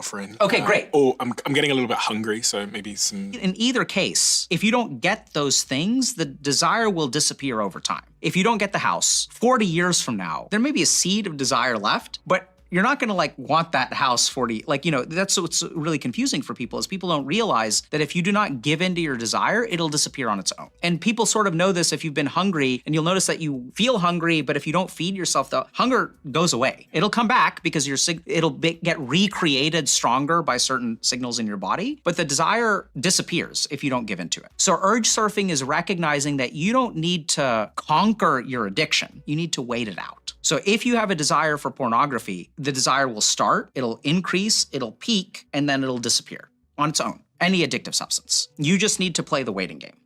offering. Okay, great. Or I'm getting a little bit hungry, so maybe some... In either case, if you don't get those things, the desire will disappear over time. If you don't get the house, 40 years from now, there may be a seed of desire left, but you're not gonna want that house 40, that's what's really confusing for people is people don't realize that if you do not give into your desire, it'll disappear on its own. And people sort of know this if you've been hungry, and you'll notice that you feel hungry, but if you don't feed yourself, the hunger goes away. It'll come back because get recreated stronger by certain signals in your body, but the desire disappears if you don't give into it. So urge surfing is recognizing that you don't need to conquer your addiction, you need to wait it out. So if you have a desire for pornography, the desire will start, it'll increase, it'll peak, and then it'll disappear on its own. Any addictive substance. You just need to play the waiting game.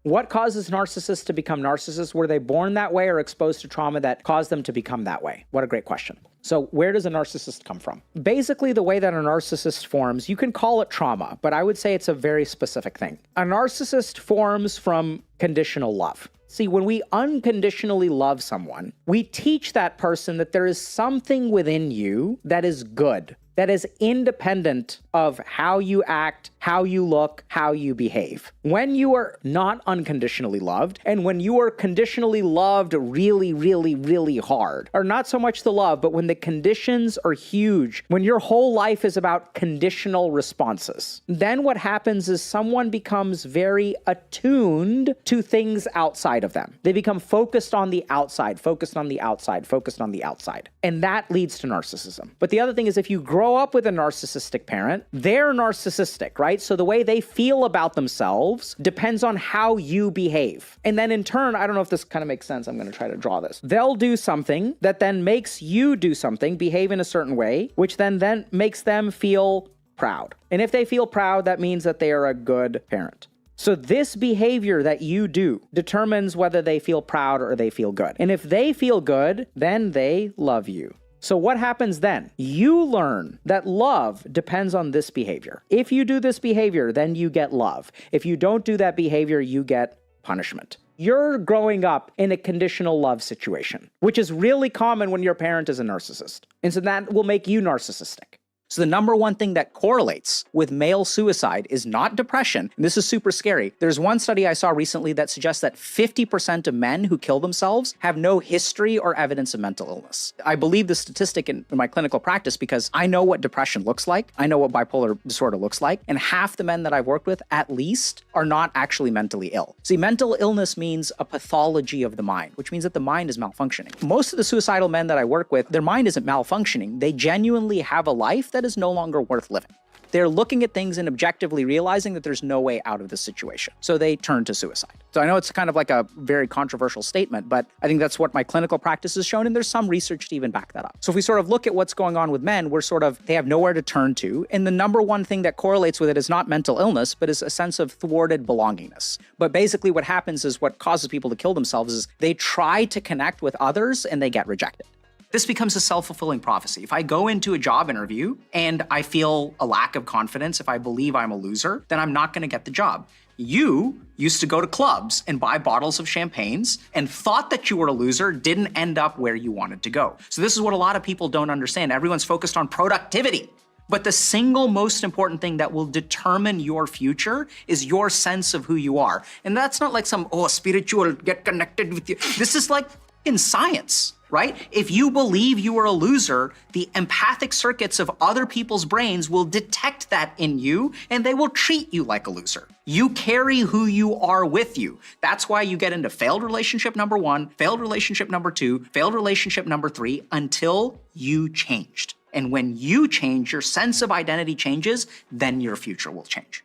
What causes narcissists to become narcissists? Were they born that way or exposed to trauma that caused them to become that way? What a great question. So where does a narcissist come from? Basically, the way that a narcissist forms, you can call it trauma, but I would say it's a very specific thing. A narcissist forms from conditional love. See, when we unconditionally love someone, we teach that person that there is something within you that is good, that is independent of how you act, how you look, how you behave. When you are not unconditionally loved, and when you are conditionally loved really, really, really hard, or not so much the love, but when the conditions are huge, when your whole life is about conditional responses, then what happens is someone becomes very attuned to things outside of them. They become focused on the outside, focused on the outside, focused on the outside. And that leads to narcissism. But the other thing is if you grow up with a narcissistic parent, they're narcissistic, right? So the way they feel about themselves depends on how you behave. And then in turn, I don't know if this kind of makes sense. I'm going to try to draw this. They'll do something that then makes you do something, behave in a certain way, which then makes them feel proud. And if they feel proud, that means that they are a good parent. So this behavior that you do determines whether they feel proud or they feel good. And if they feel good, then they love you. So what happens then? You learn that love depends on this behavior. If you do this behavior, then you get love. If you don't do that behavior, you get punishment. You're growing up in a conditional love situation, which is really common when your parent is a narcissist. And so that will make you narcissistic. So the number one thing that correlates with male suicide is not depression. And this is super scary. There's one study I saw recently that suggests that 50% of men who kill themselves have no history or evidence of mental illness. I believe the statistic in my clinical practice because I know what depression looks like. I know what bipolar disorder looks like. And half the men that I've worked with, at least, are not actually mentally ill. See, mental illness means a pathology of the mind, which means that the mind is malfunctioning. Most of the suicidal men that I work with, their mind isn't malfunctioning. They genuinely have a life that is no longer worth living. They're looking at things and objectively realizing that there's no way out of this situation. So they turn to suicide. So I know it's kind of like a very controversial statement, but I think that's what my clinical practice has shown, and there's some research to even back that up. So if we sort of look at what's going on with men, they have nowhere to turn to, and the number one thing that correlates with it is not mental illness, but is a sense of thwarted belongingness. But basically what happens is what causes people to kill themselves is they try to connect with others and they get rejected. This becomes a self-fulfilling prophecy. If I go into a job interview and I feel a lack of confidence, if I believe I'm a loser, then I'm not gonna get the job. You used to go to clubs and buy bottles of champagnes and thought that you were a loser, didn't end up where you wanted to go. So this is what a lot of people don't understand. Everyone's focused on productivity. But the single most important thing that will determine your future is your sense of who you are. And that's not like some, spiritual, get connected with you. This is like in science. Right? If you believe you are a loser, the empathic circuits of other people's brains will detect that in you and they will treat you like a loser. You carry who you are with you. That's why you get into failed relationship number 1, failed relationship number 2, failed relationship number 3 until you changed. And when you change, your sense of identity changes, then your future will change.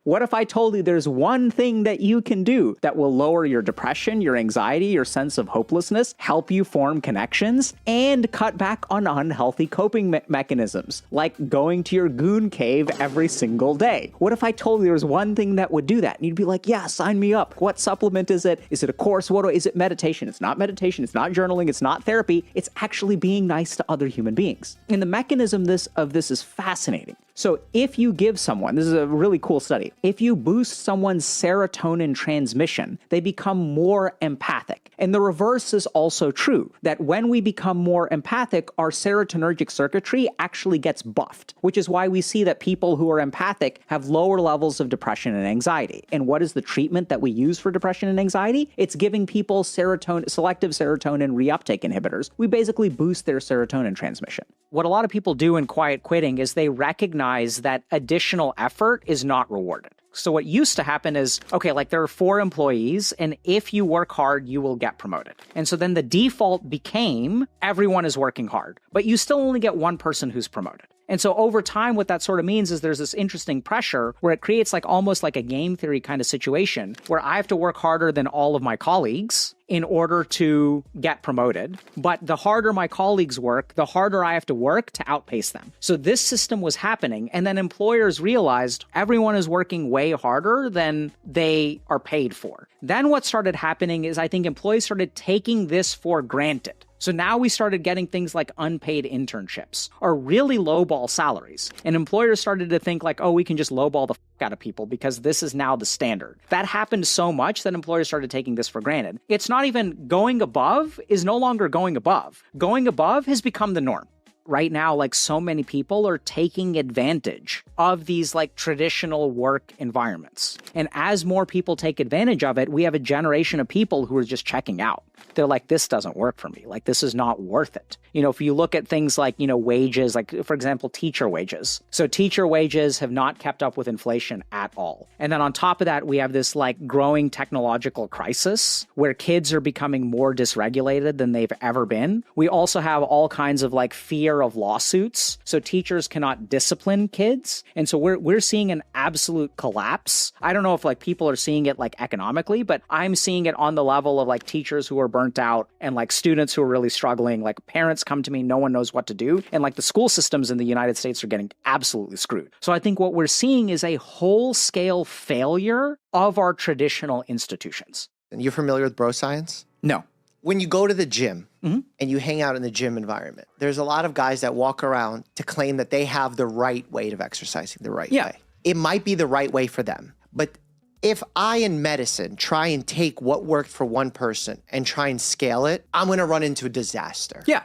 What if I told you there's one thing that you can do that will lower your depression, your anxiety, your sense of hopelessness, help you form connections, and cut back on unhealthy coping mechanisms, like going to your goon cave every single day? What if I told you there was one thing that would do that? And you'd be like, yeah, sign me up. What supplement is it? Is it a course? Is it meditation? It's not meditation. It's not journaling. It's not therapy. It's actually being nice to other human beings. And the mechanism of this is fascinating. So if you give someone, this is a really cool study, if you boost someone's serotonin transmission, they become more empathic. And the reverse is also true, that when we become more empathic, our serotonergic circuitry actually gets buffed, which is why we see that people who are empathic have lower levels of depression and anxiety. And what is the treatment that we use for depression and anxiety? It's giving people selective serotonin reuptake inhibitors. We basically boost their serotonin transmission. What a lot of people do in quiet quitting is they recognize that additional effort is not rewarded. So what used to happen is, okay, like there are 4 employees, and if you work hard, you will get promoted. And so then the default became everyone is working hard, but you still only get one person who's promoted. And so over time, what that sort of means is there's this interesting pressure where it creates like almost like a game theory kind of situation where I have to work harder than all of my colleagues in order to get promoted. But the harder my colleagues work, the harder I have to work to outpace them. So this system was happening. And then employers realized everyone is working way harder than they are paid for. Then what started happening is I think employees started taking this for granted. So now we started getting things like unpaid internships or really lowball salaries. And employers started to think like, oh, we can just lowball the out of people because this is now the standard. That happened so much that employers started taking this for granted. It's not even going above is no longer going above. Going above has become the norm. Right now, like so many people are taking advantage of these like traditional work environments. And as more people take advantage of it, we have a generation of people who are just checking out. They're like, this doesn't work for me. Like, this is not worth it. You know, if you look at things like, you know, wages, like, for example, teacher wages. So teacher wages have not kept up with inflation at all. And then on top of that, we have this like growing technological crisis where kids are becoming more dysregulated than they've ever been. We also have all kinds of like fear of lawsuits. So teachers cannot discipline kids. And so we're seeing an absolute collapse. I don't know if like people are seeing it like economically, but I'm seeing it on the level of like teachers who are burnt out and like students who are really struggling. Like parents come to me, no one knows what to do. And like the school systems in the United States are getting absolutely screwed. So I think what we're seeing is a whole-scale failure of our traditional institutions. And you're familiar with bro science? No. When you go to the gym and you hang out in the gym environment, there's a lot of guys that walk around to claim that they have the right way of exercising the right way. It might be the right way for them, but if I in medicine try and take what worked for one person and try and scale it, I'm going to run into a disaster. Yeah.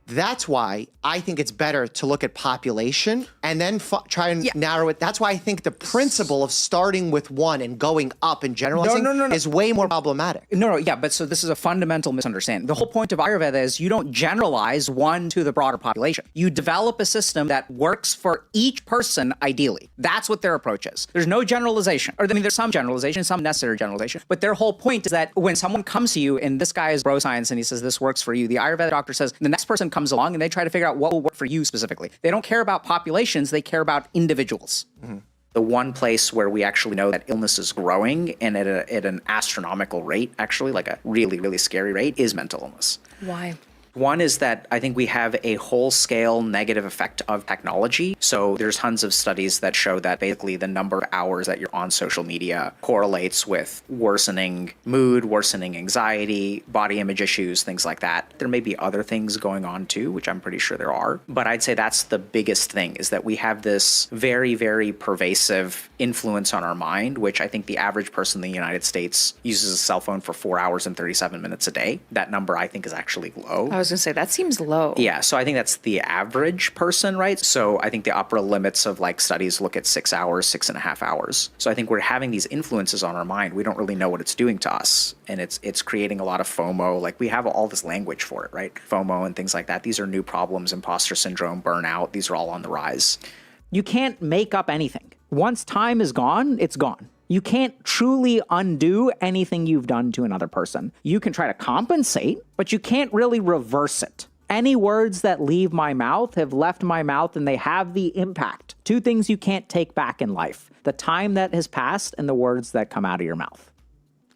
That's why I think it's better to look at population and then try and narrow it. That's why I think the principle of starting with one and going up and generalizing is way more problematic. But so this is a fundamental misunderstanding. The whole point of Ayurveda is you don't generalize one to the broader population. You develop a system that works for each person ideally. That's what their approach is. There's no generalization. Or I mean, there's some generalization, some necessary generalization. But their whole point is that when someone comes to you and this guy is bro science and he says this works for you, the Ayurveda doctor says the next person comes along and they try to figure out what will work for you specifically. They don't care about populations, they care about individuals. The one place where we actually know that illness is growing and at an astronomical rate, actually, like a really, really scary rate, is mental illness. Why? One is that I think we have a whole-scale negative effect of technology. So there's tons of studies that show that basically the number of hours that you're on social media correlates with worsening mood, worsening anxiety, body image issues, things like that. There may be other things going on too, which I'm pretty sure there are. But I'd say that's the biggest thing, is that we have this very, very pervasive influence on our mind, which I think the average person in the United States uses a cell phone for 4 hours and 37 minutes a day. That number I think is actually low. I was going to say, that seems low. Yeah, so I think that's the average person, right? So I think the upper limits of like studies look at 6 hours, 6.5 hours. So I think we're having these influences on our mind. We don't really know what it's doing to us. And it's creating a lot of FOMO. Like we have all this language for it, right? FOMO and things like that. These are new problems, imposter syndrome, burnout. These are all on the rise. You can't make up anything. Once time is gone, it's gone. You can't truly undo anything you've done to another person. You can try to compensate, but you can't really reverse it. Any words that leave my mouth have left my mouth and they have the impact. 2 things you can't take back in life: the time that has passed and the words that come out of your mouth.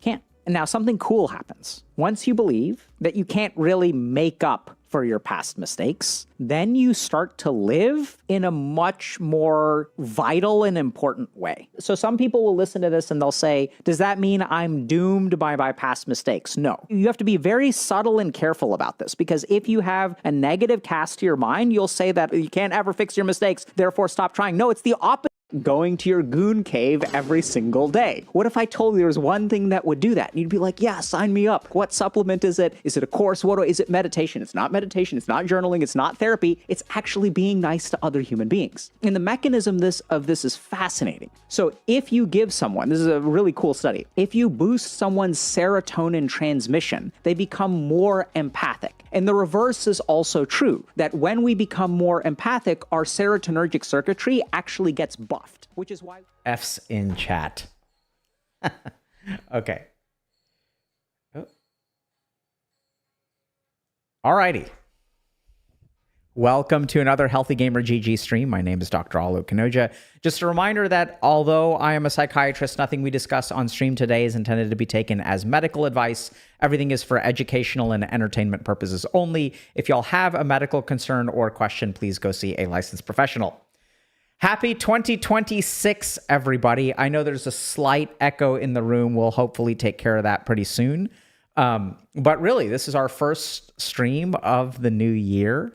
Can't. And now something cool happens. Once you believe that you can't really make up for your past mistakes, then you start to live in a much more vital and important way. So some people will listen to this and they'll say, does that mean I'm doomed by my past mistakes? No. You have to be very subtle and careful about this, because if you have a negative cast to your mind, you'll say that you can't ever fix your mistakes, therefore stop trying. No, it's the opposite. Going to your goon cave every single day. What if I told you there was one thing that would do that? And you'd be like, yeah, sign me up. What supplement is it? Is it a course? Is it meditation? It's not meditation. It's not journaling. It's not therapy. It's actually being nice to other human beings. And the mechanism of this is fascinating. So if you give someone, this is a really cool study, if you boost someone's serotonin transmission, they become more empathic. And the reverse is also true, that when we become more empathic, our serotonergic circuitry actually gets buffed, which is why... F's in chat. Okay. Oh. Alrighty. Welcome to another Healthy Gamer GG stream. My name is Dr. Alok Kanoja. Just a reminder that although I am a psychiatrist, nothing we discuss on stream today is intended to be taken as medical advice. Everything is for educational and entertainment purposes only. If y'all have a medical concern or question, please go see a licensed professional. Happy 2026, everybody. I know there's a slight echo in the room. We'll hopefully take care of that pretty soon. But really, this is our first stream of the new year.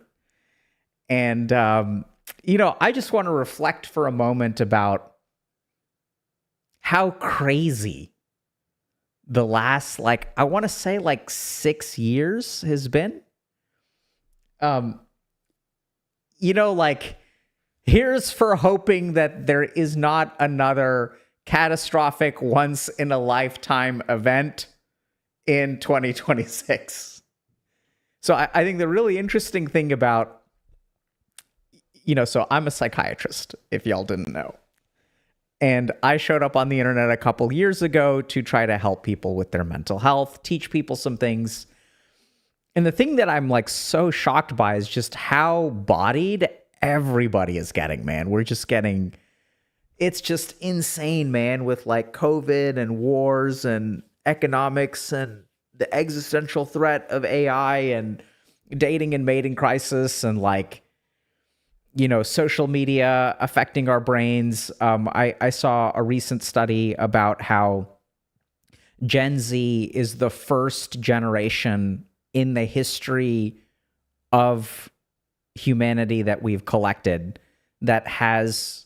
And, I just want to reflect for a moment about how crazy the last, I want to say 6 years has been. Here's for hoping that there is not another catastrophic once in a lifetime event in 2026. So I think the really interesting thing about, so I'm a psychiatrist, if y'all didn't know. And I showed up on the internet a couple years ago to try to help people with their mental health, teach people some things. And the thing that I'm so shocked by is just how bodied everybody is getting, man. It's just insane, man, with COVID and wars and economics and the existential threat of AI and dating and mating crisis and social media affecting our brains. I saw a recent study about how Gen Z is the first generation in the history of humanity that we've collected that has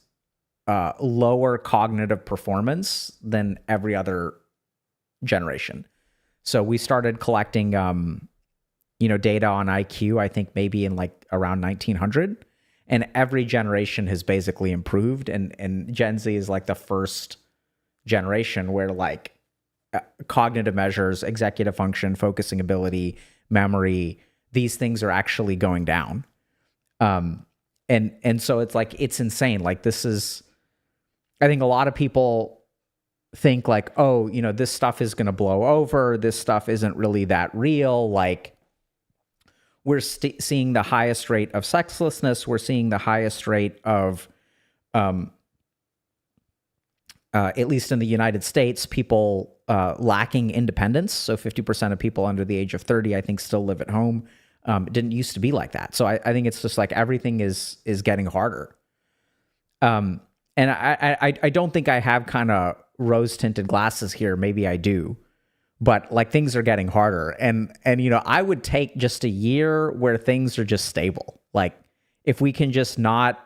lower cognitive performance than every other generation. So we started collecting, data on IQ, I think maybe in around 1900. And every generation has basically improved. And Gen Z is the first generation where cognitive measures, executive function, focusing ability, memory, these things are actually going down. And so it's insane. This is, I think a lot of people think this stuff is going to blow over. This stuff isn't really that real. We're seeing the highest rate of sexlessness. We're seeing the highest rate of, at least in the United States, people lacking independence. So 50% of people under the age of 30, I think, still live at home. It didn't used to be like that. So I think it's just everything is getting harder. And I don't think I have kind of rose-tinted glasses here. Maybe I do. But things are getting harder. And I would take just a year where things are just stable. If we can just not,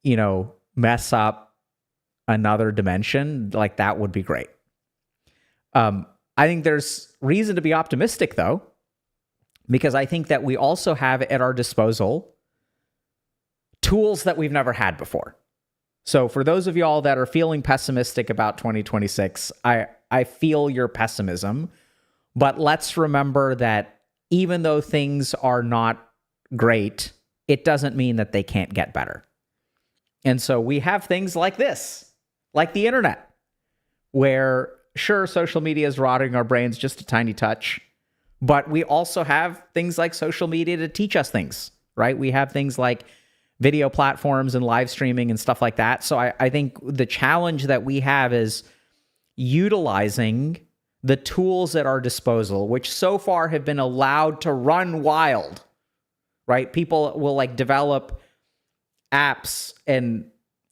mess up another dimension, that would be great. I think there's reason to be optimistic, though, because I think that we also have at our disposal tools that we've never had before. So for those of y'all that are feeling pessimistic about 2026, I feel your pessimism, but let's remember that even though things are not great, it doesn't mean that they can't get better. And so we have things like this, like the internet, where sure, social media is rotting our brains just a tiny touch, but we also have things like social media to teach us things, right? We have things like video platforms and live streaming and stuff like that. So I think the challenge that we have is utilizing the tools at our disposal, which so far have been allowed to run wild, right? People will like develop apps and,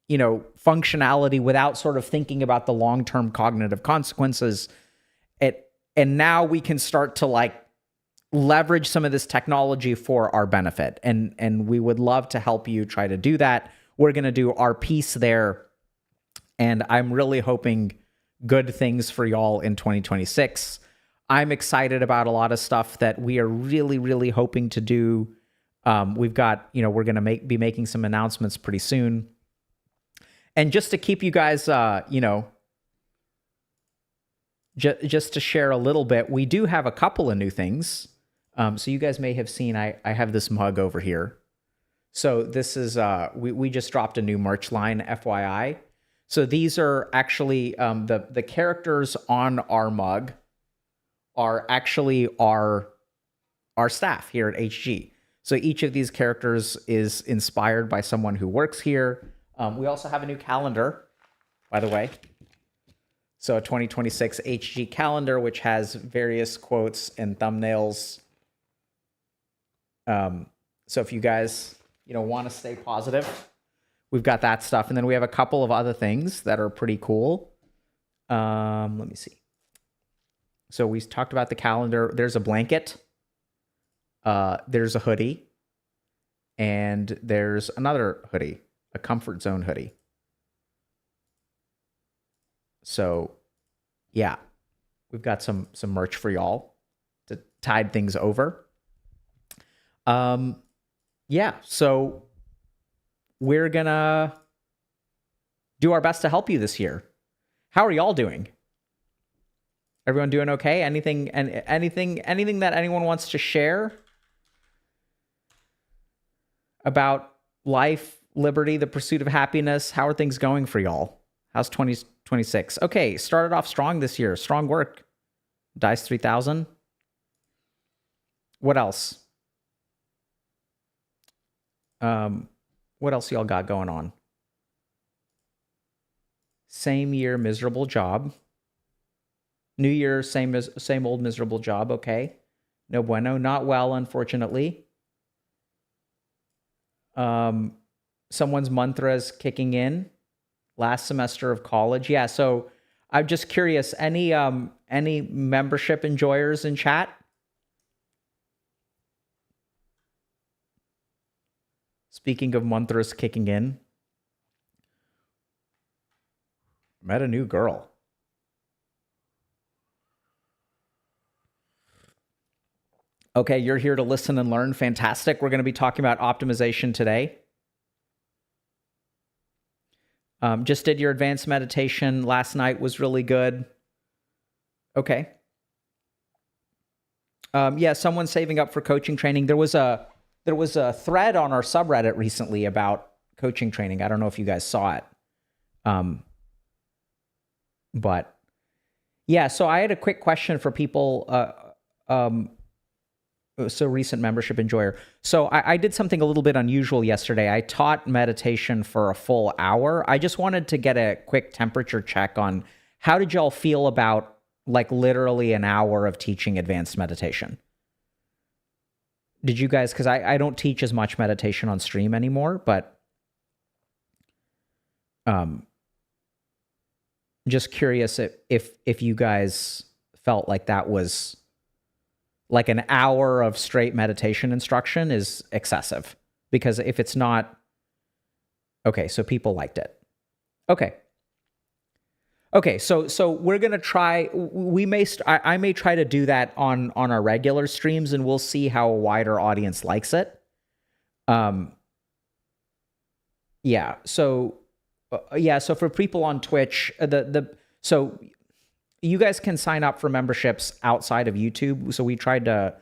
you know, functionality without sort of thinking about the long-term cognitive consequences. And now we can start to like leverage some of this technology for our benefit. And we would love to help you try to do that. We're going to do our piece there. And I'm really hoping good things for y'all in 2026. I'm excited about a lot of stuff that we are really, really hoping to do. We've got, you know, we're going to be making some announcements pretty soon. And just to keep you guys, you know, just to share a little bit, we do have a couple of new things. So you guys may have seen, I have this mug over here. So this is, we just dropped a new merch line, FYI. So these are actually, the characters on our mug are actually our staff here at HG. So each of these characters is inspired by someone who works here. We also have a new calendar, by the way. So a 2026 HG calendar, which has various quotes and thumbnails. So if you guys, you know, want to stay positive, we've got that stuff. And then we have a couple of other things that are pretty cool. Let me see. So we talked about the calendar. There's a blanket. There's a hoodie. And there's another hoodie, a comfort zone hoodie. So, yeah, we've got some merch for y'all to tide things over. Yeah, so we're gonna do our best to help you this year. How are y'all doing? Everyone doing okay? Anything that anyone wants to share about life, liberty, the pursuit of happiness? How are things going for y'all? How's 2026? Okay, started off strong this year. Strong work. Dice 3000. What else? What else y'all got going on? Same year, miserable job. New year, same old miserable job. Okay. No bueno. Not well, unfortunately. Someone's mantra is kicking in. Last semester of college. Yeah, so I'm just curious, any membership enjoyers in chat? Speaking of mantras kicking in, met a new girl. Okay, you're here to listen and learn. Fantastic. We're going to be talking about optimization today. Just did your advanced meditation last night, was really good. Okay. Yeah, someone's saving up for coaching training. There was a thread on our subreddit recently about coaching training. I don't know if you guys saw it. But yeah, so I had a quick question for people. So recent membership enjoyer. So I did something a little bit unusual yesterday. I taught meditation for a full hour. I just wanted to get a quick temperature check on how did y'all feel about like literally an hour of teaching advanced meditation? Did you guys, because I don't teach as much meditation on stream anymore, but just curious if you guys felt like that was like an hour of straight meditation instruction is excessive. Because if it's not, okay, so people liked it. Okay, so we're gonna try. I may try to do that on our regular streams, and we'll see how a wider audience likes it. Yeah. So for people on Twitch, so you guys can sign up for memberships outside of YouTube. So we tried to.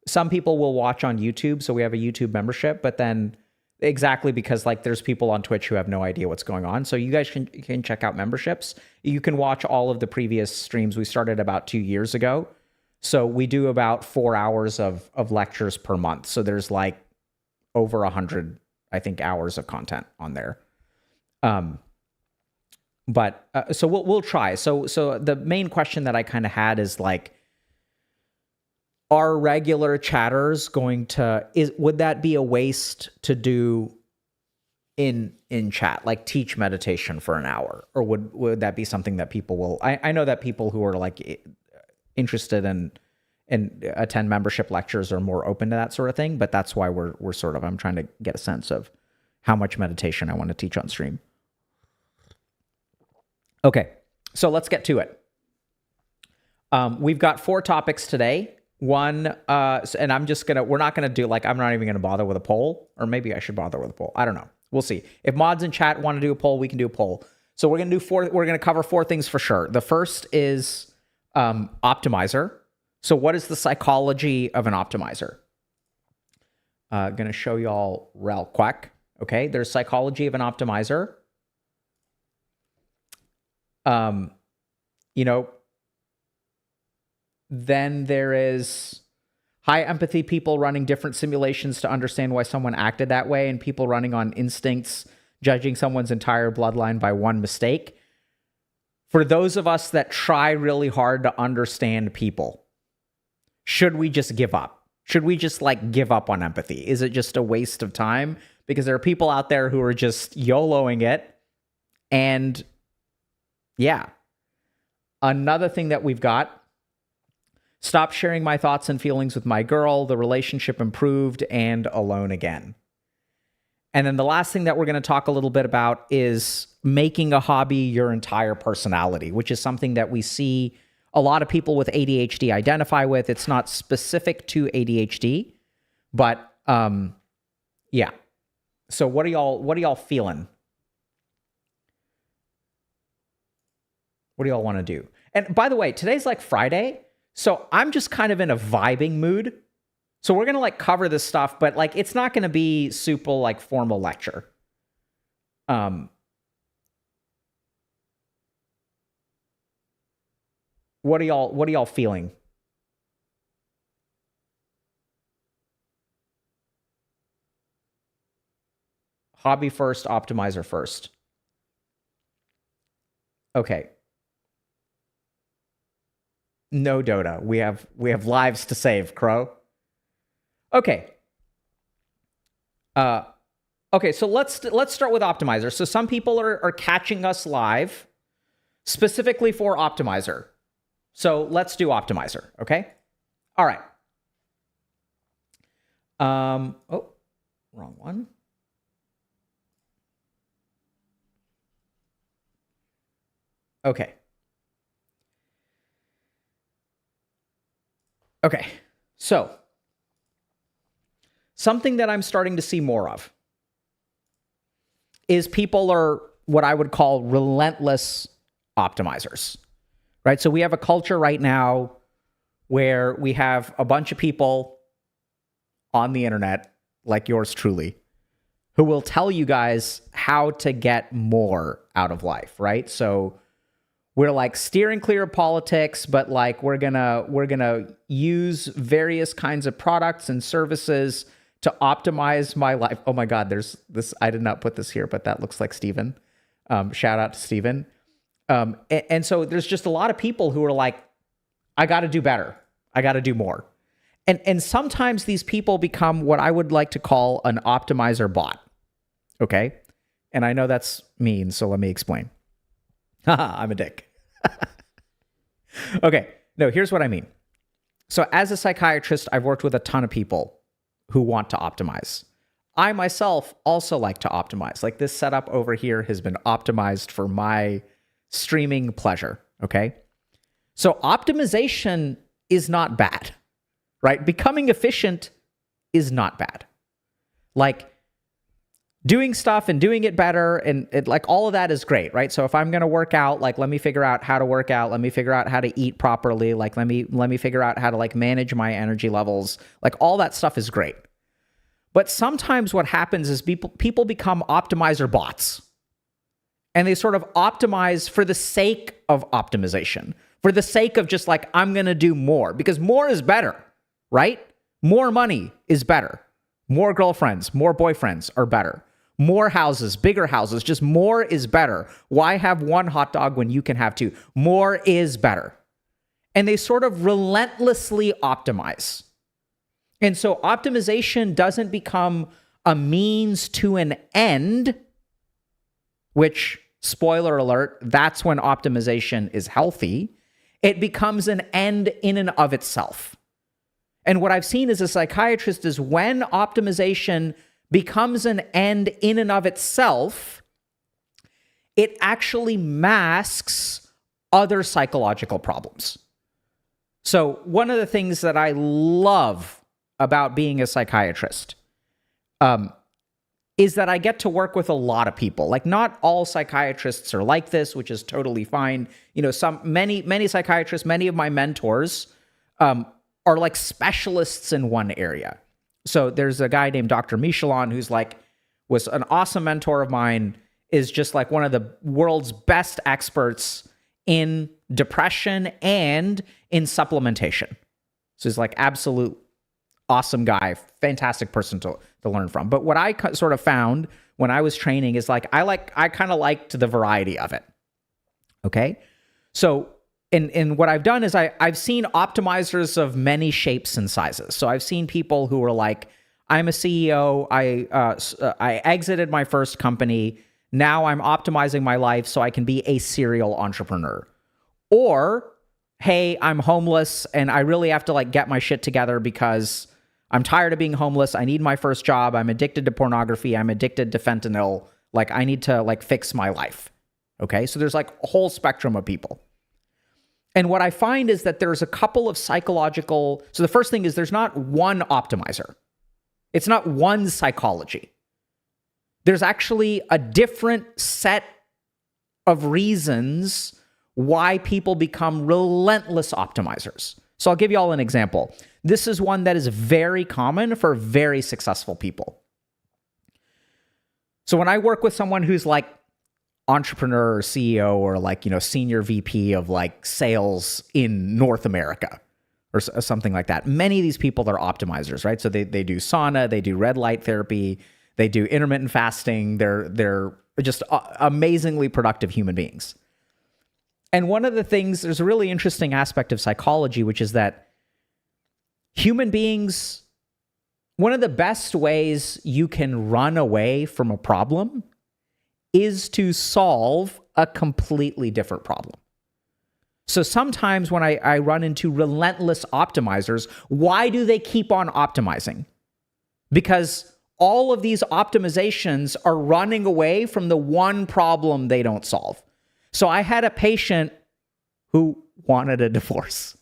Some people will watch on YouTube, so we have a YouTube membership, but then. Exactly, because like there's people on Twitch who have no idea what's going on. So you guys can check out memberships. You can watch all of the previous streams. We started about 2 years ago. So we do about 4 hours of lectures per month. So there's like over 100, I think, hours of content on there. But so we'll try. So the main question that I kind of had is like, are regular chatters would that be a waste to do in chat, like teach meditation for an hour, or would that be something that people will? I know that people who are like interested in attend membership lectures are more open to that sort of thing, but that's why we're sort of, I'm trying to get a sense of how much meditation I want to teach on stream. Okay, so let's get to it. We've got 4 topics today. One, and we're not gonna do, like, I'm not even gonna bother with a poll, or maybe I should bother with a poll. I don't know. We'll see. If mods in chat want to do a poll, we can do a poll. So we're gonna cover 4 things for sure. The first is optimizer. So what is the psychology of an optimizer? Gonna show y'all real quick. Okay, there's psychology of an optimizer. Then there is high empathy people running different simulations to understand why someone acted that way, and people running on instincts, judging someone's entire bloodline by one mistake. For those of us that try really hard to understand people, should we just give up? Should we just like give up on empathy? Is it just a waste of time? Because there are people out there who are just YOLOing it. And yeah. Another thing that we've got, stop sharing my thoughts and feelings with my girl, the relationship improved, and alone again. And then the last thing that we're going to talk a little bit about is making a hobby your entire personality, which is something that we see a lot of people with ADHD identify with. It's not specific to ADHD, but yeah. So what are y'all feeling? What do y'all want to do? And by the way, today's like Friday, so I'm just kind of in a vibing mood. So we're going to like cover this stuff, but like it's not going to be super like formal lecture. What are y'all feeling? Hobby first, optimizer first. Okay. No Dota. We have lives to save, Crow. Okay. Okay, so let's start with optimizer. So some people are catching us live specifically for optimizer. So let's do optimizer, okay? All right. Oh, wrong one. Okay. Okay, so something that I'm starting to see more of is people are what I would call relentless optimizers, right? So we have a culture right now where we have a bunch of people on the internet, like yours truly, who will tell you guys how to get more out of life, right? So we're like steering clear of politics, but like we're gonna use various kinds of products and services to optimize my life. Oh my God, there's this. I did not put this here, but that looks like Steven. Shout out to Steven. And so there's just a lot of people who are like, I got to do better. I got to do more. And sometimes these people become what I would like to call an optimizer bot. Okay. And I know that's mean, so let me explain. Haha, I'm a dick. Okay, no, here's what I mean. So as a psychiatrist, I've worked with a ton of people who want to optimize. I myself also like to optimize. Like this setup over here has been optimized for my streaming pleasure, okay? So optimization is not bad, right? Becoming efficient is not bad. Like doing stuff and doing it better and like all of that is great, right? So if I'm going to work out, like let me figure out how to work out, let me figure out how to eat properly, like let me figure out how to like manage my energy levels. Like all that stuff is great. But sometimes what happens is people become optimizer bots. And they sort of optimize for the sake of optimization, for the sake of just like I'm going to do more because more is better, right? More money is better. More girlfriends, more boyfriends are better. more houses, bigger houses, just more is better. Why have one hot dog when you can have two? More is better. And they sort of relentlessly optimize. And so optimization doesn't become a means to an end, which, spoiler alert, that's when optimization is healthy. It becomes an end in and of itself. And what I've seen as a psychiatrist is when optimization becomes an end in and of itself, it actually masks other psychological problems. So one of the things that I love about being a psychiatrist is that I get to work with a lot of people. Like, not all psychiatrists are like this, which is totally fine. You know, many psychiatrists, many of my mentors are like specialists in one area. So there's a guy named Dr. Michelon who's was an awesome mentor of mine, is just like one of the world's best experts in depression and in supplementation. So he's like absolute awesome guy, fantastic person to learn from. But what I sort of found when I was training is I kind of liked the variety of it. Okay. So and what I've done is I've seen optimizers of many shapes and sizes. So I've seen people who are like, I'm a CEO. I exited my first company. Now I'm optimizing my life so I can be a serial entrepreneur. Or, hey, I'm homeless and I really have to get my shit together because I'm tired of being homeless. I need my first job. I'm addicted to pornography. I'm addicted to fentanyl. I need to fix my life. Okay. So there's a whole spectrum of people. And what I find is that there's a couple of psychological. So the first thing is there's not one optimizer. It's not one psychology. There's actually a different set of reasons why people become relentless optimizers. So I'll give you all an example. This is one that is very common for very successful people. So when I work with someone who's entrepreneur or CEO or senior VP of sales in North America or something like that, many of these people are optimizers, right? So they do sauna, they do red light therapy, they do intermittent fasting. They're just amazingly productive human beings. And one of the things, there's a really interesting aspect of psychology, which is that human beings, one of the best ways you can run away from a problem is to solve a completely different problem. So sometimes when I run into relentless optimizers, why do they keep on optimizing? Because all of these optimizations are running away from the one problem they don't solve. So I had a patient who wanted a divorce.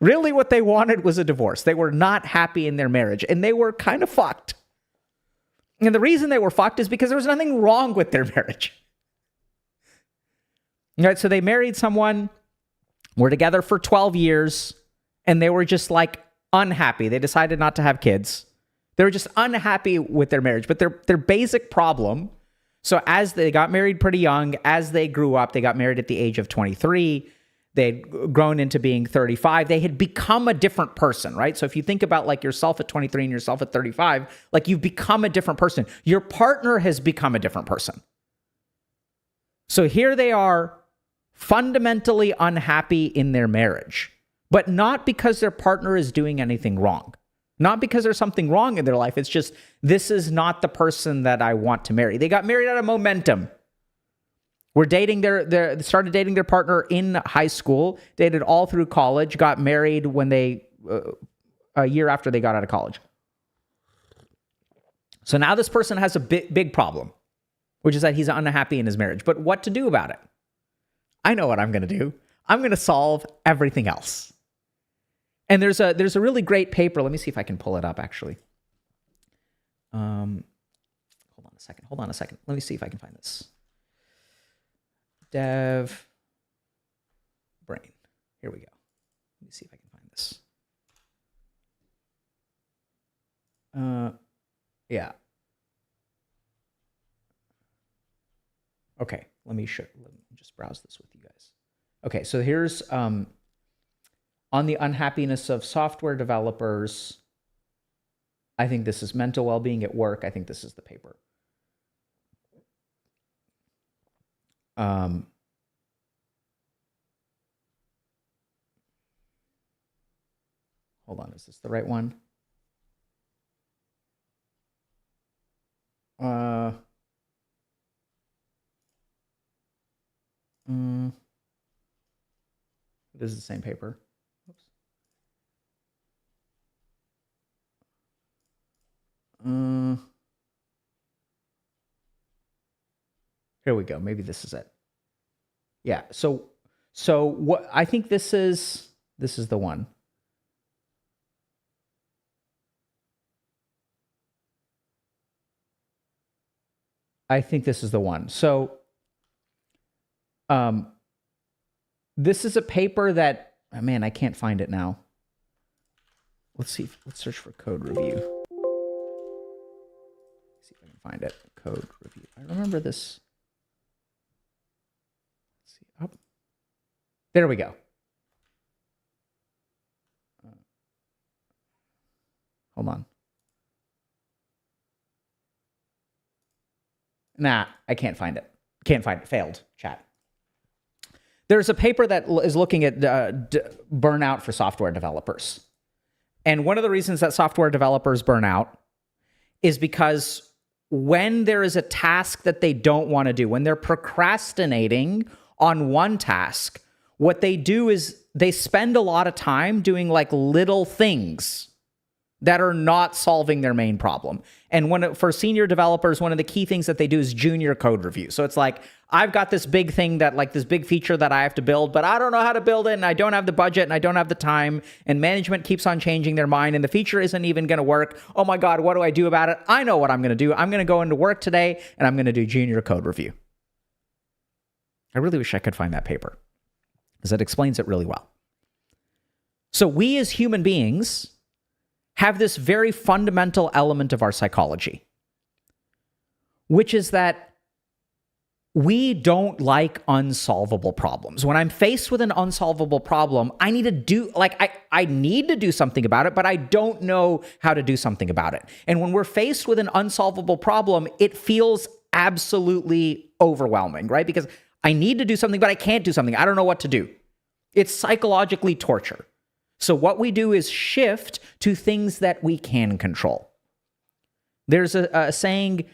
Really, what they wanted was a divorce. They were not happy in their marriage, and they were kind of fucked. And the reason they were fucked is because there was nothing wrong with their marriage. All right, so they married someone, were together for 12 years, and they were just unhappy. They decided not to have kids. They were just unhappy with their marriage. But their basic problem, so as they got married pretty young, as they grew up, they got married at the age of 23. They'd grown into being 35. They had become a different person, right? So if you think about yourself at 23 and yourself at 35, you've become a different person. Your partner has become a different person. So here they are, fundamentally unhappy in their marriage, but not because their partner is doing anything wrong. Not because there's something wrong in their life. It's just, this is not the person that I want to marry. They got married out of momentum. Were dating started dating their partner in high school, dated all through college, got married when a year after they got out of college. So now this person has a big problem, which is that he's unhappy in his marriage. But what to do about it? I know what I'm going to do. I'm going to solve everything else. And there's a really great paper. Let me see if I can pull it up, actually. Hold on a second. Let me see if I can find this. Dev brain. Here we go. Let me see if I can find this. Yeah. Okay. Let me just browse this with you guys. Okay. So here's on the unhappiness of software developers. I think this is mental well-being at work. I think this is the paper. Hold on, is this the right one? This is the same paper. Oops. Here we go. Maybe this is it. Yeah. So what I think this is the one. I think this is the one. So this is a paper that, oh man, I can't find it now. Let's search for code review. Let's see if I can find it. Code review. I remember this. Let's see. Oh. There we go. Hold on. Nah, I can't find it. Can't find it. Failed. Chat. There's a paper that is looking at burnout for software developers. And one of the reasons that software developers burn out is because when there is a task that they don't want to do, when they're procrastinating on one task, what they do is they spend a lot of time doing like little things that are not solving their main problem. And for senior developers, one of the key things that they do is junior code review. So it's like, I've got this big thing that like this big feature that I have to build, but I don't know how to build it, and I don't have the budget, and I don't have the time, and management keeps on changing their mind, and the feature isn't even going to work. Oh my God, what do I do about it? I know what I'm going to do. I'm going to go into work today, and I'm going to do junior code review. I really wish I could find that paper, because it explains it really well. So we as human beings have this very fundamental element of our psychology, which is that we don't like unsolvable problems. When I'm faced with an unsolvable problem, I need to do, I need to do something about it, but I don't know how to do something about it. And when we're faced with an unsolvable problem, it feels absolutely overwhelming, right? Because I need to do something, but I can't do something. I don't know what to do. It's psychologically torture. So what we do is shift to things that we can control. There's a saying,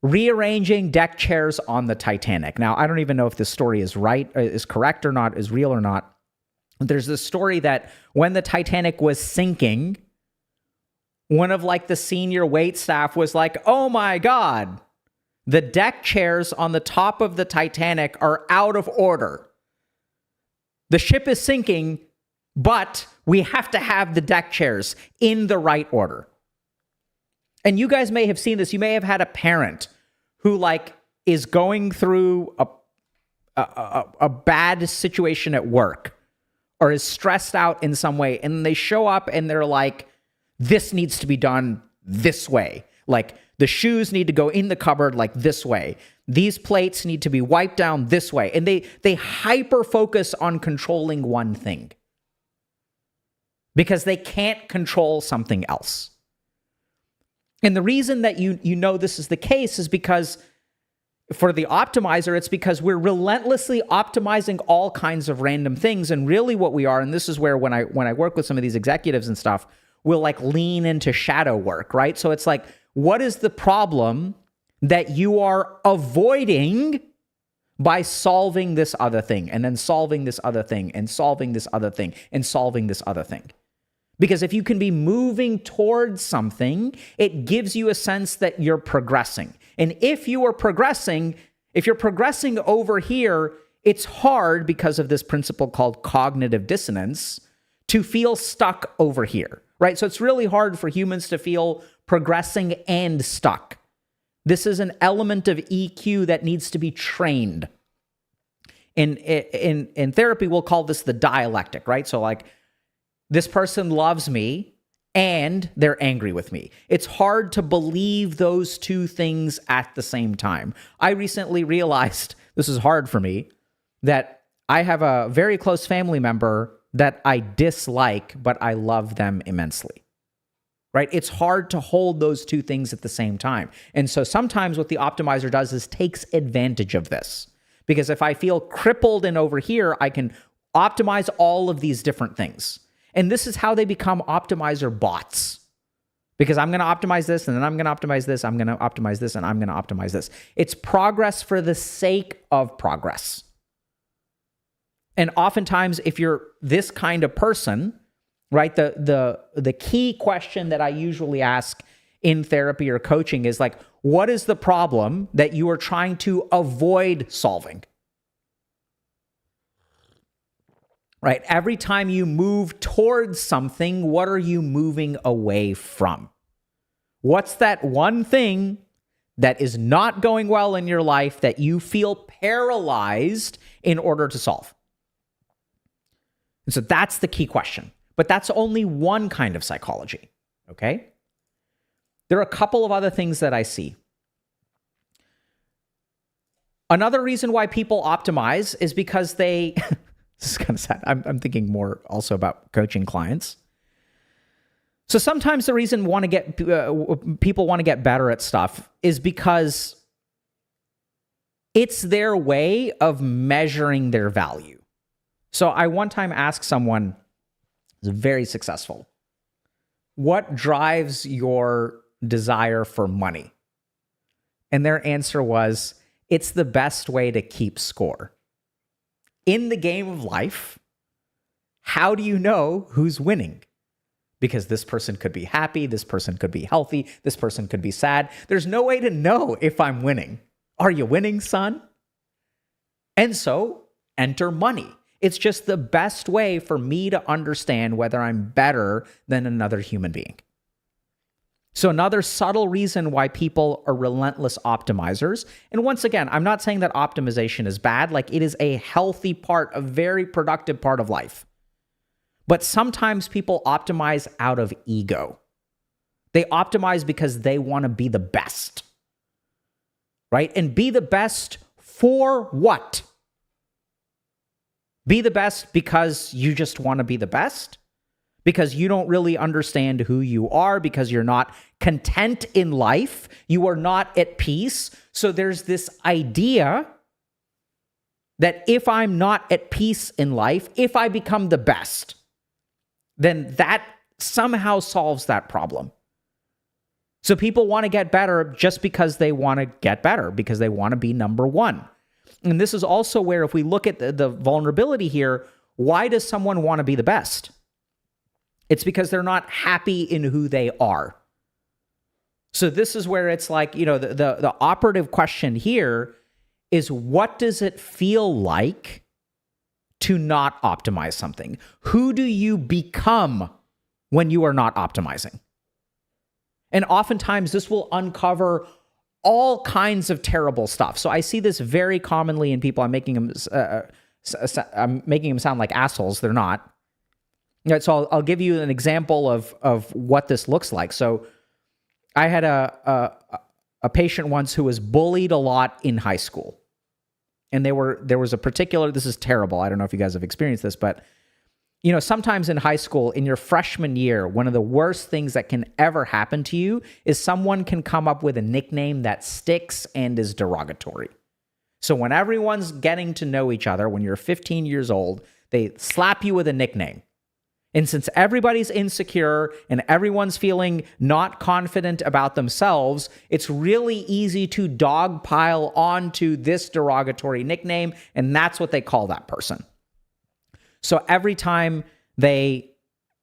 rearranging deck chairs on the Titanic. Now, I don't even know if this story is correct or not, is real or not. There's this story that when the Titanic was sinking, one of like the senior wait staff was like, oh my God, the deck chairs on the top of the Titanic are out of order. The ship is sinking, but we have to have the deck chairs in the right order. And you guys may have seen this. You may have had a parent who like is going through a bad situation at work or is stressed out in some way, and they show up and they're like, this needs to be done this way. Like the shoes need to go in the cupboard like this way. These plates need to be wiped down this way. And they hyper focus on controlling one thing, because they can't control something else. And the reason that you know this is the case is because for the optimizer, it's because we're relentlessly optimizing all kinds of random things. And really what we are, and this is where when I work with some of these executives and stuff, we'll like lean into shadow work, right? So it's like, what is the problem that you are avoiding by solving this other thing, and then solving this other thing, and solving this other thing, and solving this other thing? Because if you can be moving towards something, it gives you a sense that you're progressing. And if you're progressing over here, it's hard, because of this principle called cognitive dissonance, to feel stuck over here, right? So it's really hard for humans to feel progressing and stuck. This is an element of EQ that needs to be trained. In therapy, we'll call this the dialectic, right? So like, this person loves me and they're angry with me. It's hard to believe those two things at the same time. I recently realized, this is hard for me, that I have a very close family member that I dislike, but I love them immensely. right? It's hard to hold those two things at the same time. And so sometimes what the optimizer does is takes advantage of this. Because if I feel crippled and over here, I can optimize all of these different things. And this is how they become optimizer bots. Because I'm going to optimize this, and then I'm going to optimize this, I'm going to optimize this, and I'm going to optimize this. It's progress for the sake of progress. And oftentimes, if you're this kind of person, right, the key question that I usually ask in therapy or coaching is like, what is the problem that you are trying to avoid solving? Right? Every time you move towards something, what are you moving away from? What's that one thing that is not going well in your life that you feel paralyzed in order to solve? And so that's the key question. But that's only one kind of psychology, okay? There are a couple of other things that I see. Another reason why people optimize is because they... This is kind of sad. I'm thinking more also about coaching clients. So sometimes the reason people want to get better at stuff is because it's their way of measuring their value. So I one time asked someone who's very successful, what drives your desire for money? And their answer was, it's the best way to keep score. In the game of life, how do you know who's winning? Because this person could be happy, this person could be healthy, this person could be sad. There's no way to know if I'm winning. Are you winning, son? And so, enter money. It's just the best way for me to understand whether I'm better than another human being. So another subtle reason why people are relentless optimizers, and once again, I'm not saying that optimization is bad, like it is a healthy part, a very productive part of life. But sometimes people optimize out of ego. They optimize because they want to be the best, right? And be the best for what? Be the best because you just want to be the best? Because you don't really understand who you are, because you're not content in life, you are not at peace. So there's this idea that if I'm not at peace in life, if I become the best, then that somehow solves that problem. So people want to get better just because they want to get better, because they want to be number one. And this is also where, if we look at the vulnerability here, why does someone want to be the best? It's because they're not happy in who they are. So this is where it's like, the operative question here is, what does it feel like to not optimize something? Who do you become when you are not optimizing? And oftentimes this will uncover all kinds of terrible stuff. So I see this very commonly in people. I'm making them sound like assholes. They're not. So I'll give you an example of what this looks like. So I had a patient once who was bullied a lot in high school. And there was a particular, this is terrible, I don't know if you guys have experienced this, but sometimes in high school, in your freshman year, one of the worst things that can ever happen to you is someone can come up with a nickname that sticks and is derogatory. So when everyone's getting to know each other, when you're 15 years old, they slap you with a nickname. And since everybody's insecure and everyone's feeling not confident about themselves, it's really easy to dogpile onto this derogatory nickname, and that's what they call that person. So every time they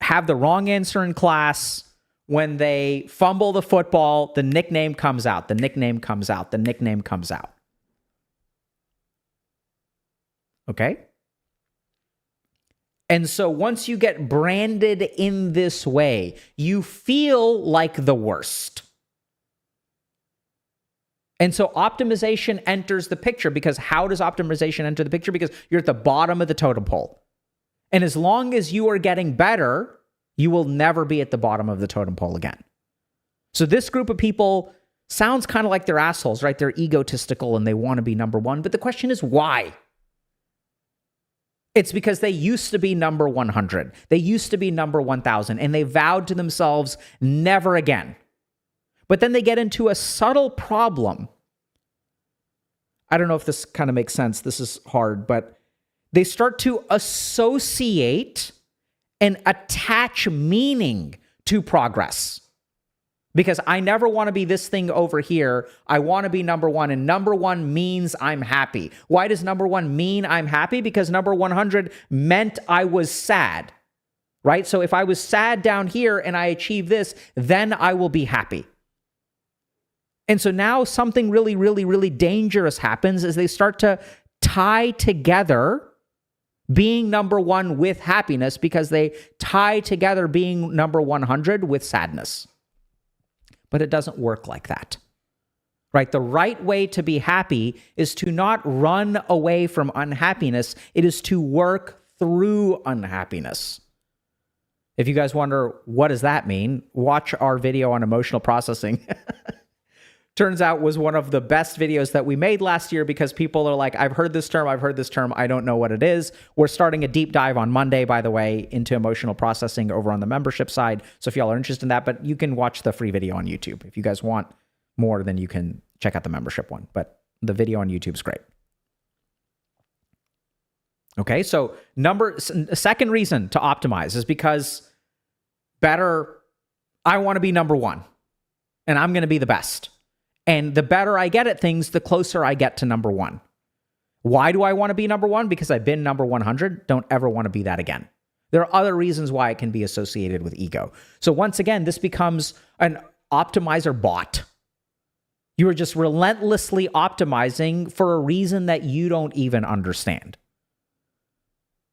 have the wrong answer in class, when they fumble the football, the nickname comes out, the nickname comes out, the nickname comes out. Okay? And so once you get branded in this way, you feel like the worst. And so optimization enters the picture, because how does optimization enter the picture? Because you're at the bottom of the totem pole. And as long as you are getting better, you will never be at the bottom of the totem pole again. So this group of people sounds kind of like they're assholes, right? They're egotistical and they want to be number one. But the question is why? It's because they used to be number 100. They used to be number 1,000, and they vowed to themselves never again. But then they get into a subtle problem. I don't know if this kind of makes sense. This is hard, but they start to associate and attach meaning to progress. Because I never want to be this thing over here. I want to be number one, and number one means I'm happy. Why does number one mean I'm happy? Because number 100 meant I was sad, right? So if I was sad down here and I achieve this, then I will be happy. And so now something really, really, really dangerous happens as they start to tie together being number one with happiness, because they tie together being number 100 with sadness. But it doesn't work like that, right? The right way to be happy is to not run away from unhappiness. It is to work through unhappiness. If you guys wonder, what does that mean? Watch our video on emotional processing. Turns out was one of the best videos that we made last year, because people are like, I've heard this term, I don't know what it is. We're starting a deep dive on Monday, by the way, into emotional processing over on the membership side. So if y'all are interested in that, but you can watch the free video on YouTube. If you guys want more, then you can check out the membership one, but the video on YouTube is great. Okay, so second reason to optimize is because I want to be number one, and I'm going to be the best. And the better I get at things, the closer I get to number one. Why do I want to be number one? Because I've been number 100. Don't ever want to be that again. There are other reasons why it can be associated with ego. So once again, this becomes an optimizer bot. You are just relentlessly optimizing for a reason that you don't even understand.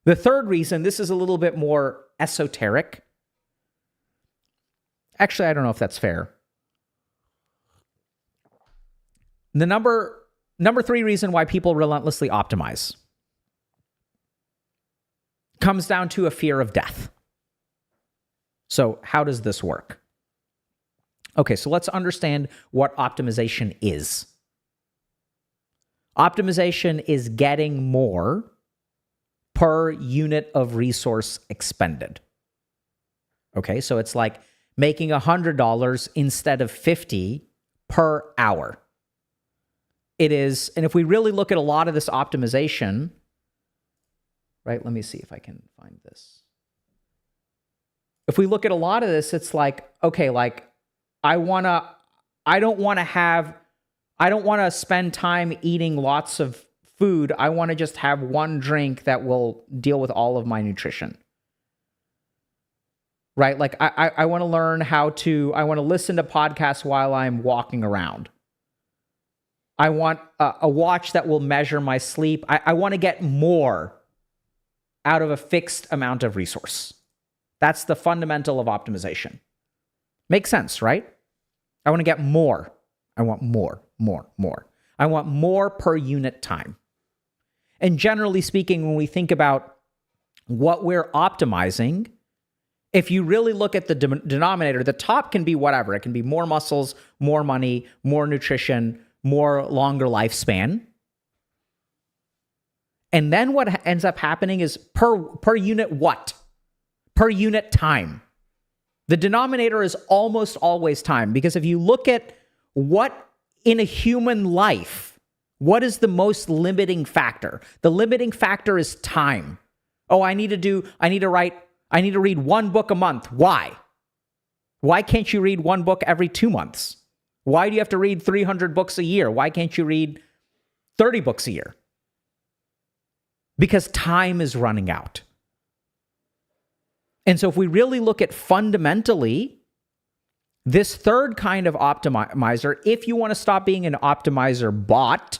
The third reason, this is a little bit more esoteric. Actually, I don't know if that's fair. The number 3 reason why people relentlessly optimize comes down to a fear of death. So how does this work? Okay, so let's understand what optimization is. Optimization is getting more per unit of resource expended. Okay, so it's like making $100 instead of $50 per hour. It is, and if we really look at a lot of this optimization, right? Let me see if I can find this. If we look at a lot of this, it's like, okay, like I don't want to spend time eating lots of food. I want to just have one drink that will deal with all of my nutrition. Right? Like I want to learn I want to listen to podcasts while I'm walking around. I want a watch that will measure my sleep. I want to get more out of a fixed amount of resource. That's the fundamental of optimization. Makes sense, right? I want to get more. I want more. I want more per unit time. And generally speaking, when we think about what we're optimizing, if you really look at the denominator, the top can be whatever. It can be more muscles, more money, more nutrition, more longer lifespan. And then what ends up happening is per unit what? Per unit time. The denominator is almost always time, because if you look at what in a human life, what is the most limiting factor? The limiting factor is time. Oh, I need to read one book a month. Why? Why can't you read one book every 2 months? Why do you have to read 300 books a year? Why can't you read 30 books a year? Because time is running out. And so if we really look at fundamentally, this third kind of optimizer, if you want to stop being an optimizer bot,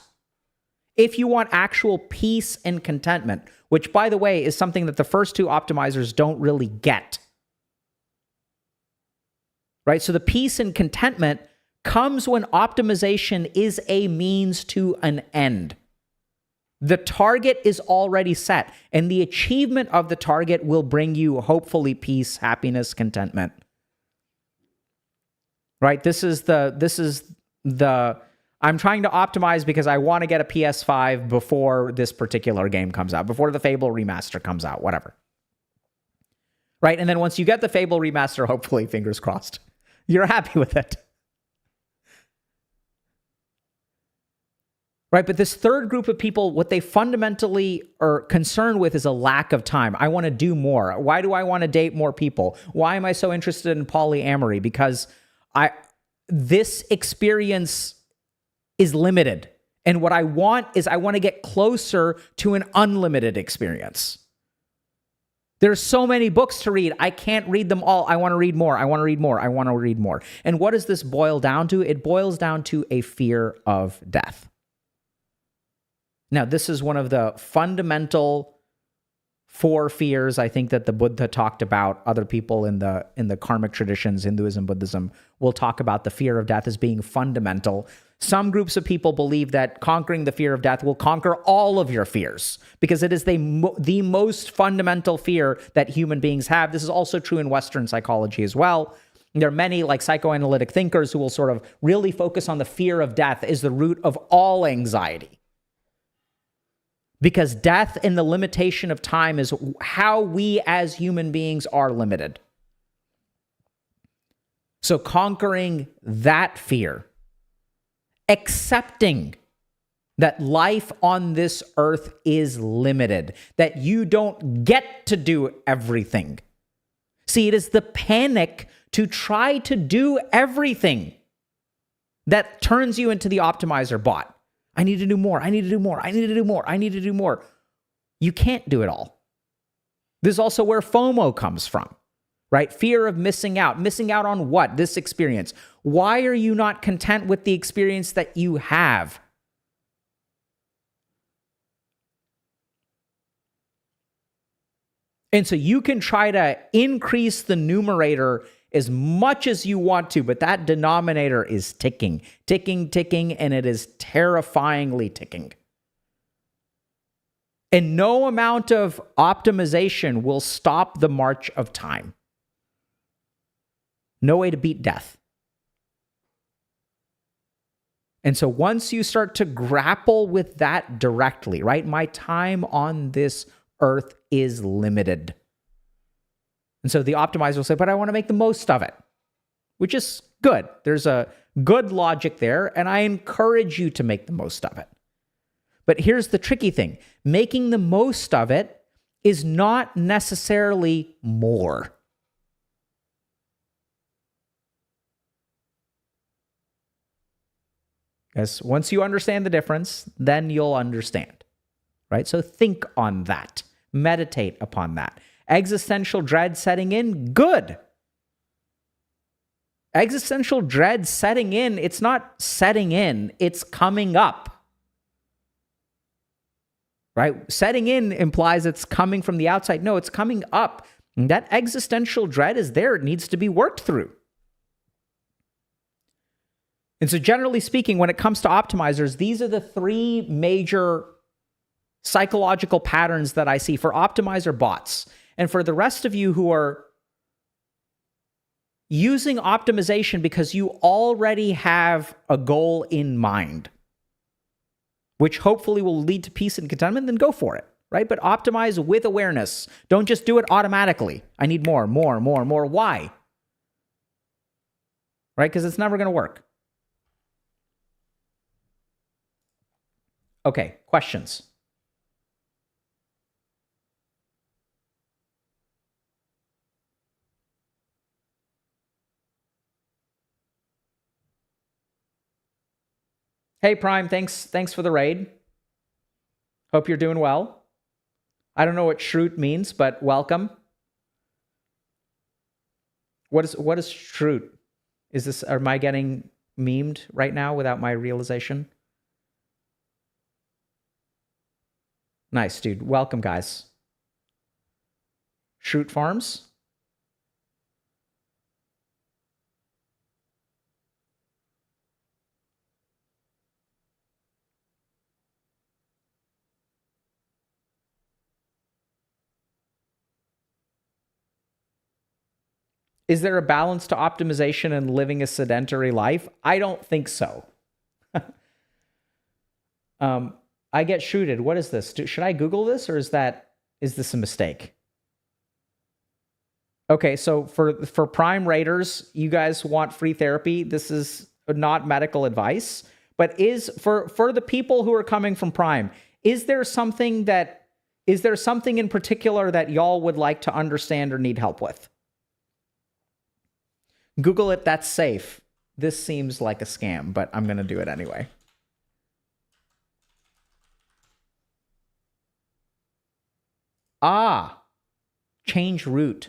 if you want actual peace and contentment, which, by the way, is something that the first two optimizers don't really get. Right? So the peace and contentment comes when optimization is a means to an end. The target is already set, and the achievement of the target will bring you, hopefully, peace, happiness, contentment. Right? This is the I'm trying to optimize because I want to get a PS5 before this particular game comes out, before the Fable remaster comes out, whatever. Right? And then once you get the Fable remaster, hopefully, fingers crossed, you're happy with it. Right? But this third group of people, what they fundamentally are concerned with is a lack of time. I want to do more. Why do I want to date more people? Why am I so interested in polyamory? Because this experience is limited. And what I want is I want to get closer to an unlimited experience. There's so many books to read. I can't read them all. I want to read more. I want to read more. I want to read more. And what does this boil down to? It boils down to a fear of death. Now, this is one of the fundamental 4 fears I think that the Buddha talked about. Other people in the karmic traditions, Hinduism, Buddhism, will talk about the fear of death as being fundamental. Some groups of people believe that conquering the fear of death will conquer all of your fears because it is the most fundamental fear that human beings have. This is also true in Western psychology as well. There are many like psychoanalytic thinkers who will sort of really focus on the fear of death as the root of all anxiety. Because death and the limitation of time is how we as human beings are limited. So conquering that fear, accepting that life on this earth is limited, that you don't get to do everything. See, it is the panic to try to do everything that turns you into the optimizer bot. I need to do more. I need to do more. I need to do more. I need to do more. You can't do it all. This is also where FOMO comes from, right? Fear of missing out. Missing out on what? This experience. Why are you not content with the experience that you have? And so you can try to increase the numerator as much as you want to, but that denominator is ticking, ticking, ticking, and it is terrifyingly ticking. And no amount of optimization will stop the march of time. No way to beat death. And so once you start to grapple with that directly, right? My time on this earth is limited. And so the optimizer will say, but I want to make the most of it, which is good. There's a good logic there, and I encourage you to make the most of it. But here's the tricky thing. Making the most of it is not necessarily more. Because once you understand the difference, then you'll understand, right? So think on that. Meditate upon that. Existential dread setting in, good. Existential dread setting in, it's not setting in, it's coming up. Right? Setting in implies it's coming from the outside. No, it's coming up. And that existential dread is there. It needs to be worked through. And so generally speaking, when it comes to optimizers, these are the 3 major psychological patterns that I see for optimizer bots. And for the rest of you who are using optimization because you already have a goal in mind, which hopefully will lead to peace and contentment, then go for it, right? But optimize with awareness. Don't just do it automatically. I need more, more, more, more. Why? Right? Because it's never going to work. Okay, questions? Hey, Prime, thanks for the raid. Hope you're doing well. I don't know what shroot means, but welcome. What is shroot? Am I getting memed right now without my realization? Nice, dude. Welcome, guys. Shroot Farms? Is there a balance to optimization and living a sedentary life? I don't think so. I get shooted. What is this? Should I Google this, or is this a mistake? Okay, so for Prime Raiders, you guys want free therapy. This is not medical advice, but is for the people who are coming from Prime, is there something in particular that y'all would like to understand or need help with? Google it, that's safe. This seems like a scam, but I'm going to do it anyway. Change route.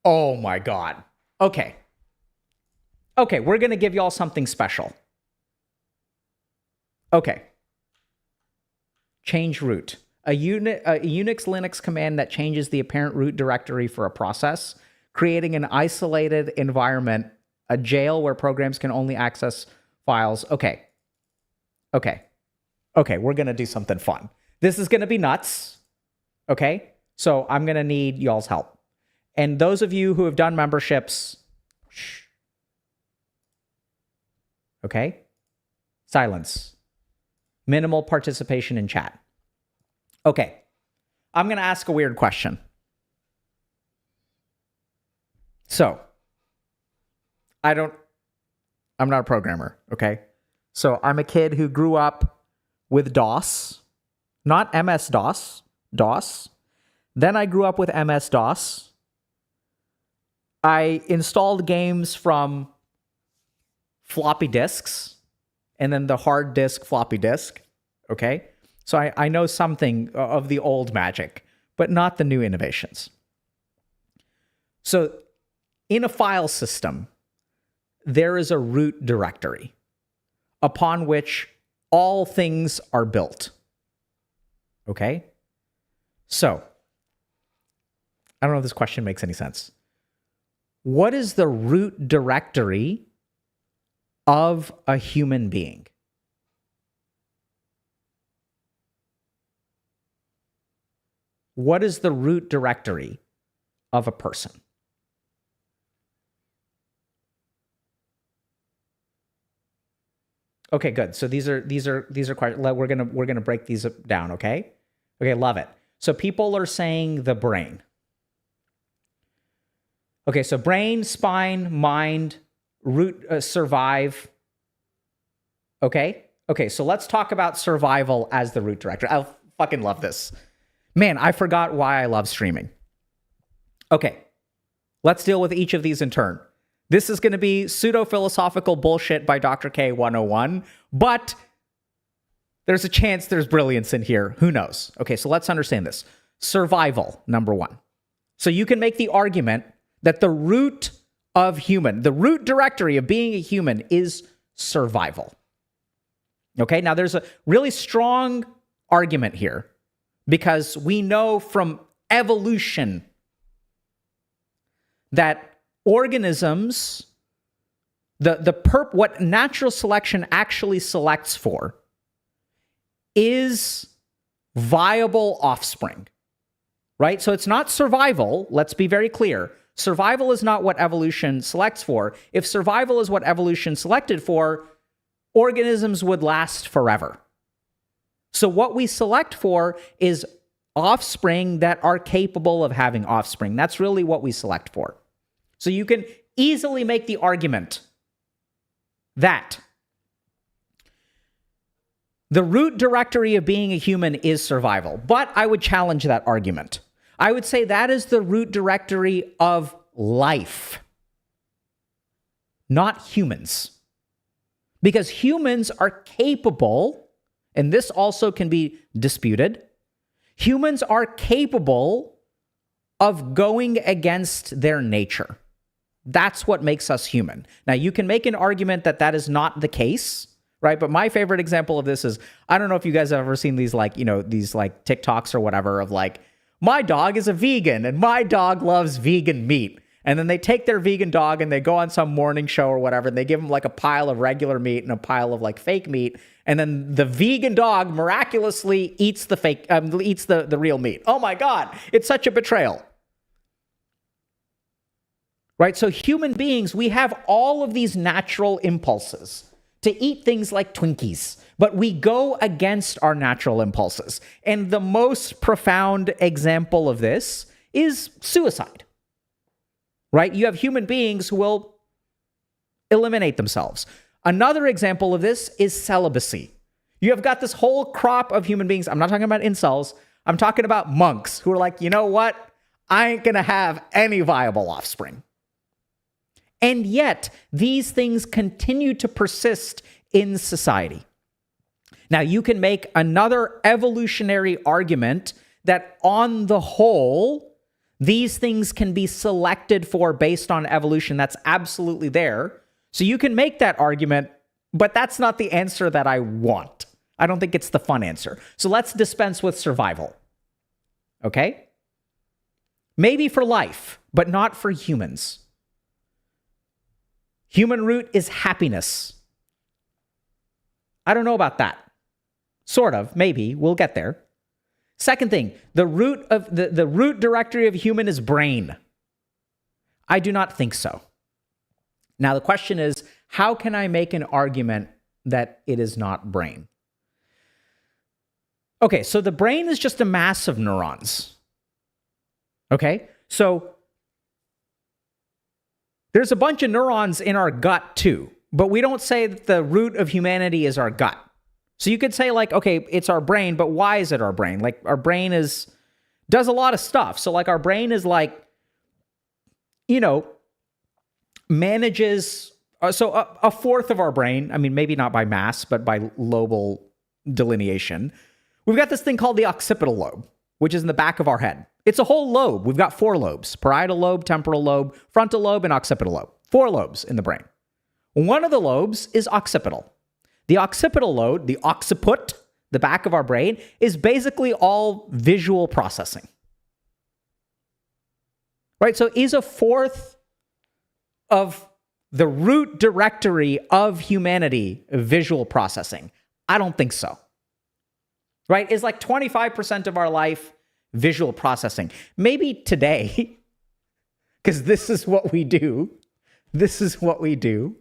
Oh my God. Okay, we're going to give y'all something special. Okay. Change root. A Unix Linux command that changes the apparent root directory for a process, creating an isolated environment, a jail where programs can only access files. Okay, we're going to do something fun. This is going to be nuts. Okay, so I'm going to need y'all's help. And those of you who have done memberships, shh. Okay? Silence. Minimal participation in chat. Okay. I'm going to ask a weird question. So, I'm not a programmer, okay? So, I'm a kid who grew up with DOS, not MS-DOS, DOS. Then I grew up with MS-DOS. I installed games from floppy disks and then the hard disk floppy disk. Okay. So I know something of the old magic, but not the new innovations. So in a file system, there is a root directory upon which all things are built. Okay. So I don't know if this question makes any sense. What is the root directory of a human being? What is the root directory of a person? Okay, good. So these are quite, we're gonna break these down. Okay, love it. So people are saying the brain. Okay, so brain, spine, mind, root, survive. Okay, so let's talk about survival as the root directory. I fucking love this. Man, I forgot why I love streaming. Okay, let's deal with each of these in turn. This is going to be pseudo-philosophical bullshit by Dr. K 101, but there's a chance there's brilliance in here. Who knows? Okay, so let's understand this. Survival, number one. So you can make the argument that the root of human, the root directory of being a human is survival. Okay, now there's a really strong argument here because we know from evolution that organisms, what natural selection actually selects for is viable offspring, right? So it's not survival, let's be very clear. Survival is not what evolution selects for. If survival is what evolution selected for, organisms would last forever. So what we select for is offspring that are capable of having offspring. That's really what we select for. So you can easily make the argument that the root directory of being a human is survival. But I would challenge that argument. I would say that is the root directory of life, not humans. Because humans are capable, and this also can be disputed, humans are capable of going against their nature. That's what makes us human. Now, you can make an argument that that is not the case, right? But my favorite example of this is, I don't know if you guys have ever seen these these TikToks or whatever of my dog is a vegan and my dog loves vegan meat. And then they take their vegan dog and they go on some morning show or whatever, and they give him a pile of regular meat and a pile of fake meat. And then the vegan dog miraculously eats the real meat. Oh my God, it's such a betrayal. right? So human beings, we have all of these natural impulses to eat things like Twinkies, but we go against our natural impulses. And the most profound example of this is suicide, right? You have human beings who will eliminate themselves. Another example of this is celibacy. You have got this whole crop of human beings. I'm not talking about incels. I'm talking about monks who are like, you know what? I ain't going to have any viable offspring. And yet, these things continue to persist in society. Now, you can make another evolutionary argument that on the whole, these things can be selected for based on evolution. That's absolutely there. So you can make that argument, but that's not the answer that I want. I don't think it's the fun answer. So let's dispense with survival. Okay? Maybe for life, but not for humans. Human root is happiness. I don't know about that. Sort of, maybe. We'll get there. Second thing, the root directory of human is brain. I do not think so. Now, the question is, how can I make an argument that it is not brain? Okay, so the brain is just a mass of neurons. Okay, so there's a bunch of neurons in our gut too, but we don't say that the root of humanity is our gut. So you could say like, okay, it's our brain, but why is it our brain? Like our brain does a lot of stuff. So like our brain is like, manages, a fourth of our brain, I mean, maybe not by mass, but by lobal delineation. We've got this thing called the occipital lobe, which is in the back of our head. It's a whole lobe. We've got 4 lobes: parietal lobe, temporal lobe, frontal lobe, and occipital lobe. 4 lobes in the brain. One of the lobes is occipital. The occipital lobe, the occiput, the back of our brain, is basically all visual processing. Right? So is a fourth of the root directory of humanity visual processing? I don't think so. Right? Is like 25% of our life visual processing. Maybe today, because this is what we do. This is what we do.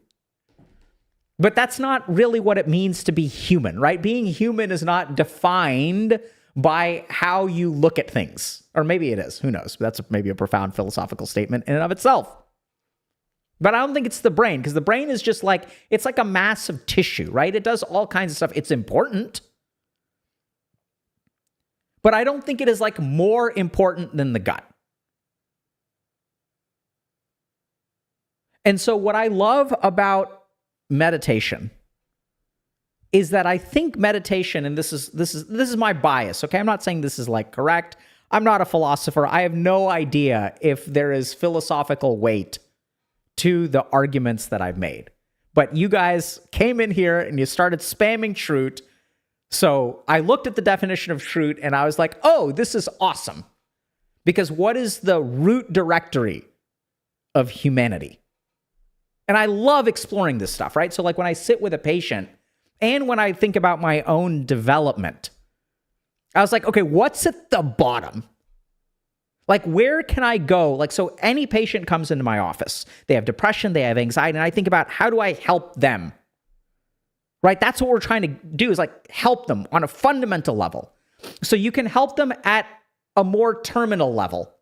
But that's not really what it means to be human, right? Being human is not defined by how you look at things. Or maybe it is. Who knows? That's maybe a profound philosophical statement in and of itself. But I don't think it's the brain, because the brain is just like, it's like a mass of tissue, right? It does all kinds of stuff. It's important. But I don't think it is like more important than the gut. And so what I love about meditation is that I think meditation, and this is my bias, okay? I'm not saying this is like correct. I'm not a philosopher. I have no idea if there is philosophical weight to the arguments that I've made. But you guys came in here and you started spamming truth. So I looked at the definition of truth and I was like, oh, this is awesome. Because what is the root directory of humanity? And I love exploring this stuff, right? So like when I sit with a patient and when I think about my own development, I was like, okay, what's at the bottom? Like, where can I go? Like, so any patient comes into my office, they have depression, they have anxiety, and I think about how do I help them? Right? That's what we're trying to do, is like help them on a fundamental level. So you can help them at a more terminal level.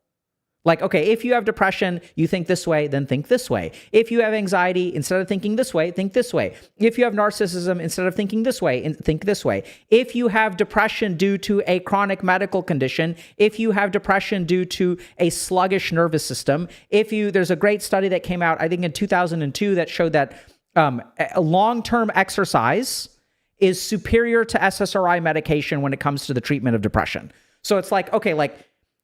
Like, okay, if you have depression, you think this way, then think this way. If you have anxiety, instead of thinking this way, think this way. If you have narcissism, instead of thinking this way, think this way. If you have depression due to a chronic medical condition, if you have depression due to a sluggish nervous system, there's a great study that came out, I think in 2002, that showed that a long-term exercise is superior to SSRI medication when it comes to the treatment of depression. So it's like, okay, like,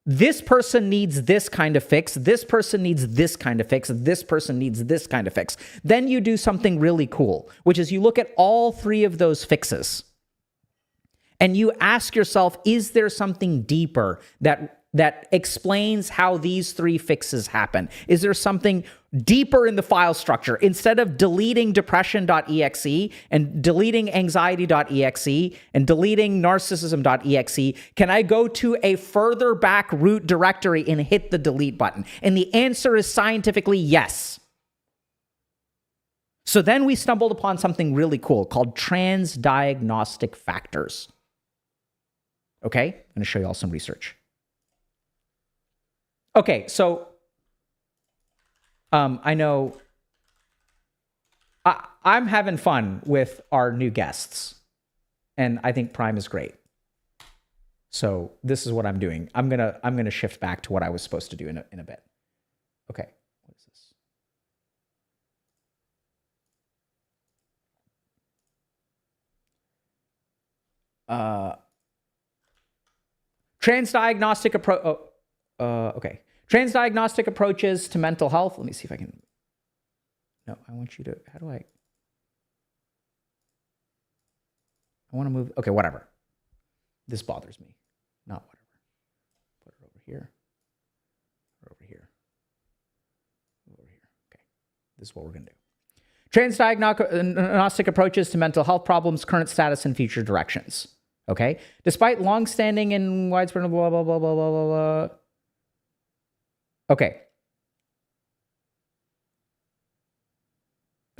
this person needs this kind of fix. This person needs this kind of fix. This person needs this kind of fix. Then you do something really cool, which is you look at all 3 of those fixes and you ask yourself, is there something deeper that that explains how these three fixes happen? Is there something deeper in the file structure? Instead of deleting depression.exe and deleting anxiety.exe and deleting narcissism.exe, can I go to a further back root directory and hit the delete button? And the answer is scientifically yes. So then we stumbled upon something really cool called transdiagnostic factors. Okay, I'm going to show you all some research. Okay, so I know I'm having fun with our new guests, and I think Prime is great. So this is what I'm doing. I'm gonna shift back to what I was supposed to do in a bit. Okay, what is this? Transdiagnostic approach. Okay. Transdiagnostic approaches to mental health. Let me see if I can. No, I want you to. How do I want to move. Okay, whatever. This bothers me. Not whatever. Put it over here. Or over here. Over here. Okay. This is what we're going to do. Transdiagnostic approaches to mental health problems, current status, and future directions. Okay? Despite long-standing and widespread blah, blah, blah, blah, blah, blah, blah. Okay.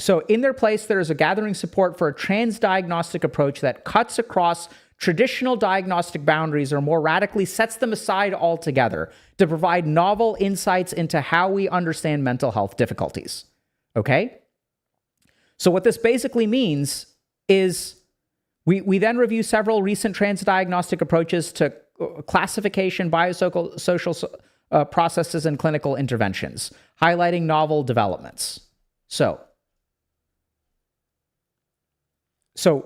So in their place, there is a gathering support for a transdiagnostic approach that cuts across traditional diagnostic boundaries or more radically sets them aside altogether to provide novel insights into how we understand mental health difficulties. Okay? So what this basically means is we then review several recent transdiagnostic approaches to classification, biosocial processes, and clinical interventions, highlighting novel developments. So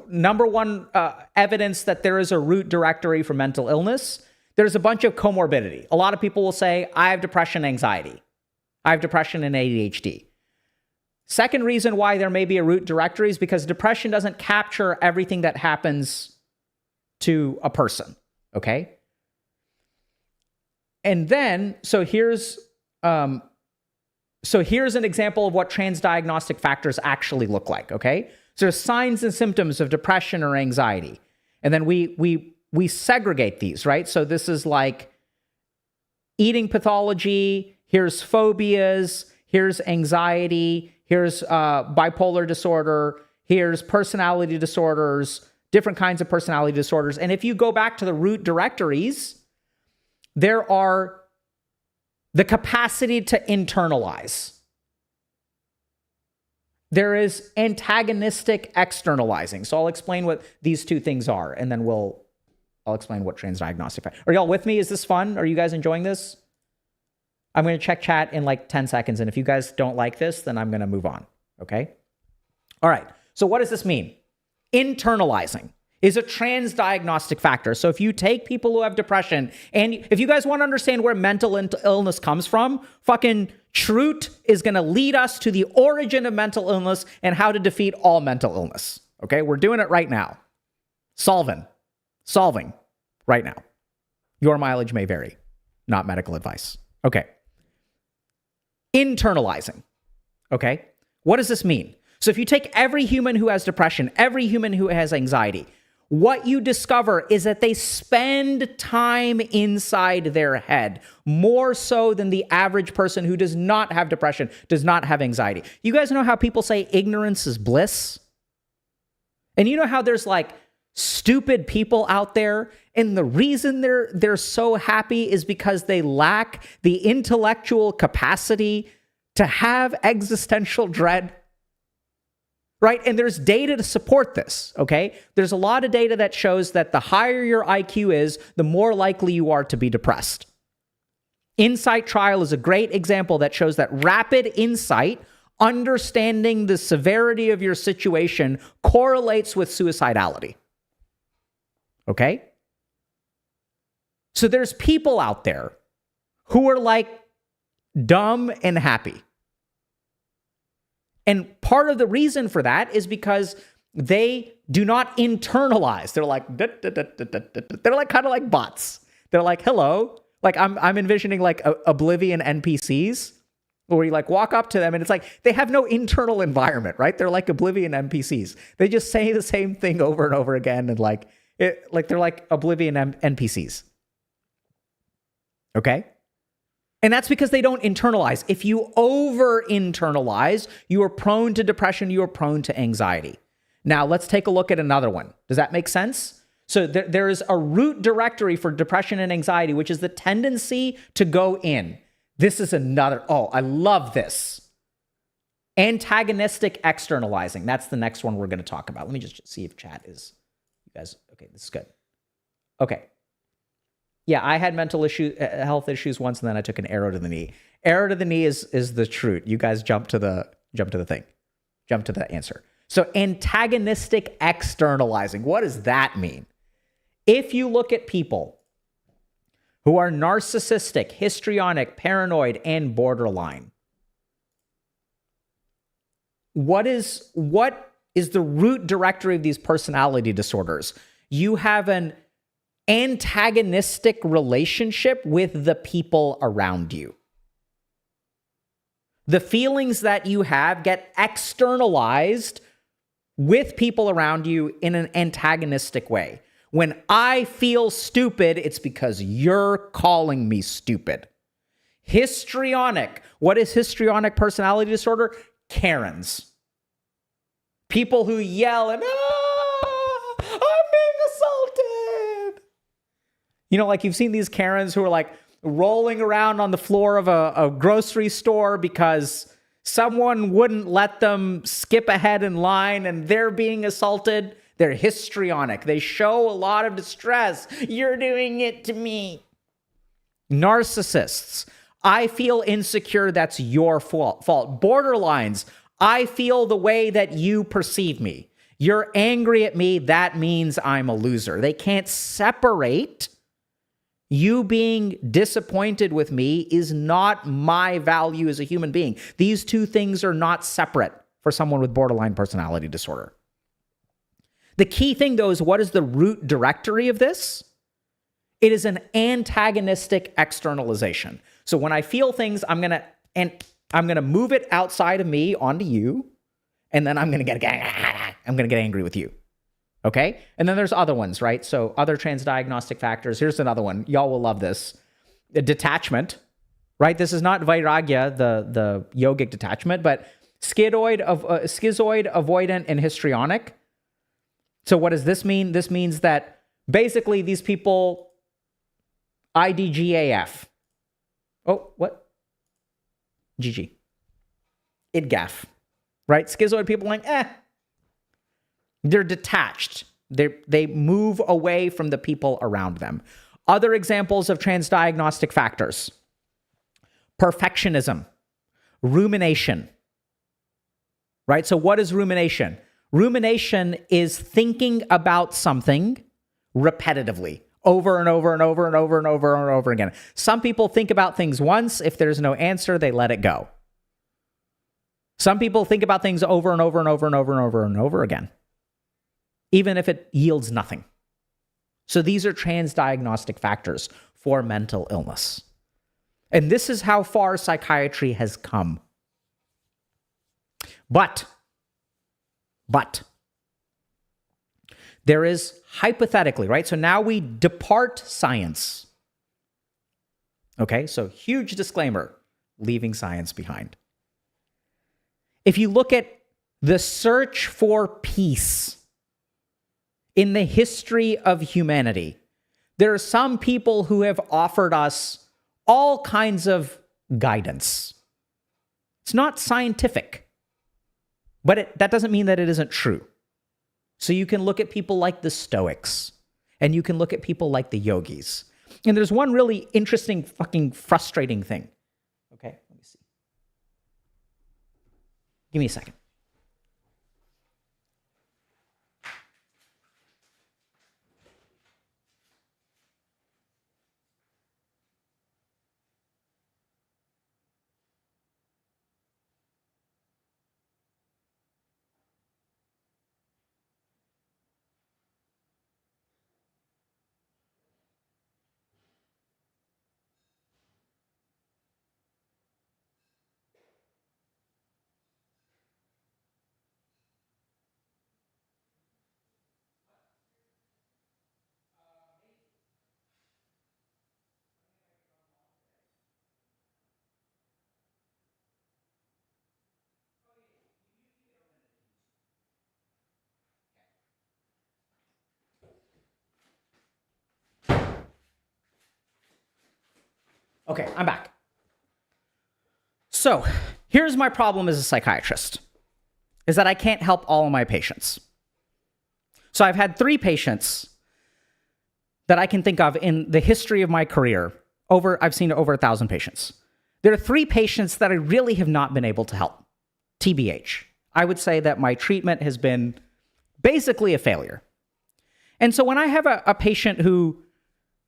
number one evidence that there is a root directory for mental illness, there's a bunch of comorbidity. A lot of people will say, I have depression, anxiety. I have depression and ADHD. Second reason why there may be a root directory is because depression doesn't capture everything that happens to a person, okay? And then, so here's an example of what transdiagnostic factors actually look like, okay? So there's signs and symptoms of depression or anxiety. And then we segregate these, right? So this is like eating pathology, here's phobias, here's anxiety, here's bipolar disorder, here's personality disorders, different kinds of personality disorders. And if you go back to the root directories, there are the capacity to internalize. There is antagonistic externalizing. So I'll explain what these two things are, and then I'll explain what transdiagnostic. Are y'all with me? Is this fun? Are you guys enjoying this? I'm going to check chat in like 10 seconds, and if you guys don't like this, then I'm going to move on, okay? All right, so what does this mean? Internalizing is a transdiagnostic factor. So if you take people who have depression, and if you guys want to understand where mental illness comes from, fucking Schrute is going to lead us to the origin of mental illness and how to defeat all mental illness, okay? We're doing it right now. Solving right now. Your mileage may vary, not medical advice. Okay. Internalizing. Okay. What does this mean? So if you take every human who has depression, every human who has anxiety, what you discover is that they spend time inside their head, more so than the average person who does not have depression, does not have anxiety. You guys know how people say ignorance is bliss? And you know how there's like stupid people out there, and the reason they're so happy is because they lack the intellectual capacity to have existential dread, right? And there's data to support this, okay? There's a lot of data that shows that the higher your IQ is, the more likely you are to be depressed. Insight trial is a great example that shows that rapid insight, understanding the severity of your situation, correlates with suicidality. Okay? So there's people out there who are like dumb and happy. And part of the reason for that is because they do not internalize. They're like, they're like kind of like bots. They're like, hello. Like I'm envisioning like Oblivion NPCs where you like walk up to them and it's like they have no internal environment, right? They're like Oblivion NPCs. They just say the same thing over and over again and like they're like Oblivion NPCs. Okay? And that's because they don't internalize. If you over-internalize, you are prone to depression, you are prone to anxiety. Now, let's take a look at another one. Does that make sense? So there is a root directory for depression and anxiety, which is the tendency to go in. This is another, I love this. Antagonistic externalizing. That's the next one we're going to talk about. Let me just see if chat is, you guys, okay, this is good. Okay. Yeah, I had health issues once, and then I took an arrow to the knee. Arrow to the knee is the truth. You guys jump to the answer. So antagonistic externalizing. What does that mean? If you look at people who are narcissistic, histrionic, paranoid, and borderline, what is the root directory of these personality disorders? You have an antagonistic relationship with the people around you. The feelings that you have get externalized with people around you in an antagonistic way. When I feel stupid, it's because you're calling me stupid. Histrionic. What is histrionic personality disorder? Karens. People who yell and, I'm being assaulted. You know, like you've seen these Karens who are like rolling around on the floor of a grocery store because someone wouldn't let them skip ahead in line and they're being assaulted. They're histrionic. They show a lot of distress. You're doing it to me. Narcissists. I feel insecure. That's your fault. Borderlines. I feel the way that you perceive me. You're angry at me. That means I'm a loser. They can't separate. You being disappointed with me is not my value as a human being. These two things are not separate for someone with borderline personality disorder. The key thing, though, is what is the root directory of this? It is an antagonistic externalization. So when I feel things, I'm gonna move it outside of me onto you, and then I'm gonna get angry with you. Okay? And then there's other ones, right? So other transdiagnostic factors. Here's another one. Y'all will love this. Detachment, right? This is not vairagya, the yogic detachment, but schizoid, avoidant, and histrionic. So what does this mean? This means that basically these people, IDGAF. Oh, what? GG. IDGAF, right? Schizoid people like, They're detached. They move away from the people around them. Other examples of transdiagnostic factors: perfectionism, rumination. Right? So what is rumination? Rumination is thinking about something repetitively, over and over and over and over and over and over again. Some people think about things once. If there's no answer, they let it go. Some people think about things over and over and over and over and over and over again, even if it yields nothing. So these are transdiagnostic factors for mental illness. And this is how far psychiatry has come. But there is hypothetically, right? So now we depart science. Okay, so huge disclaimer, leaving science behind. If you look at the search for peace in the history of humanity, there are some people who have offered us all kinds of guidance. It's not scientific, but that doesn't mean that it isn't true. So you can look at people like the Stoics, and you can look at people like the yogis. And there's one really interesting, fucking frustrating thing. Okay, let me see. Give me a second. Okay, I'm back. So here's my problem as a psychiatrist, is that I can't help all of my patients. So I've had 3 patients that I can think of in the history of my career. I've seen over 1,000 patients. There are 3 patients that I really have not been able to help. TBH. I would say that my treatment has been basically a failure. And so when I have a patient who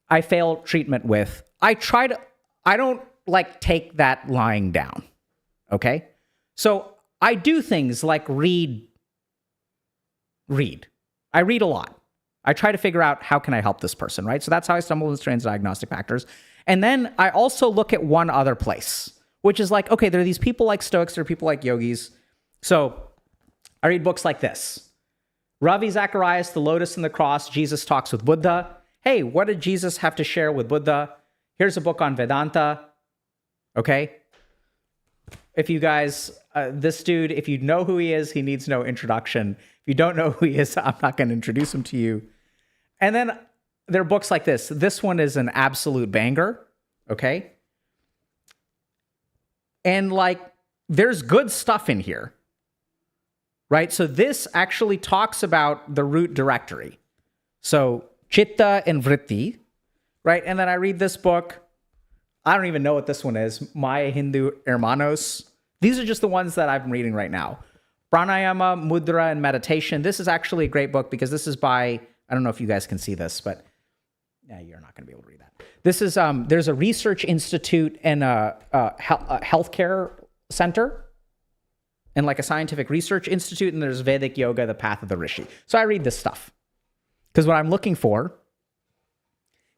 I fail treatment with, I don't like take that lying down. Okay? So I do things like read. I read a lot. I try to figure out how can I help this person, right? So that's how I stumble into transdiagnostic factors. And then I also look at one other place, which is like, okay, there are these people like Stoics, there are people like yogis. So I read books like this. Ravi Zacharias, The Lotus and the Cross, Jesus Talks with Buddha. Hey, what did Jesus have to share with Buddha? Here's a book on Vedanta. Okay? If you guys, this dude, if you know who he is, he needs no introduction. If you don't know who he is, I'm not going to introduce him to you. And then there are books like this. This one is an absolute banger. Okay? And like, there's good stuff in here. Right? So this actually talks about the root directory. So Chitta and Vritti, right? And then I read this book. I don't even know what this one is. My Hindu Hermanos. These are just the ones that I'm reading right now. Pranayama, Mudra, and Meditation. This is actually a great book because this is by, I don't know if you guys can see this, but yeah, you're not going to be able to read that. This is, there's a research institute and a healthcare center and like a scientific research institute, and there's Vedic Yoga, the Path of the Rishi. So I read this stuff because what I'm looking for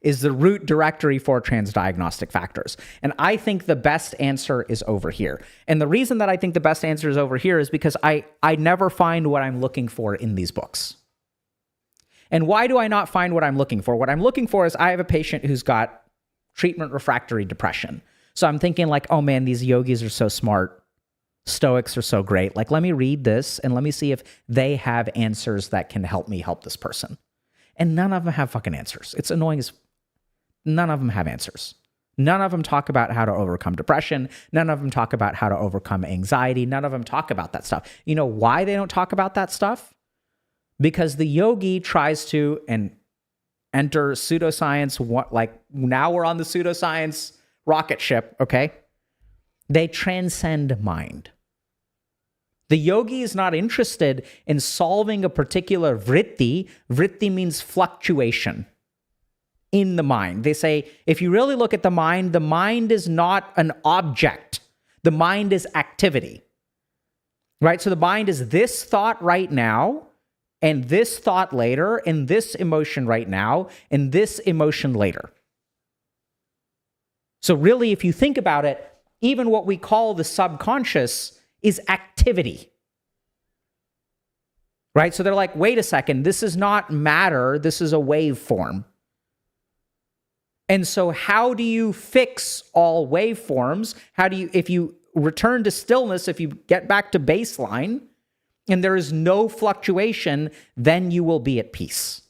is the root directory for transdiagnostic factors. And I think the best answer is over here. And the reason that I think the best answer is over here is because I never find what I'm looking for in these books. And why do I not find what I'm looking for? What I'm looking for is I have a patient who's got treatment refractory depression. So I'm thinking like, oh man, these yogis are so smart. Stoics are so great. Like, let me read this and let me see if they have answers that can help me help this person. And none of them have fucking answers. It's annoying as none of them have answers. None of them talk about how to overcome depression. None of them talk about how to overcome anxiety. None of them talk about that stuff. You know why they don't talk about that stuff? Because the yogi tries to enter pseudoscience. Like now we're on the pseudoscience rocket ship, okay? They transcend mind. The yogi is not interested in solving a particular vritti. Vritti means fluctuation in the mind. They say, if you really look at the mind is not an object. The mind is activity, right? So the mind is this thought right now, and this thought later, and this emotion right now, and this emotion later. So really, if you think about it, even what we call the subconscious is activity. Right? So they're like, wait a second, this is not matter, this is a waveform. And so how do you fix all waveforms? If you return to stillness, if you get back to baseline, and there is no fluctuation, then you will be at peace.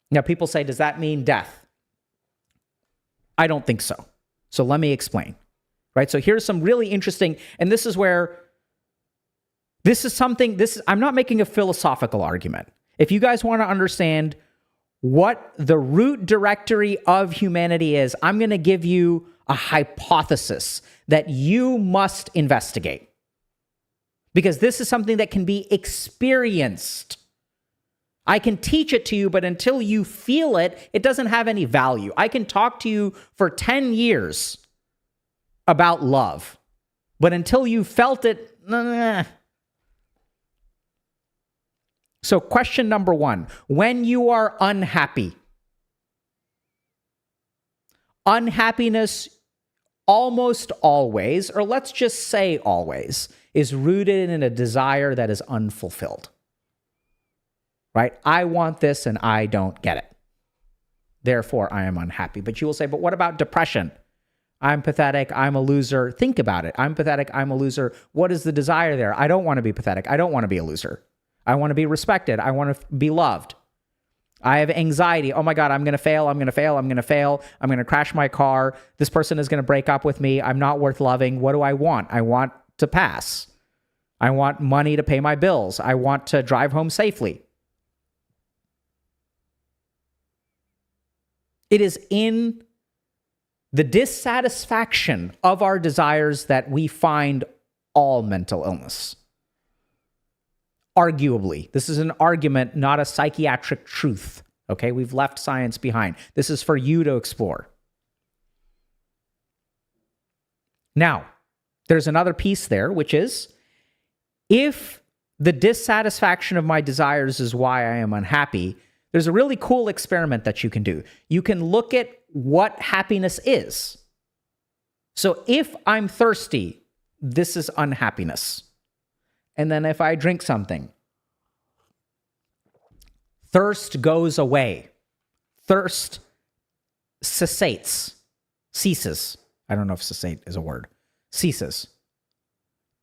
Now, people say, does that mean death? I don't think so. So let me explain, right? So here's some really interesting, and this is where, I'm not making a philosophical argument. If you guys want to understand what the root directory of humanity is, I'm going to give you a hypothesis that you must investigate. Because this is something that can be experienced. I can teach it to you, but until you feel it, it doesn't have any value. I can talk to you for 10 years about love, but until you felt it, nah. So question number 1, when you are unhappy, unhappiness almost always, or let's just say always, is rooted in a desire that is unfulfilled. Right? I want this and I don't get it. Therefore, I am unhappy. But you will say, but what about depression? I'm pathetic. I'm a loser. Think about it. I'm pathetic. I'm a loser. What is the desire there? I don't want to be pathetic. I don't want to be a loser. I want to be respected. I want to be loved. I have anxiety. Oh my God, I'm going to fail. I'm going to fail. I'm going to fail. I'm going to crash my car. This person is going to break up with me. I'm not worth loving. What do I want? I want to pass. I want money to pay my bills. I want to drive home safely. It is in the dissatisfaction of our desires that we find all mental illness. Arguably, this is an argument, not a psychiatric truth. Okay, we've left science behind. This is for you to explore. Now, there's another piece there, which is if the dissatisfaction of my desires is why I am unhappy, there's a really cool experiment that you can do. You can look at what happiness is. So if I'm thirsty, this is unhappiness. And then if I drink something, thirst goes away. Thirst ceases. I don't know if cessate is a word. Ceases.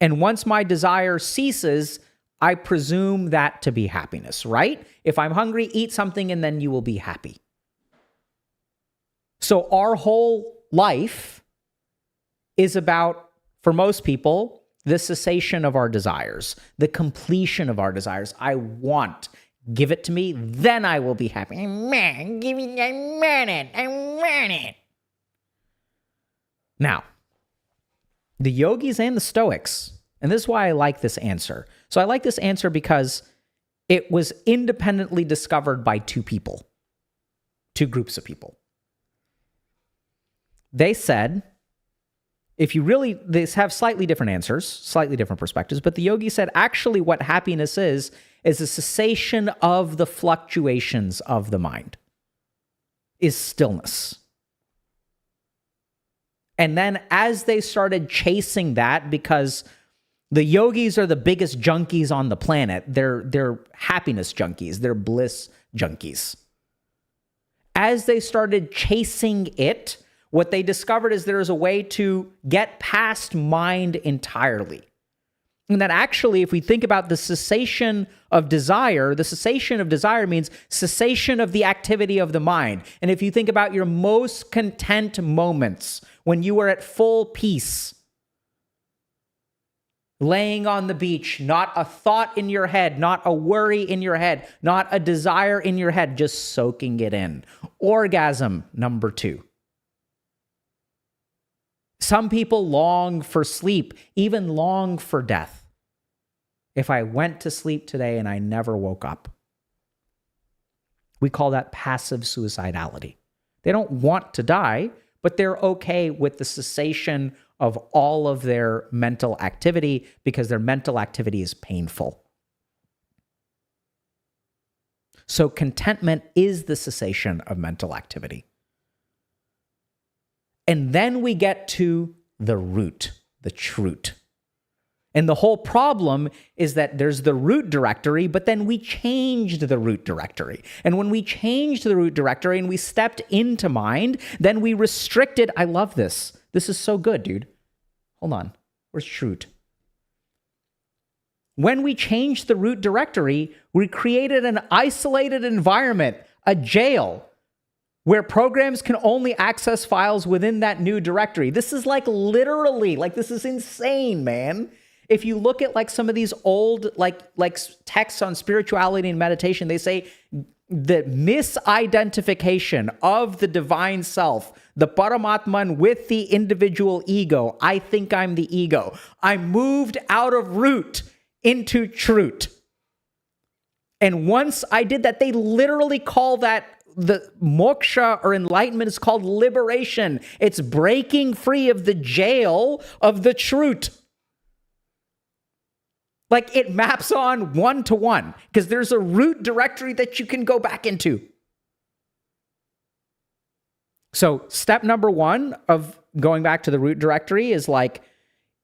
And once my desire ceases, I presume that to be happiness, right? If I'm hungry, eat something and then you will be happy. So our whole life is about, for most people, the cessation of our desires, the completion of our desires. I want, give it to me, then I will be happy. I want it. Now, the yogis and the Stoics, and this is why I like this answer. So I like this answer because it was independently discovered by two groups of people. They said, they have slightly different answers, slightly different perspectives, but the yogi said actually what happiness is a cessation of the fluctuations of the mind, is stillness. And then as they started chasing that, because the yogis are the biggest junkies on the planet, they're happiness junkies, they're bliss junkies. As they started chasing it, what they discovered is there is a way to get past mind entirely. And that actually, if we think about the cessation of desire means cessation of the activity of the mind. And if you think about your most content moments, when you were at full peace, laying on the beach, not a thought in your head, not a worry in your head, not a desire in your head, just soaking it in. Orgasm, number 2. Some people long for sleep, even long for death. If I went to sleep today and I never woke up, we call that passive suicidality. They don't want to die, but they're okay with the cessation of all of their mental activity because their mental activity is painful. So contentment is the cessation of mental activity. And then we get to the root, the truth. And the whole problem is that there's the root directory, but then we changed the root directory. And when we changed the root directory and we stepped into mind, then we restricted. I love this. This is so good, dude. Hold on. Where's truth? When we changed the root directory, we created an isolated environment, a jail, where programs can only access files within that new directory. This is literally, this is insane, man. If you look at some of these old texts on spirituality and meditation, they say the misidentification of the divine self, the Paramatman with the individual ego. I think I'm the ego. I moved out of root into truth. And once I did that, they literally call that the moksha or enlightenment is called liberation. It's breaking free of the jail of the truth. It maps on one-to-one because there's a root directory that you can go back into. So step number 1 of going back to the root directory is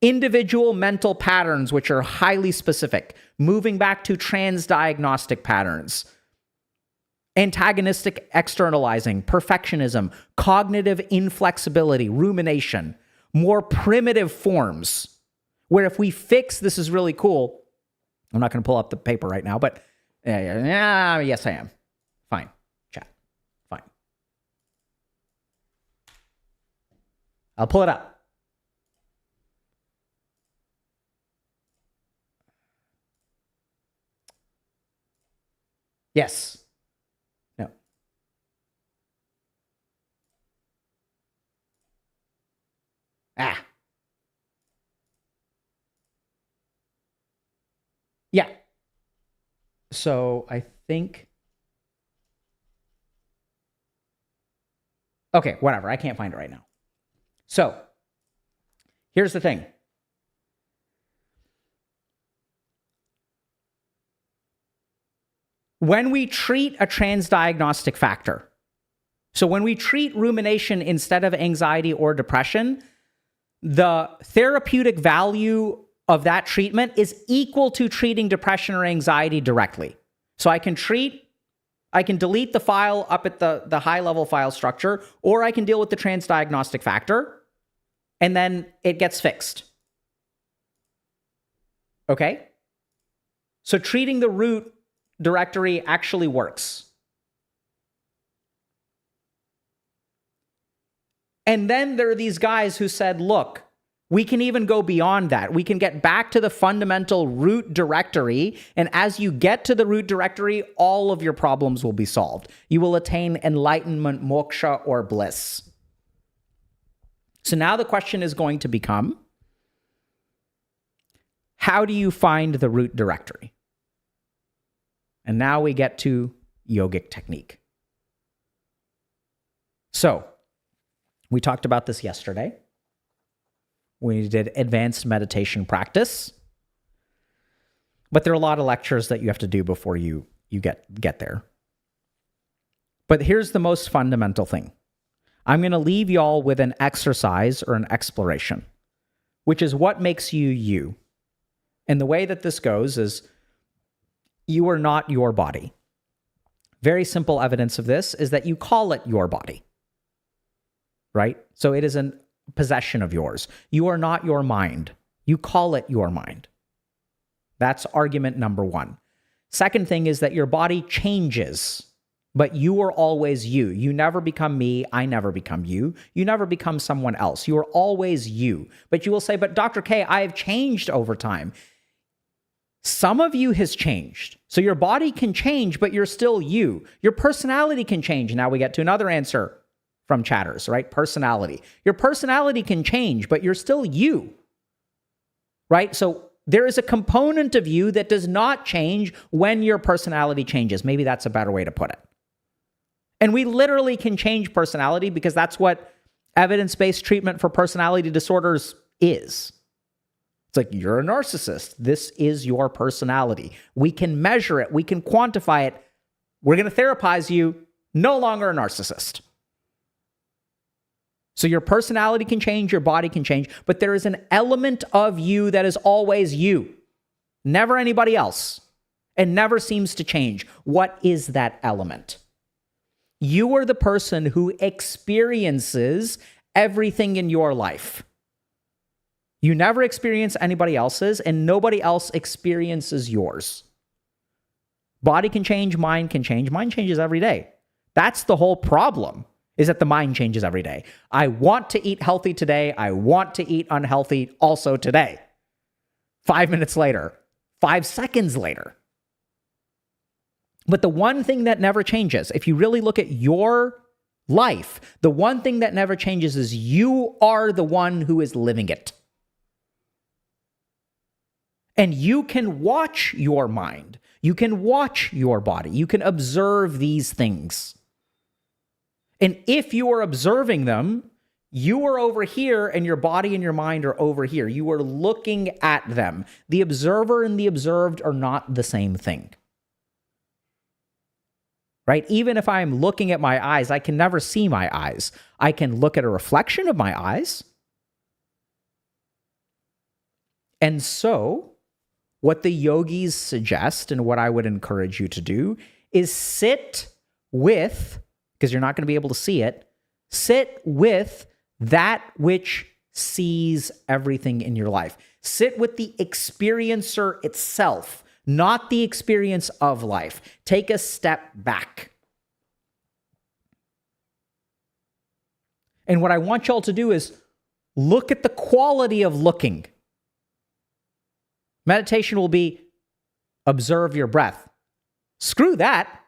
individual mental patterns, which are highly specific, moving back to transdiagnostic patterns, antagonistic externalizing, perfectionism, cognitive inflexibility, rumination, more primitive forms, where if we fix, this is really cool. I'm not going to pull up the paper right now, but yes, I am. Fine. I'll pull it up. Yes. No. Ah. Yeah. So I think. Okay, whatever. I can't find it right now. So here's the thing. When we treat a transdiagnostic factor, so when we treat rumination instead of anxiety or depression, the therapeutic value of that treatment is equal to treating depression or anxiety directly. So I can delete the file up at the high-level file structure, or I can deal with the transdiagnostic factor, and then it gets fixed. Okay? So treating the root directory actually works. And then there are these guys who said, look, we can even go beyond that. We can get back to the fundamental root directory. And as you get to the root directory, all of your problems will be solved. You will attain enlightenment, moksha, or bliss. So now the question is going to become, how do you find the root directory? And now we get to yogic technique. So we talked about this yesterday. We did advanced meditation practice. But there are a lot of lectures that you have to do before you get there. But here's the most fundamental thing. I'm going to leave y'all with an exercise or an exploration, which is what makes you you. And the way that this goes is you are not your body. Very simple evidence of this is that you call it your body. Right? So it is a possession of yours. You are not your mind. You call it your mind. That's argument number one. Second thing is that your body changes, but you are always you. You never become me. I never become you. You never become someone else. You are always you. But you will say, but Dr. K, I have changed over time. Some of you has changed. So your body can change, but you're still you. Your personality can change. Now we get to another answer from chatters, right? Personality. Your personality can change, but you're still you, right? So there is a component of you that does not change when your personality changes. Maybe that's a better way to put it. And we literally can change personality because that's what evidence-based treatment for personality disorders is. It's like, you're a narcissist. This is your personality. We can measure it. We can quantify it. We're going to therapize you. No longer a narcissist. So your personality can change, your body can change, but there is an element of you that is always you, never anybody else, and never seems to change. What is that element? You are the person who experiences everything in your life. You never experience anybody else's, and nobody else experiences yours. Body can change, mind can change. Mind changes every day. That's the whole problem, is that the mind changes every day. I want to eat healthy today. I want to eat unhealthy also today. 5 minutes later, 5 seconds later. But the one thing that never changes, if you really look at your life, the one thing that never changes is you are the one who is living it. And you can watch your mind. You can watch your body. You can observe these things. And if you are observing them, you are over here and your body and your mind are over here. You are looking at them. The observer and the observed are not the same thing. Right? Even if I'm looking at my eyes, I can never see my eyes. I can look at a reflection of my eyes. And so, what the yogis suggest and what I would encourage you to do is sit with, because you're not going to be able to see it, sit with that which sees everything in your life. Sit with the experiencer itself, not the experience of life. Take a step back. And what I want y'all to do is look at the quality of looking. Meditation will be observe your breath. Screw that.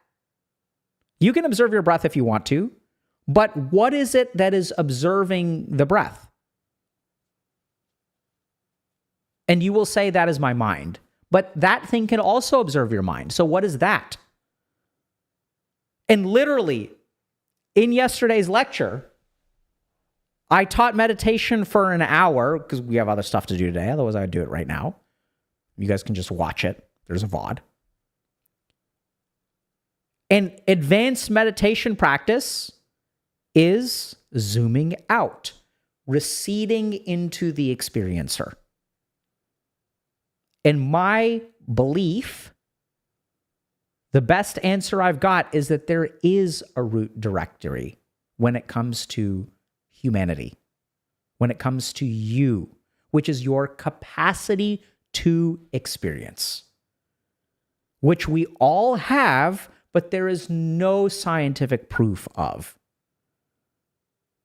You can observe your breath if you want to, but what is it that is observing the breath? And you will say that is my mind, but that thing can also observe your mind. So what is that? And literally, in yesterday's lecture, I taught meditation for an hour because we have other stuff to do today. Otherwise, I would do it right now. You guys can just watch it. There's a VOD. And advanced meditation practice is zooming out, receding into the experiencer. And my belief, the best answer I've got is that there is a root directory when it comes to humanity, when it comes to you, which is your capacity to experience, which we all have, but there is no scientific proof of.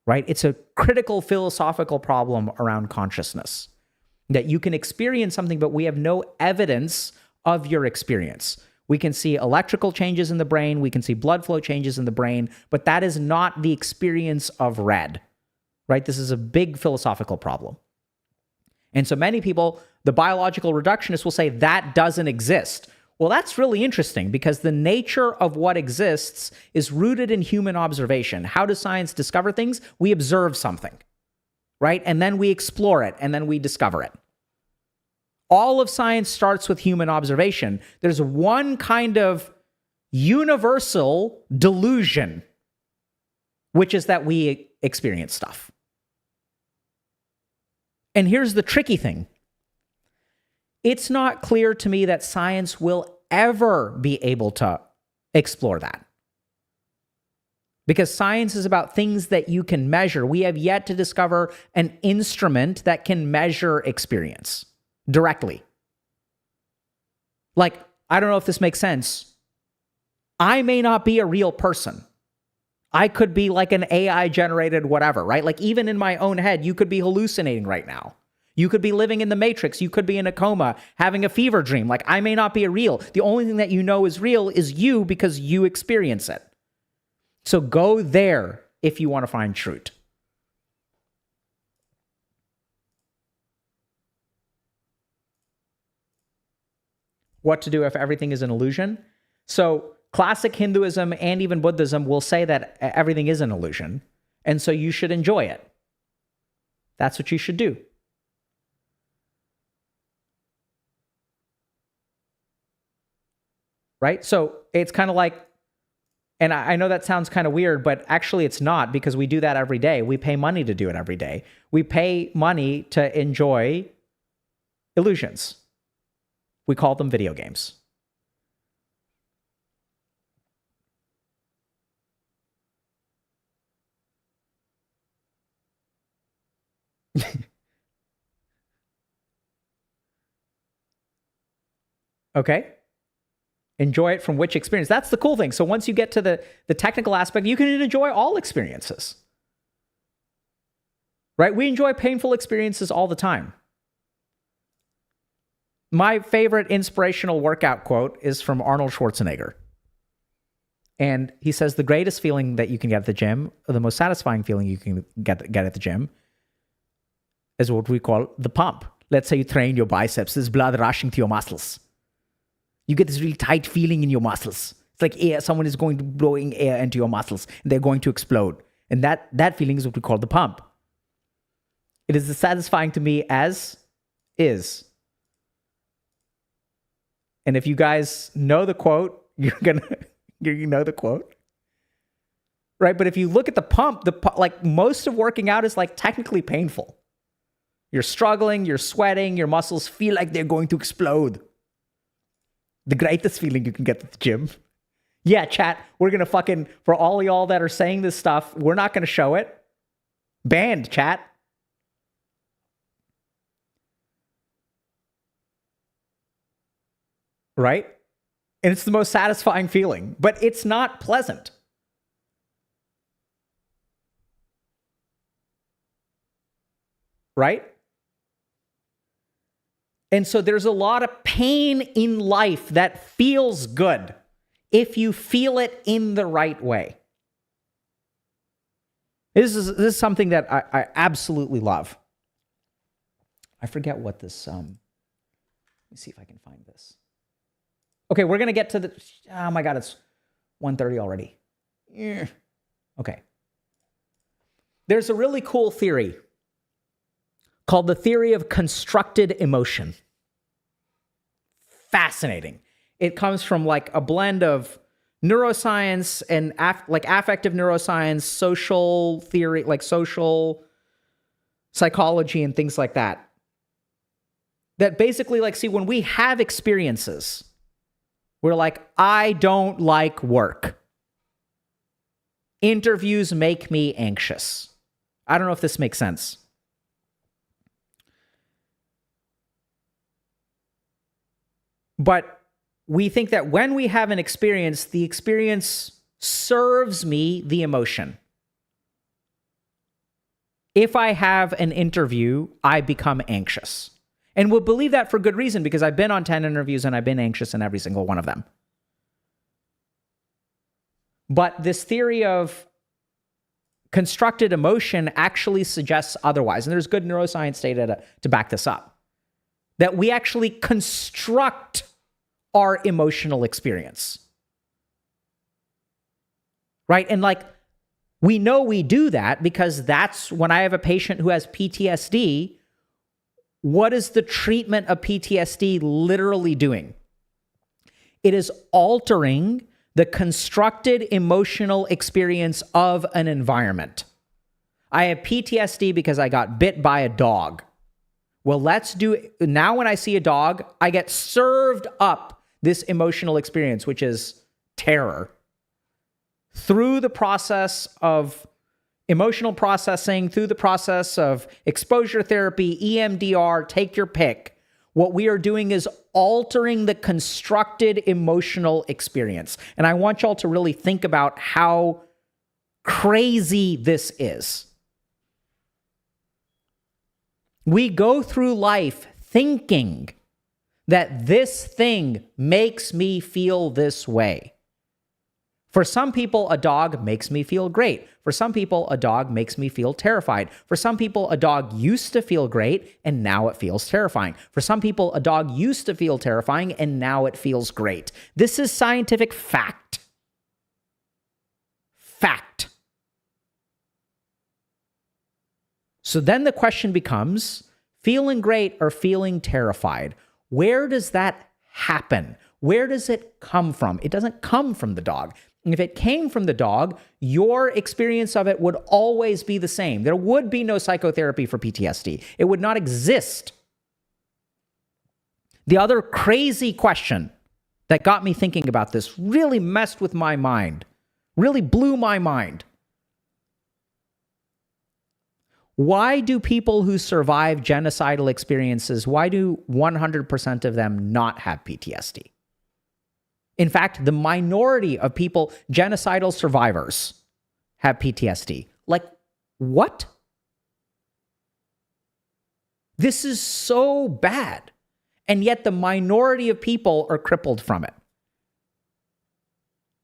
Right? It's a critical philosophical problem around consciousness, that you can experience something, but we have no evidence of your experience. We can see electrical changes in the brain, we can see blood flow changes in the brain, but that is not the experience of red. Right? This is a big philosophical problem. And so many people, the biological reductionists, will say that doesn't exist. Well, that's really interesting because the nature of what exists is rooted in human observation. How does science discover things? We observe something, right? And then we explore it, and then we discover it. All of science starts with human observation. There's one kind of universal delusion, which is that we experience stuff. And here's the tricky thing. It's not clear to me that science will ever be able to explore that. Because science is about things that you can measure. We have yet to discover an instrument that can measure experience directly. Like, I don't know if this makes sense. I may not be a real person. I could be like an AI generated whatever, right? Like even in my own head, you could be hallucinating right now. You could be living in the matrix. You could be in a coma, having a fever dream. Like I may not be a real. The only thing that you know is real is you because you experience it. So go there if you want to find truth. What to do if everything is an illusion? So classic Hinduism and even Buddhism will say that everything is an illusion, and so you should enjoy it. That's what you should do. Right? So it's kind of like, and I know that sounds kind of weird, but actually it's not, because we do that every day. We pay money to do it every day. We pay money to enjoy illusions. We call them video games. Okay. Enjoy it from which experience? That's the cool thing. So once you get to the technical aspect, you can enjoy all experiences. Right? We enjoy painful experiences all the time. My favorite inspirational workout quote is from Arnold Schwarzenegger. And he says, the greatest feeling that you can get at the gym, or the most satisfying feeling you can get at the gym, is what we call the pump. Let's say you train your biceps. There's blood rushing to your muscles. You get this really tight feeling in your muscles. It's like air. Someone is going to blowing air into your muscles, and they're going to explode. And that feeling is what we call the pump. It is as satisfying to me as is. And if you guys know the quote, you know the quote. Right? But if you look at the pump, like most of working out is like technically painful. You're struggling, you're sweating, your muscles feel like they're going to explode. The greatest feeling you can get at the gym. Yeah, chat, we're going to fucking, for all y'all that are saying this stuff, we're not going to show it. Banned, chat. Right? And it's the most satisfying feeling, but it's not pleasant. right? And so there's a lot of pain in life that feels good if you feel it in the right way. This is something that I absolutely love. I forget what this, let me see if I can find this. Okay, we're going to get to the, oh my God, it's 1:30 already. Yeah. Okay. There's a really cool theory called the theory of constructed emotion. Fascinating. It comes from like a blend of neuroscience and like affective neuroscience, social theory, like social psychology and things like that. That basically, like, see, when we have experiences, we're like, I don't like work. Interviews make me anxious. I don't know if this makes sense. But we think that when we have an experience, the experience serves me the emotion. If I have an interview, I become anxious. And we'll believe that for good reason, because I've been on 10 interviews and I've been anxious in every single one of them. But this theory of constructed emotion actually suggests otherwise. And there's good neuroscience data to back this up. That we actually construct our emotional experience. Right? And like, we know we do that because that's when I have a patient who has PTSD. What is the treatment of PTSD literally doing? It is altering the constructed emotional experience of an environment. I have PTSD because I got bit by a dog. Well, let's do it. Now when I see a dog, I get served up this emotional experience, which is terror. Through the process of emotional processing, through the process of exposure therapy, EMDR, take your pick, what we are doing is altering the constructed emotional experience. And I want y'all to really think about how crazy this is. We go through life thinking that this thing makes me feel this way. For some people, a dog makes me feel great. For some people, a dog makes me feel terrified. For some people, a dog used to feel great, and now it feels terrifying. For some people, a dog used to feel terrifying, and now it feels great. This is scientific fact. Fact. So then the question becomes, feeling great or feeling terrified? Where does that happen? Where does it come from? It doesn't come from the dog. If it came from the dog, your experience of it would always be the same. There would be no psychotherapy for PTSD. It would not exist. The other crazy question that got me thinking about this, really messed with my mind, really blew my mind. Why do people who survive genocidal experiences, why do 100% of them not have PTSD? In fact, the minority of people, genocidal survivors, have PTSD. Like, what? This is so bad. And yet the minority of people are crippled from it.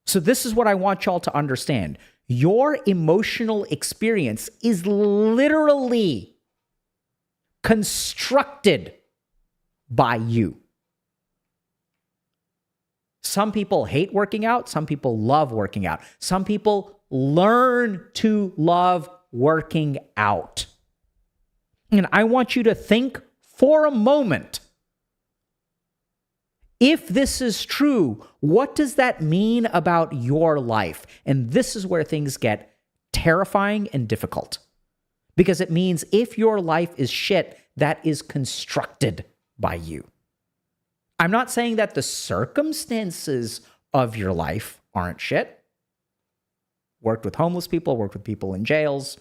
So this is what I want y'all to understand. Your emotional experience is literally constructed by you. Some people hate working out. Some people love working out. Some people learn to love working out. And I want you to think for a moment, if this is true, what does that mean about your life? And this is where things get terrifying and difficult. Because it means if your life is shit, that is constructed by you. I'm not saying that the circumstances of your life aren't shit. Worked with homeless people, worked with people in jails,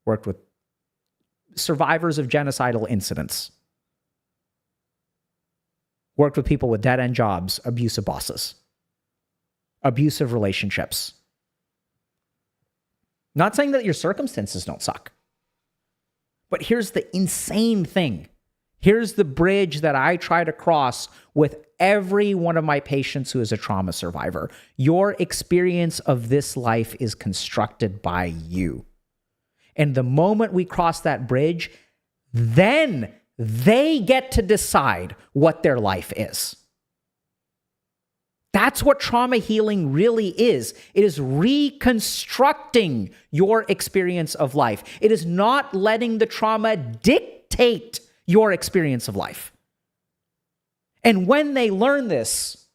worked with survivors of genocidal incidents. Worked with people with dead-end jobs, abusive bosses, abusive relationships. Not saying that your circumstances don't suck. But here's the insane thing. Here's the bridge that I try to cross with every one of my patients who is a trauma survivor. Your experience of this life is constructed by you. And the moment we cross that bridge, then they get to decide what their life is. That's what trauma healing really is. It is reconstructing your experience of life. It is not letting the trauma dictate your experience of life. And when they learn this,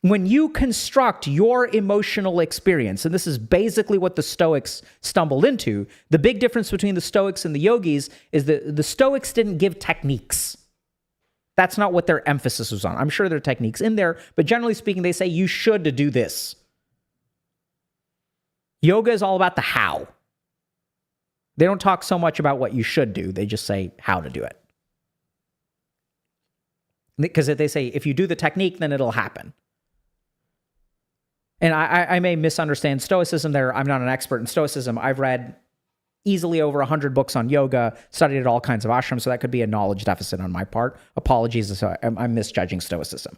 when you construct your emotional experience, and this is basically what the Stoics stumbled into, the big difference between the Stoics and the yogis is that the Stoics didn't give techniques. That's not what their emphasis was on. I'm sure there are techniques in there, but generally speaking, they say you should do this. Yoga is all about the how. They don't talk so much about what you should do. They just say how to do it. Because they say if you do the technique, then it'll happen. And I may misunderstand Stoicism there. I'm not an expert in Stoicism. I've read easily over 100 books on yoga, studied at all kinds of ashrams, so that could be a knowledge deficit on my part. Apologies, I'm misjudging Stoicism.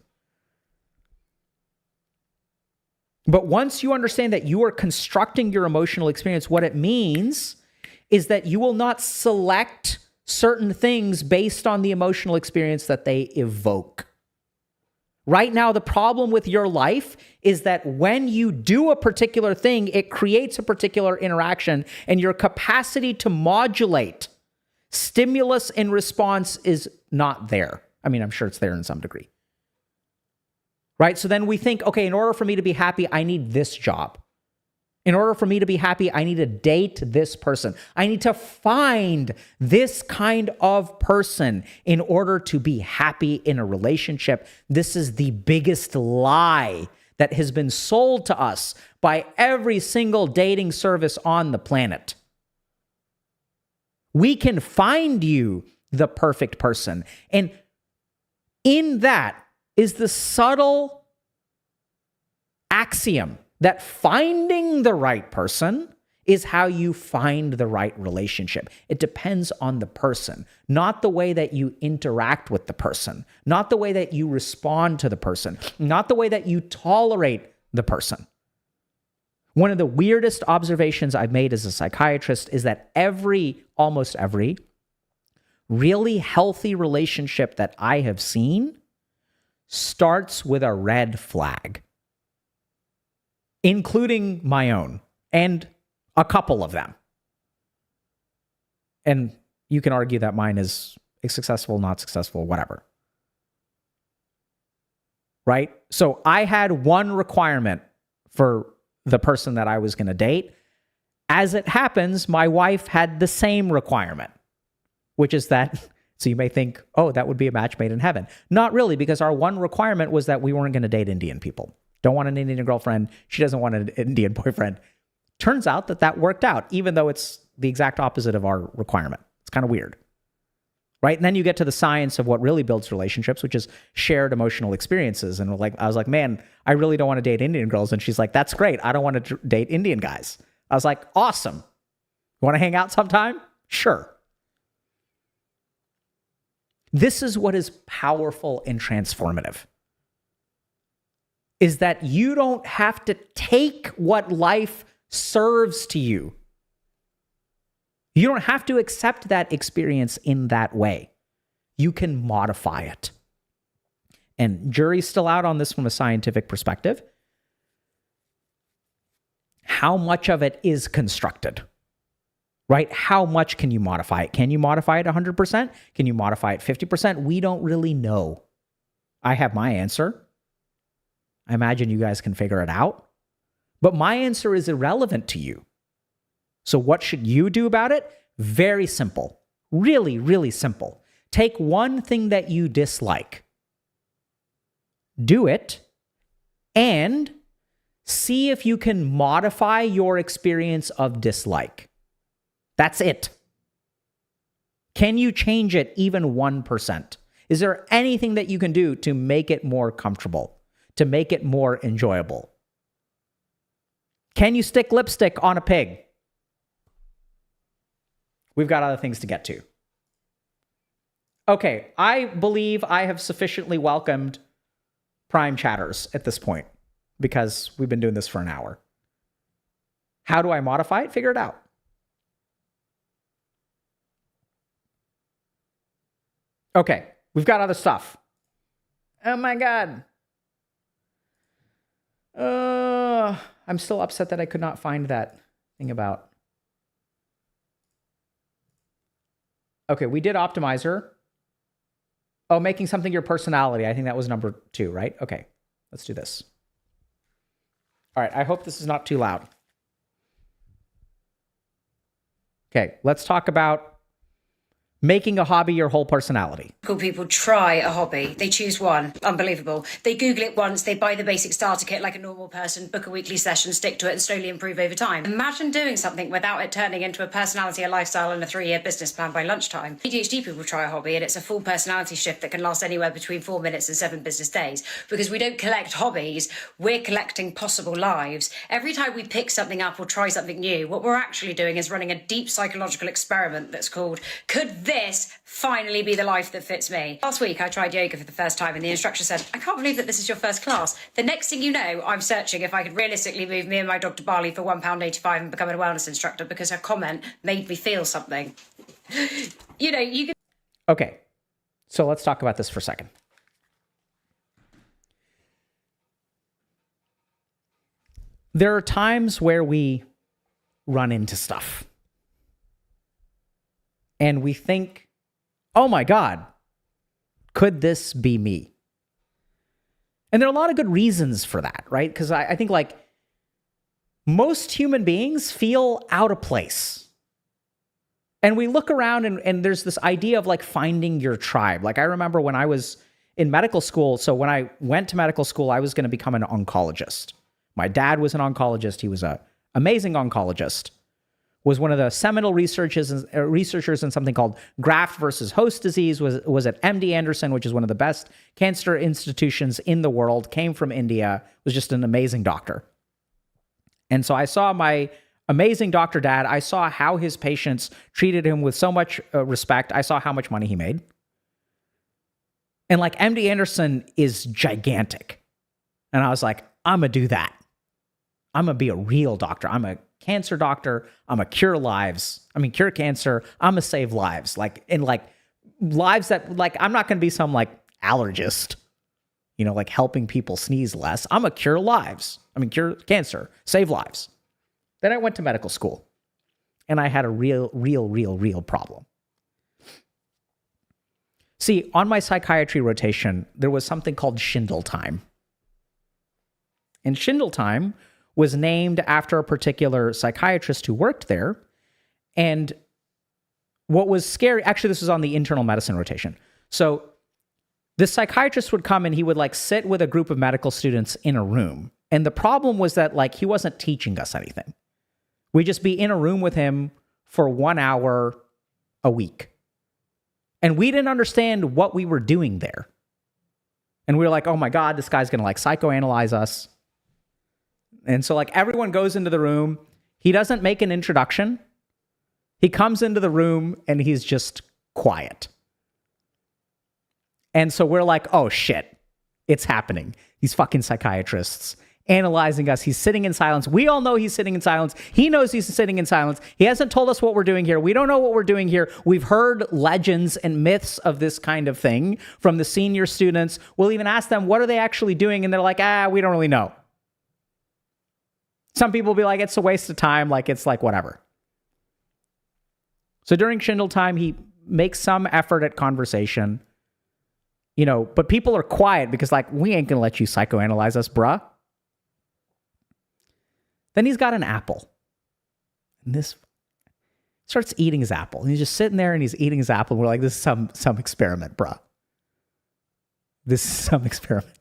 But once you understand that you are constructing your emotional experience, what it means is that you will not select certain things based on the emotional experience that they evoke. Right now, the problem with your life is that when you do a particular thing, it creates a particular interaction, and your capacity to modulate stimulus and response is not there. I mean, I'm sure it's there in some degree. Right? So then we think, okay, in order for me to be happy, I need this job. In order for me to be happy, I need to date this person. I need to find this kind of person in order to be happy in a relationship. This is the biggest lie that has been sold to us by every single dating service on the planet. We can find you the perfect person. And in that is the subtle axiom that finding the right person is how you find the right relationship. It depends on the person, not the way that you interact with the person, not the way that you respond to the person, not the way that you tolerate the person. One of the weirdest observations I've made as a psychiatrist is that almost every really healthy relationship that I have seen starts with a red flag, including my own and a couple of them. And you can argue that mine is successful, not successful, whatever. Right? So I had one requirement for the person that I was going to date. As it happens, my wife had the same requirement, which is that, so you may think, oh, that would be a match made in heaven. Not really, because our one requirement was that we weren't going to date Indian people. Don't want an Indian girlfriend. She doesn't want an Indian boyfriend. Turns out that worked out, even though it's the exact opposite of our requirement. It's kind of weird. Right? And then you get to the science of what really builds relationships, which is shared emotional experiences. And I was like, man, I really don't want to date Indian girls. And she's like, that's great. I don't want to date Indian guys. I was like, awesome. You want to hang out sometime? Sure. This is what is powerful and transformative. Is that you don't have to take what life serves to you. You don't have to accept that experience in that way. You can modify it. And jury's still out on this from a scientific perspective. How much of it is constructed? Right? How much can you modify it? Can you modify it 100%? Can you modify it 50%? We don't really know. I have my answer. I imagine you guys can figure it out. But my answer is irrelevant to you. So what should you do about it? Very simple. Really, really simple. Take one thing that you dislike. Do it. And see if you can modify your experience of dislike. That's it. Can you change it even 1%? Is there anything that you can do to make it more comfortable? To make it more enjoyable? Can you stick lipstick on a pig? We've got other things to get to. Okay, I believe I have sufficiently welcomed Prime chatters at this point because we've been doing this for an hour. How do I modify it? Figure it out. Okay, we've got other stuff. Oh my God. I'm still upset that I could not find that thing about. Okay, we did optimizer. Oh, making something your personality. I think that was number 2, right? Okay, let's do this. All right, I hope this is not too loud. Okay, let's talk about making a hobby your whole personality. Cool people try a hobby. They choose one. Unbelievable. They Google it once, they buy the basic starter kit like a normal person, book a weekly session, stick to it and slowly improve over time. Imagine doing something without it turning into a personality, a lifestyle and a 3-year business plan by lunchtime. ADHD people try a hobby and it's a full personality shift that can last anywhere between 4 minutes and 7 business days. Because we don't collect hobbies, we're collecting possible lives. Every time we pick something up or try something new, what we're actually doing is running a deep psychological experiment that's called, could this finally be the life that fits me? Last week, I tried yoga for the first time and the instructor said, I can't believe that this is your first class. The next thing you know, I'm searching if I could realistically move me and my dog to Bali for £1.85 and become a wellness instructor because her comment made me feel something. You know, you can... Okay, so let's talk about this for a second. There are times where we run into stuff and we think, oh my God, could this be me? And there are a lot of good reasons for that, right? Because I think like most human beings feel out of place. And we look around and there's this idea of like finding your tribe. Like I remember when I was in medical school. So when I went to medical school, I was going to become an oncologist. My dad was an oncologist. He was an amazing oncologist. Was one of the seminal researchers in something called graft versus host disease, was at MD Anderson, which is one of the best cancer institutions in the world, came from India, was just an amazing doctor. And so I saw my amazing doctor dad. I saw how his patients treated him with so much respect. I saw how much money he made. And like MD Anderson is gigantic. And I was like, I'm going to do that. I'm going to be a real doctor. I'm a cancer doctor. I'm gonna cure lives. Cure cancer. I'm gonna save lives. Like lives that like, I'm not gonna be some like allergist, you know, like helping people sneeze less. I'm gonna cure lives. Cure cancer, save lives. Then I went to medical school and I had a real problem. See, on my psychiatry rotation, there was something called Schindel time. And Schindel time was named after a particular psychiatrist who worked there. And what was scary, actually, this was on the internal medicine rotation. So this psychiatrist would come and he would like sit with a group of medical students in a room. And the problem was that like he wasn't teaching us anything. We'd just be in a room with him for 1 hour a week. And we didn't understand what we were doing there. And we were like, oh my God, this guy's gonna like psychoanalyze us. And so like everyone goes into the room. He doesn't make an introduction. He comes into the room and he's just quiet. And so we're like, oh shit, it's happening. These fucking psychiatrists analyzing us. He's sitting in silence. We all know he's sitting in silence. He knows he's sitting in silence. He hasn't told us what we're doing here. We don't know what we're doing here. We've heard legends and myths of this kind of thing from the senior students. We'll even ask them, what are they actually doing? And they're like, we don't really know. Some people will be like, it's a waste of time. Like, it's like, whatever. So during Schindel time, he makes some effort at conversation, you know, but people are quiet because like, we ain't gonna let you psychoanalyze us, bruh. Then he's got an apple. And this starts eating his apple. And he's just sitting there and he's eating his apple. And we're like, this is some experiment, bruh. This is some experiment.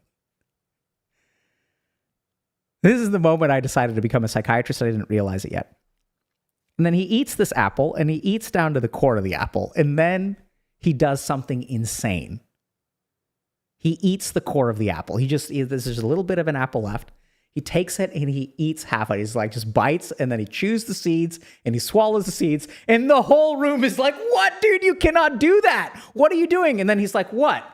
This is the moment I decided to become a psychiatrist. I didn't realize it yet. And then he eats this apple and he eats down to the core of the apple. And then he does something insane. He eats the core of the apple. There's just a little bit of an apple left. He takes it and he eats half of it. He's like, just bites, and then he chews the seeds and he swallows the seeds. And the whole room is like, what, dude? You cannot do that. What are you doing? And then he's like, what?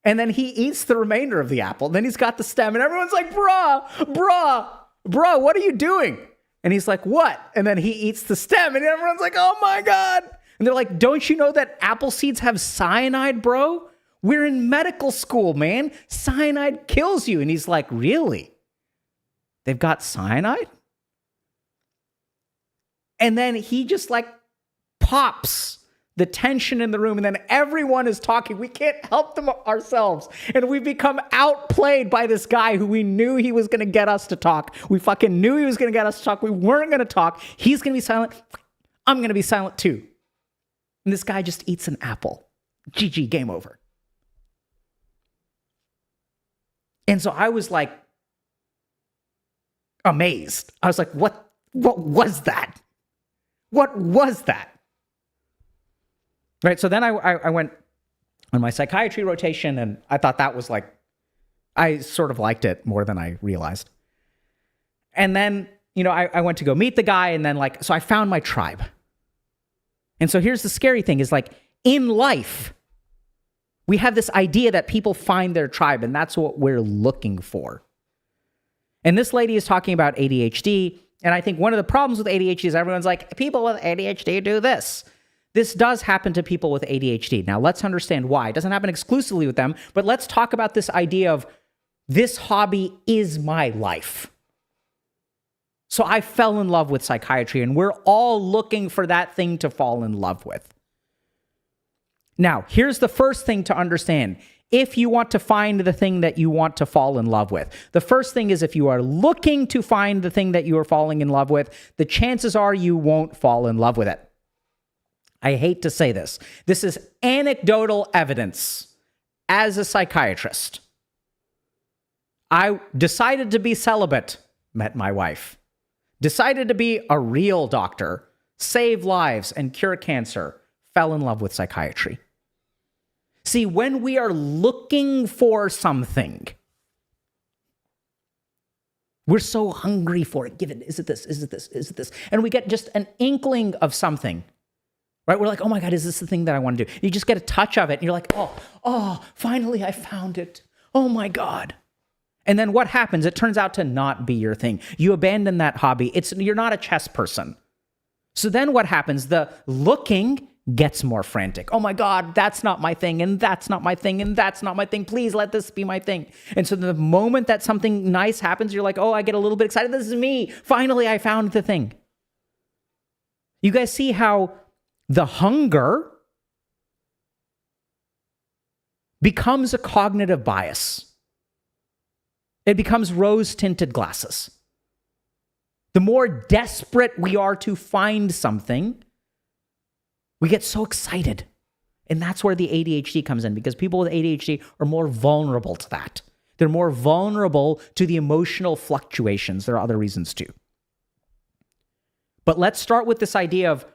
And then he eats the remainder of the apple. Then he's got the stem, and everyone's like, bruh, what are you doing? And he's like, what? And then he eats the stem, and everyone's like, oh my God. And they're like, don't you know that apple seeds have cyanide, bro? We're in medical school, man. Cyanide kills you. And he's like, really? They've got cyanide? And then he just like pops the tension in the room, and then everyone is talking. We can't help them ourselves. And we become outplayed by this guy who we knew he was going to get us to talk. We fucking knew he was going to get us to talk. We weren't going to talk. He's going to be silent. I'm going to be silent too. And this guy just eats an apple. GG, game over. And so I was like amazed. I was like, what was that? What was that? Right. So then I went on my psychiatry rotation, and I thought that was like, I sort of liked it more than I realized. And then, I went to go meet the guy, and then so I found my tribe. And so here's the scary thing is in life, we have this idea that people find their tribe, and that's what we're looking for. And this lady is talking about ADHD. And I think one of the problems with ADHD is everyone's like, people with ADHD do this. This does happen to people with ADHD. Now, let's understand why. It doesn't happen exclusively with them, but let's talk about this idea of this hobby is my life. So I fell in love with psychiatry, and we're all looking for that thing to fall in love with. Now, here's the first thing to understand. If you want to find the thing that you want to fall in love with, the first thing is if you are looking to find the thing that you are falling in love with, the chances are you won't fall in love with it. I hate to say this. This is anecdotal evidence. As a psychiatrist, I decided to be celibate, met my wife. Decided to be a real doctor, save lives and cure cancer, fell in love with psychiatry. See, when we are looking for something, we're so hungry for it. Give it, is it this? Is it this? Is it this? And we get just an inkling of something. Right? We're like, oh my God, is this the thing that I want to do? You just get a touch of it, and you're like, oh, finally I found it. Oh my God. And then what happens? It turns out to not be your thing. You abandon that hobby. You're not a chess person. So then what happens? The looking gets more frantic. Oh my God, that's not my thing, and that's not my thing, and that's not my thing. Please let this be my thing. And so the moment that something nice happens, you're like, oh, I get a little bit excited. This is me. Finally, I found the thing. You guys see how the hunger becomes a cognitive bias. It becomes rose-tinted glasses. The more desperate we are to find something, we get so excited. And that's where the ADHD comes in, because people with ADHD are more vulnerable to that. They're more vulnerable to the emotional fluctuations. There are other reasons too. But let's start with this idea of,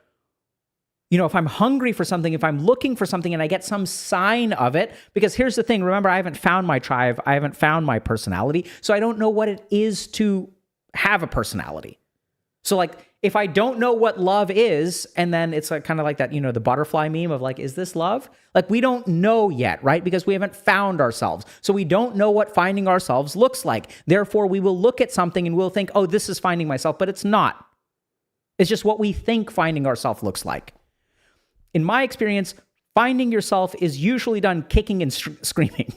if I'm hungry for something, if I'm looking for something and I get some sign of it, because here's the thing, remember, I haven't found my tribe, I haven't found my personality, so I don't know what it is to have a personality. So if I don't know what love is, and then it's kind of like that, the butterfly meme of is this love? We don't know yet, right? Because we haven't found ourselves. So we don't know what finding ourselves looks like. Therefore, we will look at something and we'll think, oh, this is finding myself, but it's not. It's just what we think finding ourselves looks like. In my experience, finding yourself is usually done kicking and screaming.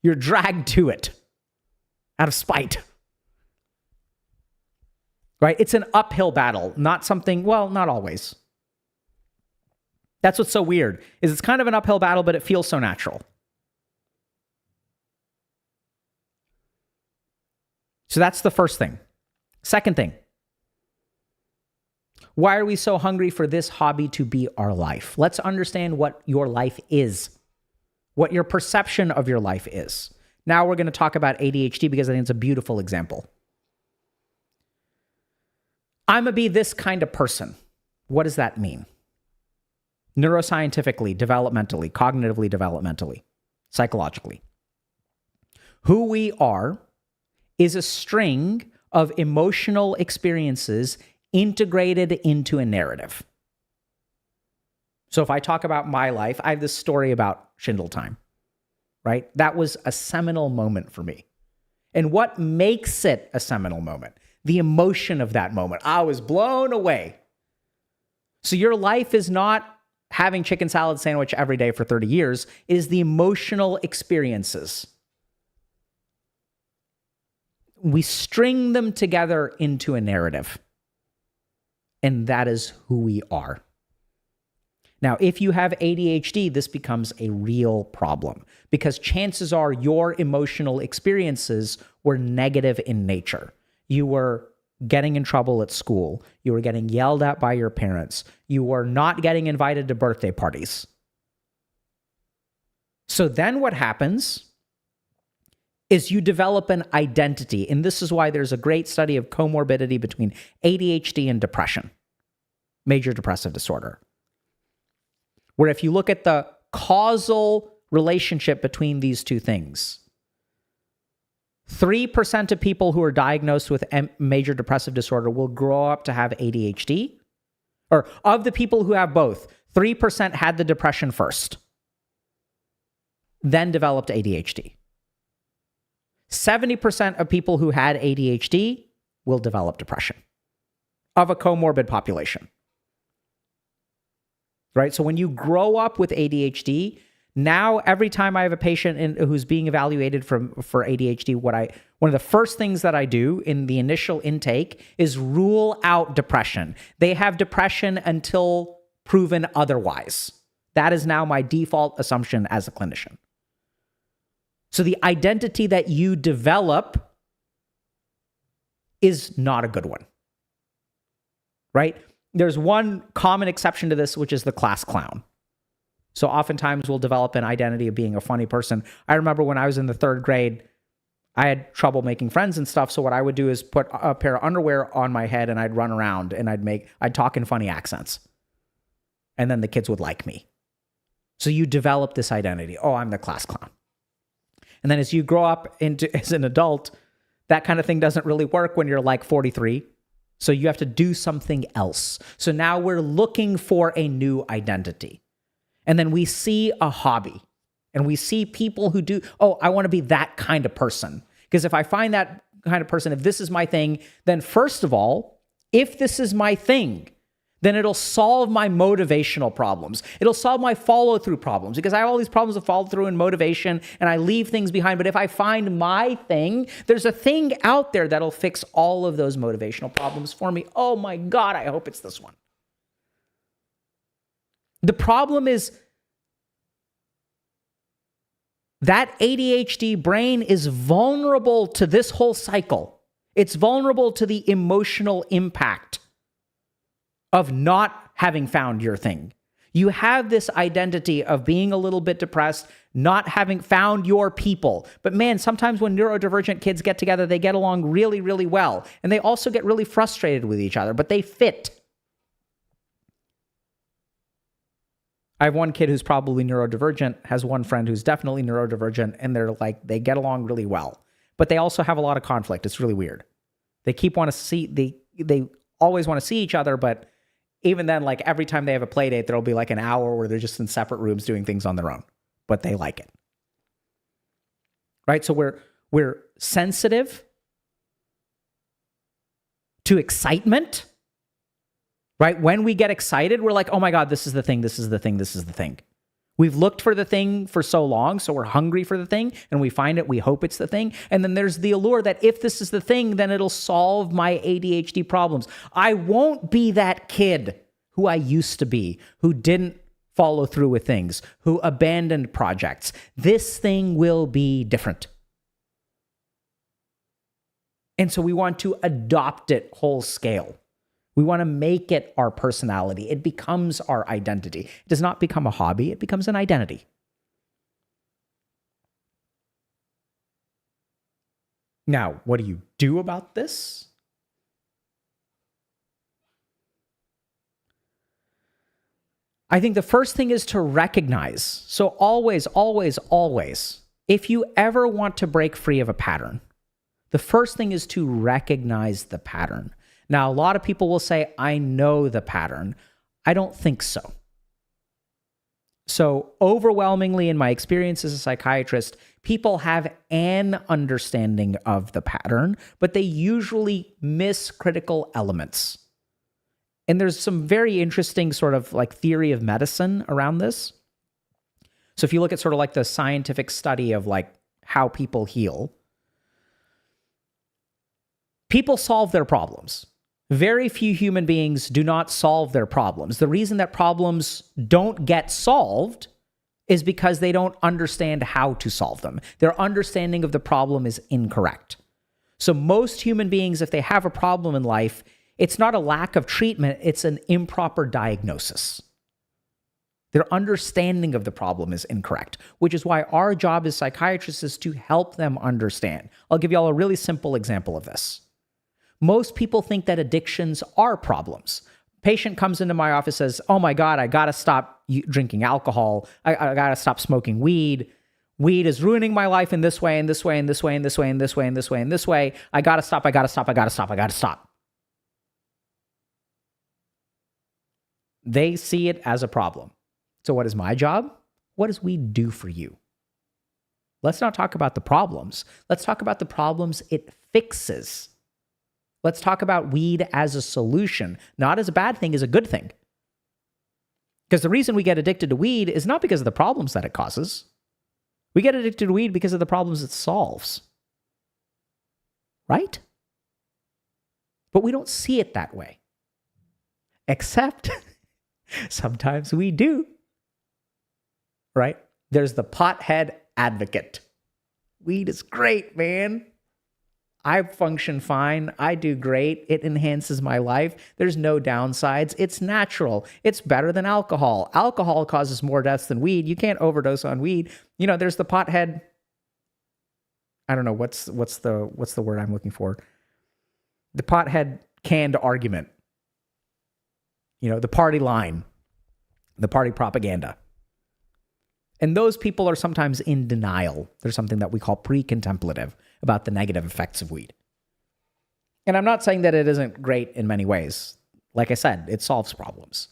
You're dragged to it out of spite. Right? It's an uphill battle, not something, not always. That's what's so weird, is it's kind of an uphill battle, but it feels so natural. So that's the first thing. Second thing. Why are we so hungry for this hobby to be our life? Let's understand what your life is, what your perception of your life is. Now we're going to talk about ADHD because I think it's a beautiful example. I'm going to be this kind of person. What does that mean? Neuroscientifically, developmentally, cognitively, developmentally, psychologically. Who we are is a string of emotional experiences integrated into a narrative. So if I talk about my life, I have this story about Schindel time, right? That was a seminal moment for me. And what makes it a seminal moment? The emotion of that moment. I was blown away. So your life is not having chicken salad sandwich every day for 30 years. It is the emotional experiences. We string them together into a narrative. And that is who we are. Now, if you have ADHD, this becomes a real problem because chances are your emotional experiences were negative in nature. You were getting in trouble at school. You were getting yelled at by your parents. You were not getting invited to birthday parties. So then what happens is you develop an identity. And this is why there's a great study of comorbidity between ADHD and depression, major depressive disorder, where if you look at the causal relationship between these two things, 3% of people who are diagnosed with major depressive disorder will grow up to have ADHD. Or of the people who have both, 3% had the depression first, then developed ADHD. 70% of people who had ADHD will develop depression of a comorbid population. Right? So when you grow up with ADHD, now every time I have a patient who's being evaluated for ADHD, one of the first things that I do in the initial intake is rule out depression. They have depression until proven otherwise. That is now my default assumption as a clinician. So the identity that you develop is not a good one. Right? There's one common exception to this, which is the class clown. So oftentimes we'll develop an identity of being a funny person. I remember when I was in the 3rd grade, I had trouble making friends and stuff. So what I would do is put a pair of underwear on my head and I'd run around and I'd talk in funny accents. And then the kids would like me. So you develop this identity. Oh, I'm the class clown. And then as you grow up as an adult, that kind of thing doesn't really work when you're like 43. So you have to do something else. So now we're looking for a new identity. And then we see a hobby and we see people who do, oh, I want to be that kind of person. Because if I find that kind of person, if this is my thing, then first of all, if this is my thing, then it'll solve my motivational problems. It'll solve my follow-through problems because I have all these problems of follow-through and motivation and I leave things behind. But if I find my thing, there's a thing out there that'll fix all of those motivational problems for me. Oh my God, I hope it's this one. The problem is that ADHD brain is vulnerable to this whole cycle. It's vulnerable to the emotional impact of not having found your thing. You have this identity of being a little bit depressed, not having found your people. But man, sometimes when neurodivergent kids get together, they get along really, really well. And they also get really frustrated with each other, but they fit. I have one kid who's probably neurodivergent, has one friend who's definitely neurodivergent, and they get along really well. But they also have a lot of conflict. It's really weird. They always want to see each other, but even then, like every time they have a play date, there'll be like an hour where they're just in separate rooms doing things on their own, but they like it. Right? So we're sensitive to excitement. Right? When we get excited, we're like, oh my God, this is the thing, this is the thing, this is the thing. We've looked for the thing for so long, so we're hungry for the thing, and we find it, we hope it's the thing. And then there's the allure that if this is the thing, then it'll solve my ADHD problems. I won't be that kid who I used to be, who didn't follow through with things, who abandoned projects. This thing will be different. And so we want to adopt it whole scale. We want to make it our personality. It becomes our identity. It does not become a hobby. It becomes an identity. Now, what do you do about this? I think the first thing is to recognize. So always, always, always, if you ever want to break free of a pattern, The first thing is to recognize the pattern. Now, a lot of people will say, I know the pattern. I don't think so. So overwhelmingly, in my experience as a psychiatrist, people have an understanding of the pattern, but they usually miss critical elements. And there's some very interesting sort of like theory of medicine around this. So if you look at sort of like the scientific study of like how people heal, people solve their problems. Very few human beings do not solve their problems. The reason that problems don't get solved is because they don't understand how to solve them. Their understanding of the problem is incorrect. So most human beings, if they have a problem in life, it's not a lack of treatment, it's an improper diagnosis. Their understanding of the problem is incorrect, which is why our job as psychiatrists is to help them understand. I'll give you all a really simple example of this. Most people think that addictions are problems. Patient comes into my office, says, oh my God, I got to stop drinking alcohol. I got to stop smoking weed. Weed is ruining my life in this way, and this way, and this way, and this way, and this way, and this way, and this way. I got to stop, I got to stop, I got to stop, I got to stop. They see it as a problem. So what is my job? What does weed do for you? Let's not talk about the problems. Let's talk about the problems it fixes. Let's talk about weed as a solution, not as a bad thing, as a good thing. Because the reason we get addicted to weed is not because of the problems that it causes. We get addicted to weed because of the problems it solves. Right? But we don't see it that way. Except sometimes we do. Right? There's the pothead advocate. Weed is great, man. I function fine. I do great. It enhances my life. There's no downsides. It's natural. It's better than alcohol. Alcohol causes more deaths than weed. You can't overdose on weed. You know, there's the pothead. I don't know what's the word I'm looking for. The pothead canned argument. You know, the party line, the party propaganda. And those people are sometimes in denial. There's something that we call pre-contemplative about the negative effects of weed. And I'm not saying that it isn't great in many ways. Like I said, it solves problems.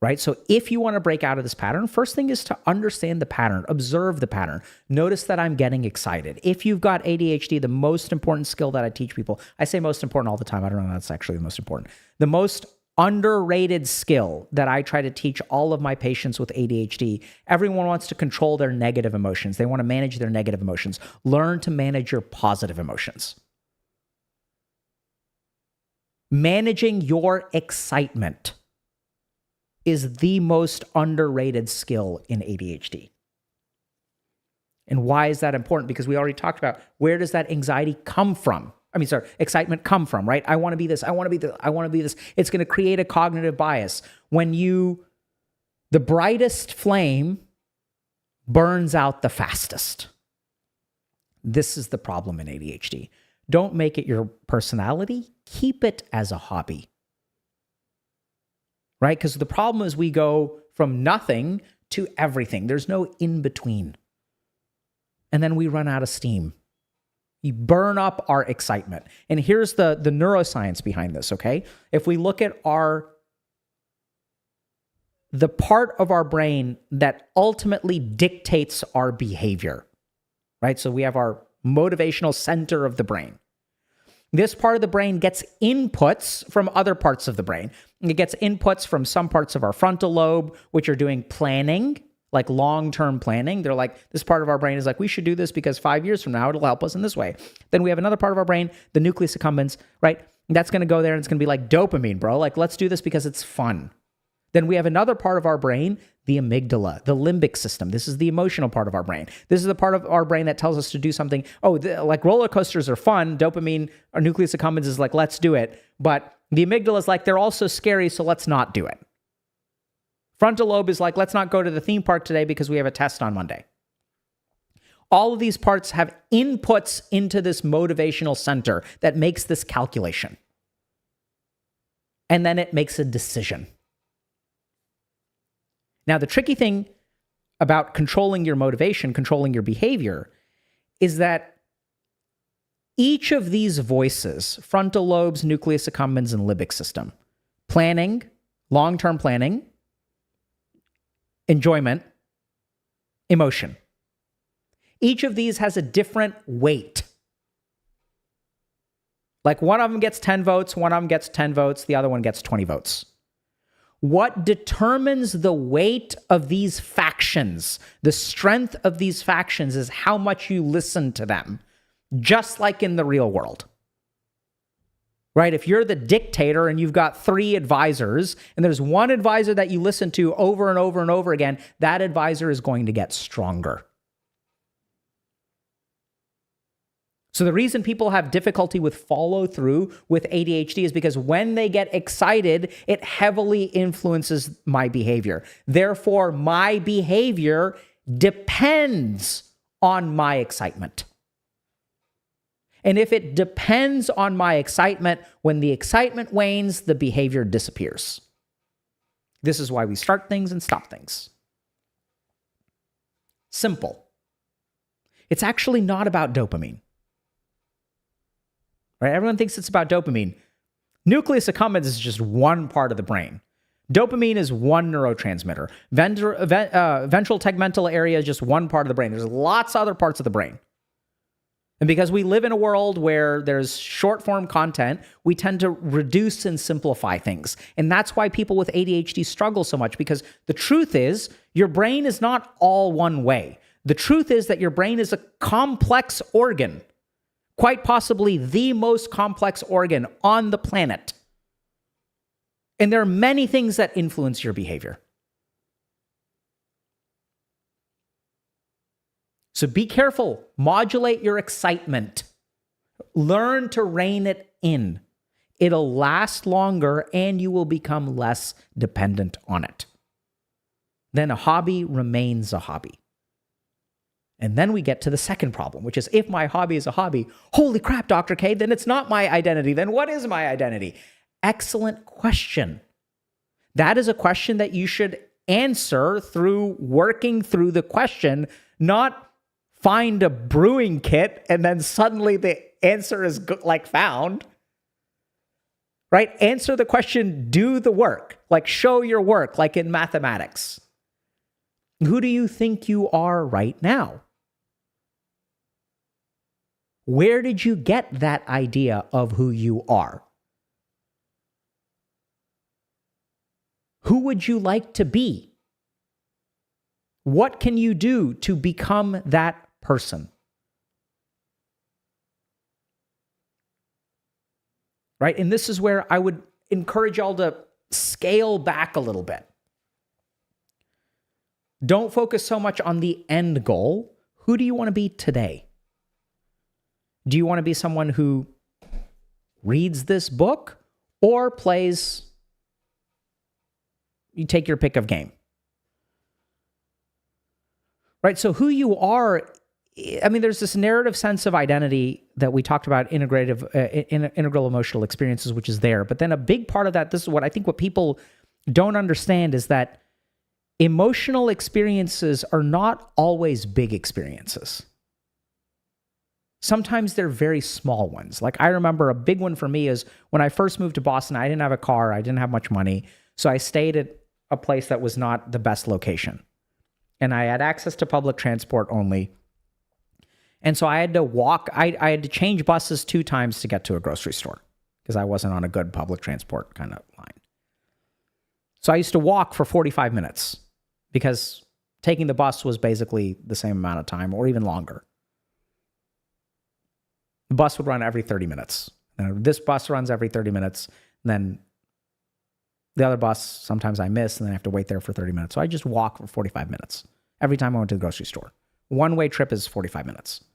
Right? So if you want to break out of this pattern, first thing is to understand the pattern, observe the pattern. Notice that I'm getting excited. If you've got ADHD, the most important skill that I teach people, I say most important all the time. I don't know if that's actually the most important. The most underrated skill that I try to teach all of my patients with ADHD. Everyone wants to control their negative emotions. They want to manage their negative emotions. Learn to manage your positive emotions. Managing your excitement is the most underrated skill in ADHD. And why is that important? Because we already talked about where does that anxiety come from? Excitement come from, right? I want to be this, I want to be this, I want to be this. It's going to create a cognitive bias. The brightest flame burns out the fastest. This is the problem in ADHD. Don't make it your personality. Keep it as a hobby. Right? Because the problem is we go from nothing to everything. There's no in between. And then we run out of steam. You burn up our excitement. And here's the neuroscience behind this, okay? If we look at the part of our brain that ultimately dictates our behavior, right? So we have our motivational center of the brain. This part of the brain gets inputs from other parts of the brain. It gets inputs from some parts of our frontal lobe, which are doing planning, like long-term planning. They're like, this part of our brain is like, we should do this because 5 years from now, it'll help us in this way. Then we have another part of our brain, the nucleus accumbens, right? That's going to go there and it's going to be like dopamine, bro. Like, let's do this because it's fun. Then we have another part of our brain, the amygdala, the limbic system. This is the emotional part of our brain. This is the part of our brain that tells us to do something. Like roller coasters are fun. Dopamine or nucleus accumbens is like, let's do it. But the amygdala is like, they're also scary, so let's not do it. Frontal lobe is like, let's not go to the theme park today because we have a test on Monday. All of these parts have inputs into this motivational center that makes this calculation. And then it makes a decision. Now, the tricky thing about controlling your motivation, controlling your behavior, is that Each of these voices, frontal lobes, nucleus accumbens, and limbic system, planning, long-term planning, enjoyment, emotion. Each of these has a different weight. Like one of them gets 10 votes, one of them gets 10 votes, the other one gets 20 votes. What determines the weight of these factions, the strength of these factions, is how much you listen to them, just like in the real world. Right? If you're the dictator and you've got 3 advisors, and there's one advisor that you listen to over and over and over again, that advisor is going to get stronger. So the reason people have difficulty with follow through with ADHD is because when they get excited, it heavily influences my behavior. Therefore, my behavior depends on my excitement. And if it depends on my excitement, when the excitement wanes, the behavior disappears. This is why we start things and stop things. Simple. It's actually not about dopamine. Right? Everyone thinks it's about dopamine. Nucleus accumbens is just one part of the brain. Dopamine is one neurotransmitter. Ventral tegmental area is just one part of the brain. There's lots of other parts of the brain. And because we live in a world where there's short form content, we tend to reduce and simplify things. And that's why people with ADHD struggle so much, because the truth is your brain is not all one way. The truth is that your brain is a complex organ. Quite possibly the most complex organ on the planet. And there are many things that influence your behavior. So be careful. Modulate your excitement. Learn to rein it in. It'll last longer and you will become less dependent on it. Then a hobby remains a hobby. And then we get to the second problem, which is if my hobby is a hobby, holy crap, Dr. K, then it's not my identity. Then what is my identity? Excellent question. That is a question that you should answer through working through the question, not find a brewing kit and then suddenly the answer is found. Right? Answer the question, do the work, show your work, like in mathematics. Who do you think you are right now? Where did you get that idea of who you are? Who would you like to be? What can you do to become that person? Right? And this is where I would encourage y'all to scale back a little bit. Don't focus so much on the end goal. Who do you want to be today? Do you want to be someone who reads this book or plays, you take your pick of game? Right? So who you are, I mean, there's this narrative sense of identity that we talked about, integral emotional experiences, which is there. But then a big part of that, this is what I think what people don't understand, is that emotional experiences are not always big experiences. Sometimes they're very small ones. Like I remember a big one for me is when I first moved to Boston, I didn't have a car, I didn't have much money. So I stayed at a place that was not the best location. And I had access to public transport only. And so I had to walk, I had to change buses 2 times to get to a grocery store because I wasn't on a good public transport kind of line. So I used to walk for 45 minutes because taking the bus was basically the same amount of time or even longer. The bus would run every 30 minutes. This bus runs every 30 minutes. And then the other bus, sometimes I miss, and then I have to wait there for 30 minutes. So I just walk for 45 minutes every time I went to the grocery store. One-way trip is 45 minutes.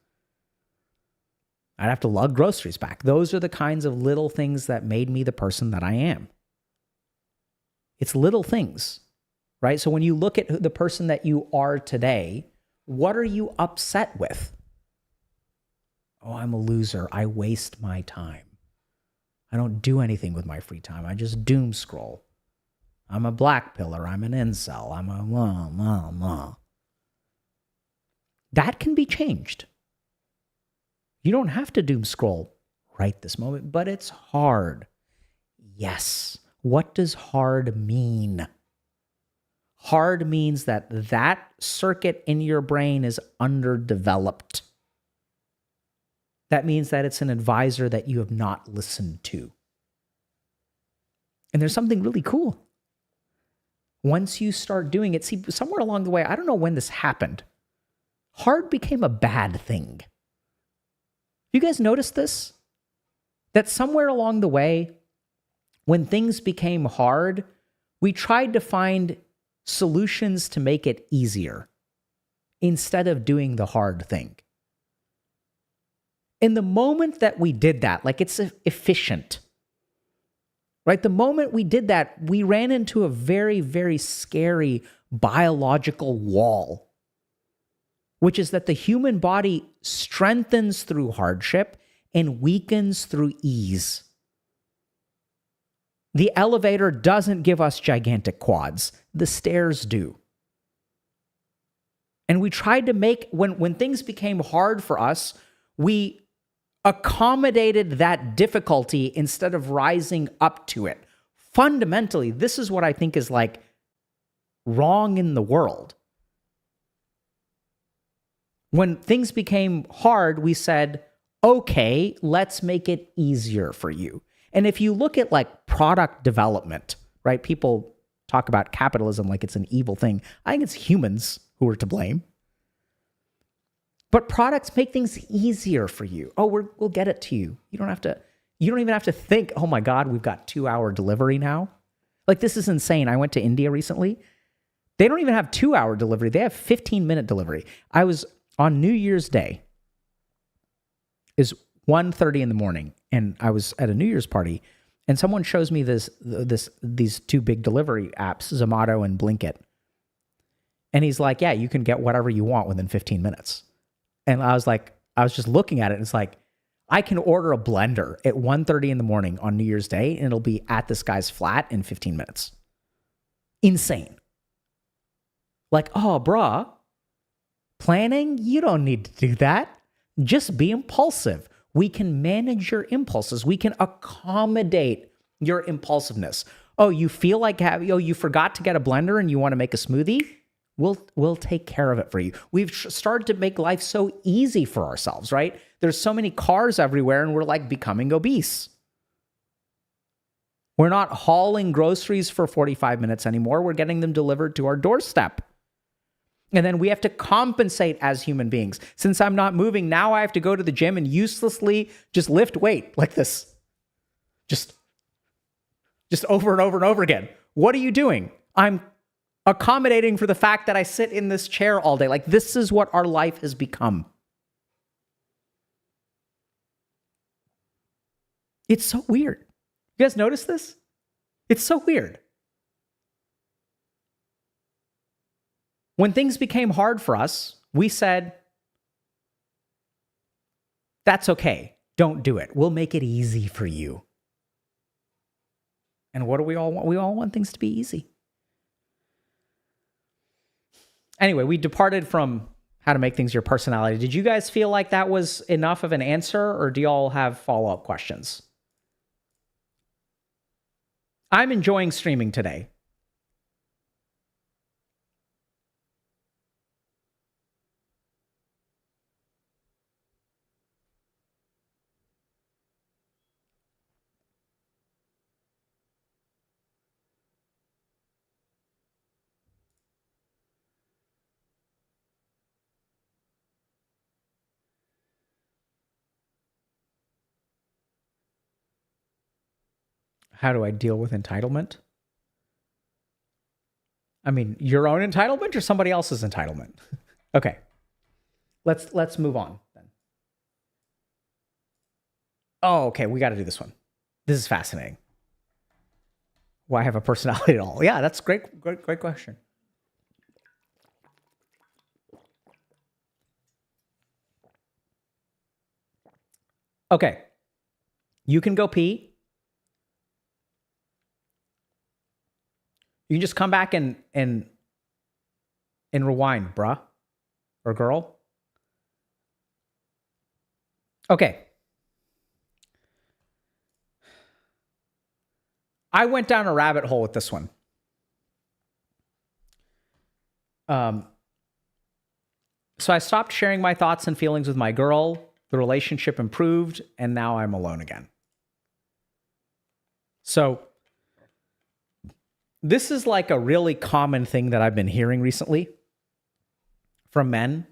I'd have to lug groceries back. Those are the kinds of little things that made me the person that I am. It's little things, right? So when you look at the person that you are today, what are you upset with? Oh, I'm a loser. I waste my time. I don't do anything with my free time. I just doom scroll. I'm a black pillar. I'm an incel. I'm a. That can be changed. You don't have to doom scroll right this moment, but it's hard. Yes. What does hard mean? Hard means that that circuit in your brain is underdeveloped. That means that it's an advisor that you have not listened to. And there's something really cool. Once you start doing it, see, somewhere along the way, I don't know when this happened, hard became a bad thing. You guys notice this? That somewhere along the way, when things became hard, we tried to find solutions to make it easier instead of doing the hard thing. In the moment that we did that, like it's efficient, right? The moment we did that, we ran into a very, very scary biological wall, which is that the human body strengthens through hardship and weakens through ease. The elevator doesn't give us gigantic quads. The stairs do. And we tried to make, when things became hard for us, we accommodated that difficulty instead of rising up to it. Fundamentally, this is what I think is like wrong in the world. When things became hard, we said, okay, let's make it easier for you. And if you look at like product development, right? People talk about capitalism like it's an evil thing. I think it's humans who are to blame. But products make things easier for you. Oh, we'll get it to you. You don't even have to think, oh my God, we've got 2-hour delivery now. Like, this is insane. I went to India recently. They don't even have 2-hour delivery. They have 15-minute delivery. I was on New Year's Day. Is 1:30 in the morning, and I was at a New Year's party, and someone shows me these two big delivery apps, Zomato and Blinkit. And he's like, yeah, you can get whatever you want within 15 minutes. And I was just looking at it, and it's like, I can order a blender at 1:30 in the morning on New Year's Day, and it'll be at this guy's flat in 15 minutes. Insane. Like, oh, bruh, planning? You don't need to do that. Just be impulsive. We can manage your impulses. We can accommodate your impulsiveness. Oh, you feel like you forgot to get a blender and you want to make a smoothie? We'll take care of it for you. We've started to make life so easy for ourselves, right? There's so many cars everywhere and we're like becoming obese. We're not hauling groceries for 45 minutes anymore. We're getting them delivered to our doorstep. And then we have to compensate as human beings. Since I'm not moving, now I have to go to the gym and uselessly just lift weight like this. Just over and over and over again. What are you doing? I'm accommodating for the fact that I sit in this chair all day. Like, this is what our life has become. It's so weird. You guys notice this? It's so weird. When things became hard for us, we said, that's okay. Don't do it. We'll make it easy for you. And what do we all want? We all want things to be easy. Anyway, we departed from how to make things your personality. Did you guys feel like that was enough of an answer, or do y'all have follow-up questions? I'm enjoying streaming today. How do I deal with entitlement? I mean, your own entitlement or somebody else's entitlement? Okay. Let's move on then. Oh, okay, we got to do this one. This is fascinating. Why have a personality at all? Yeah, that's great question. Okay. You can go pee. You can just come back and rewind, bruh or girl. Okay. I went down a rabbit hole with this one. So I stopped sharing my thoughts and feelings with my girl. The relationship improved, and now I'm alone again. So this is like a really common thing that I've been hearing recently from men,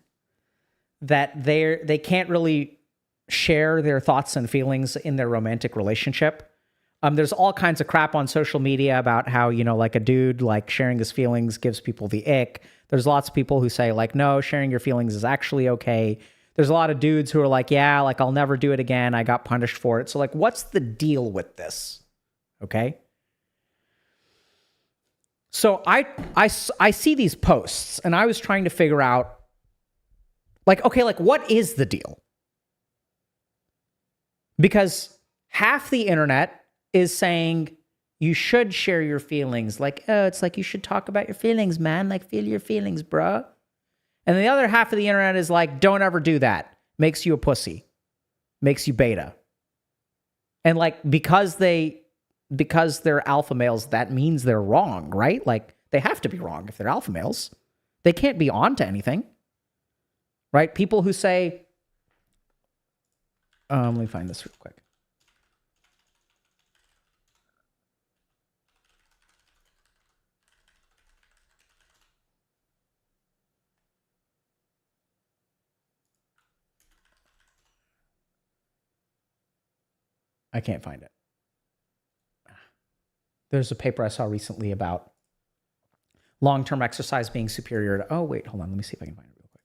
that they can't really share their thoughts and feelings in their romantic relationship. There's all kinds of crap on social media about how, like a dude, like sharing his feelings gives people the ick. There's lots of people who say like, no, sharing your feelings is actually okay. There's a lot of dudes who are like, yeah, like I'll never do it again. I got punished for it. So like, what's the deal with this? Okay. So I see these posts and I was trying to figure out like, okay, like what is the deal? Because half the internet is saying you should share your feelings. Like, oh, it's like you should talk about your feelings, man. Like, feel your feelings, bruh. And the other half of the internet is like, don't ever do that. Makes you a pussy. Makes you beta. And like, because they're alpha males, that means they're wrong, right? Like, they have to be wrong if they're alpha males. They can't be on to anything, right? People who say, let me find this real quick. I can't find it. There's a paper I saw recently about long-term exercise being superior to... Oh, wait, hold on. Let me see if I can find it real quick.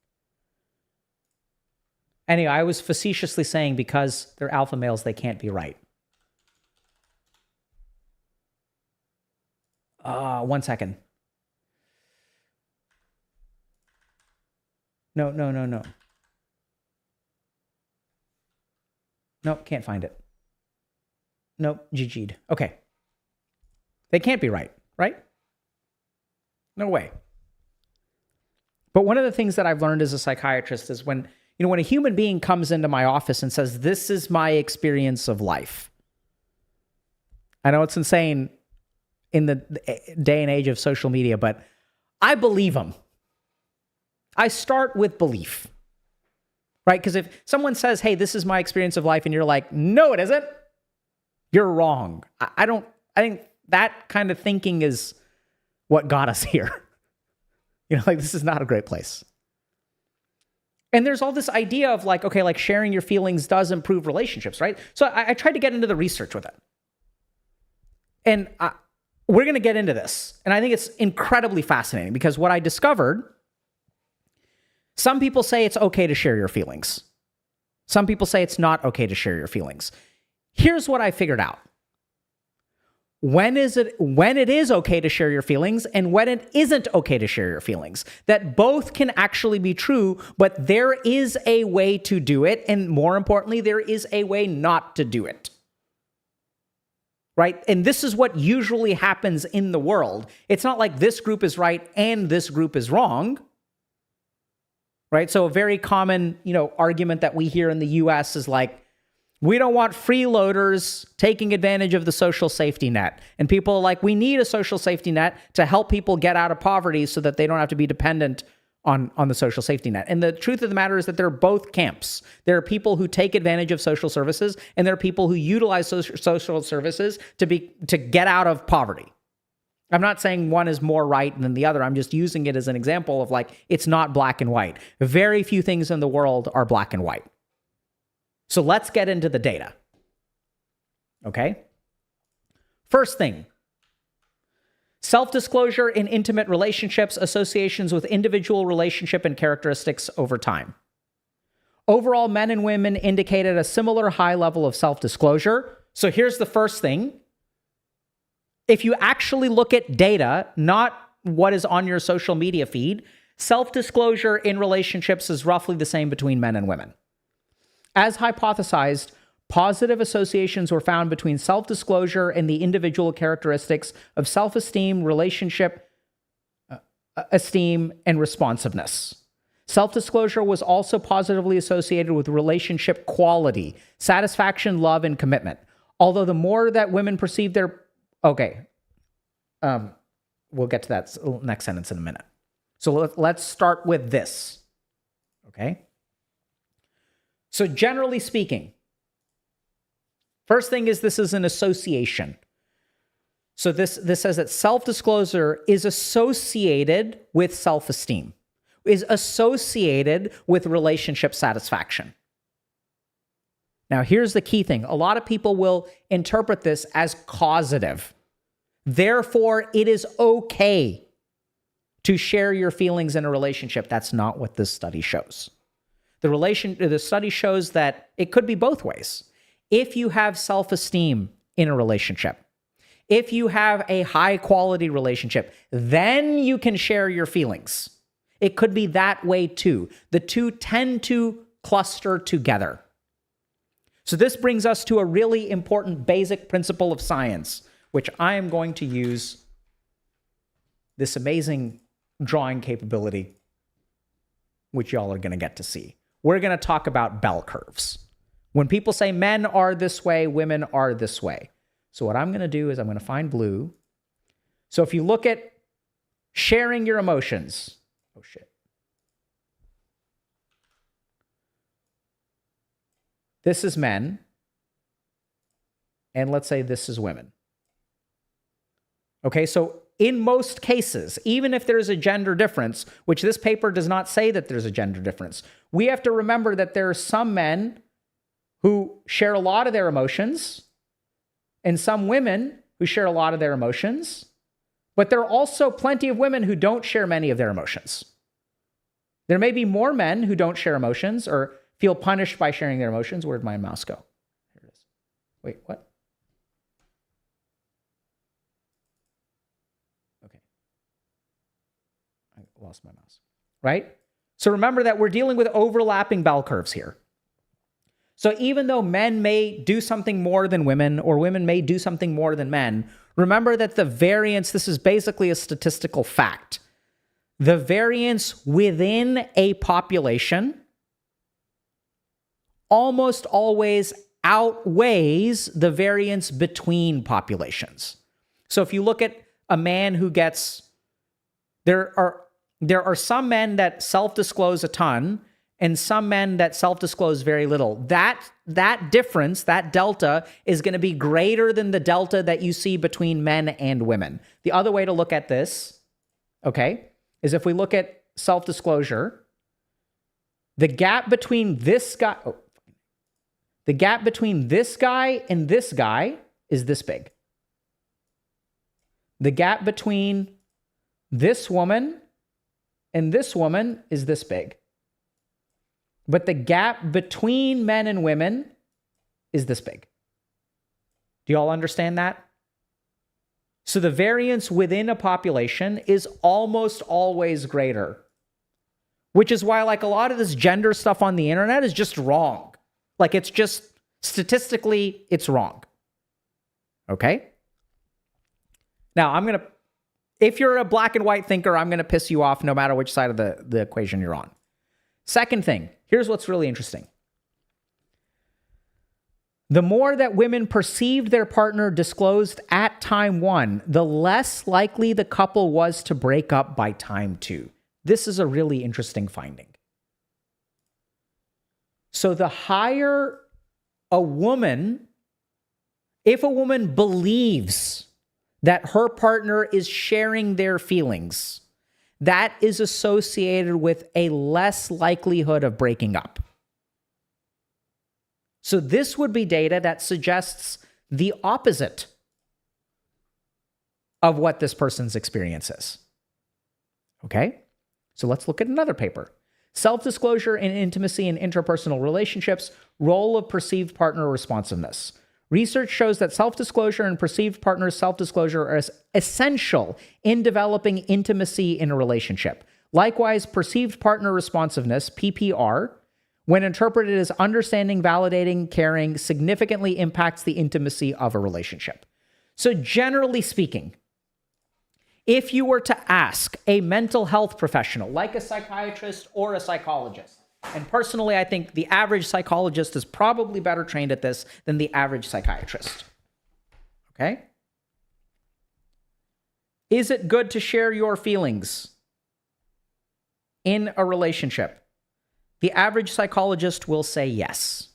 Anyway, I was facetiously saying because they're alpha males, they can't be right. 1 second. No. Nope, can't find it. Nope, GG'd. Okay. They can't be right? No way. But one of the things that I've learned as a psychiatrist is when a human being comes into my office and says, this is my experience of life. I know it's insane in the day and age of social media, but I believe them. I start with belief, right? Because if someone says, hey, this is my experience of life, and you're like, no, it isn't, you're wrong. I think that kind of thinking is what got us here. Like this is not a great place. And there's all this idea of like, okay, like sharing your feelings does improve relationships, right? So I tried to get into the research with it. And we're going to get into this. And I think it's incredibly fascinating because what I discovered, some people say it's okay to share your feelings. Some people say it's not okay to share your feelings. Here's what I figured out. When it is okay to share your feelings and when it isn't okay to share your feelings. That both can actually be true, but there is a way to do it. And more importantly, there is a way not to do it. Right? And this is what usually happens in the world. It's not like this group is right and this group is wrong. Right? So a very common, argument that we hear in the US is like, we don't want freeloaders taking advantage of the social safety net. And people are like, we need a social safety net to help people get out of poverty so that they don't have to be dependent on the social safety net. And the truth of the matter is that they're both camps. There are people who take advantage of social services, and there are people who utilize social services to get out of poverty. I'm not saying one is more right than the other. I'm just using it as an example of like, it's not black and white. Very few things in the world are black and white. So let's get into the data. Okay? First thing, self-disclosure in intimate relationships, associations with individual relationship and characteristics over time. Overall, men and women indicated a similar high level of self-disclosure. So here's the first thing. If you actually look at data, not what is on your social media feed, self-disclosure in relationships is roughly the same between men and women. As hypothesized, positive associations were found between self-disclosure and the individual characteristics of self-esteem, relationship, esteem, and responsiveness. Self-disclosure was also positively associated with relationship quality, satisfaction, love, and commitment. Although the more that women perceive their... Okay. We'll get to that next sentence in a minute. So let's start with this. Okay? So generally speaking, first thing is this is an association. So this says that self-disclosure is associated with self-esteem, is associated with relationship satisfaction. Now, here's the key thing. A lot of people will interpret this as causative. Therefore, it is okay to share your feelings in a relationship. That's not what this study shows. The study shows that it could be both ways. If you have self-esteem in a relationship, if you have a high-quality relationship, then you can share your feelings. It could be that way too. The two tend to cluster together. So this brings us to a really important basic principle of science, which I am going to use this amazing drawing capability, which y'all are going to get to see. We're going to talk about bell curves. When people say men are this way, women are this way. So what I'm going to do is I'm going to find blue. So if you look at sharing your emotions, oh shit. This is men. And let's say this is women. Okay, so in most cases, even if there's a gender difference, which this paper does not say that there's a gender difference, we have to remember that there are some men who share a lot of their emotions and some women who share a lot of their emotions, but there are also plenty of women who don't share many of their emotions. There may be more men who don't share emotions or feel punished by sharing their emotions. Where'd my mouse go? Here it is. Wait, what? Okay. I lost my mouse. Right? So remember that we're dealing with overlapping bell curves here. So even though men may do something more than women, or women may do something more than men, remember that the variance, this is basically a statistical fact. The variance within a population almost always outweighs the variance between populations. So if you look at a man who gets, there are some men that self-disclose a ton, and some men that self-disclose very little. That difference, that delta, is going to be greater than the delta that you see between men and women. The other way to look at this, okay, is if we look at self-disclosure, the gap between this guy, the gap between this guy and this guy is this big. The gap between this woman and this woman is this big. But the gap between men and women is this big. Do you all understand that? So the variance within a population is almost always greater, which is why like a lot of this gender stuff on the internet is just wrong. Like it's just statistically, it's wrong. Okay? Now if you're a black and white thinker, I'm going to piss you off no matter which side of the equation you're on. Second thing, here's what's really interesting. The more that women perceived their partner disclosed at time 1, the less likely the couple was to break up by time 2. This is a really interesting finding. So the higher a woman, if a woman believes that her partner is sharing their feelings, that is associated with a less likelihood of breaking up. So this would be data that suggests the opposite of what this person's experience is. Okay? So let's look at another paper. Self-disclosure in intimacy and interpersonal relationships, role of perceived partner responsiveness. Research shows that self-disclosure and perceived partner self-disclosure are essential in developing intimacy in a relationship. Likewise, perceived partner responsiveness, PPR, when interpreted as understanding, validating, caring, significantly impacts the intimacy of a relationship. So generally speaking, if you were to ask a mental health professional, like a psychiatrist or a psychologist, and personally, I think the average psychologist is probably better trained at this than the average psychiatrist. Okay? Is it good to share your feelings in a relationship? The average psychologist will say yes.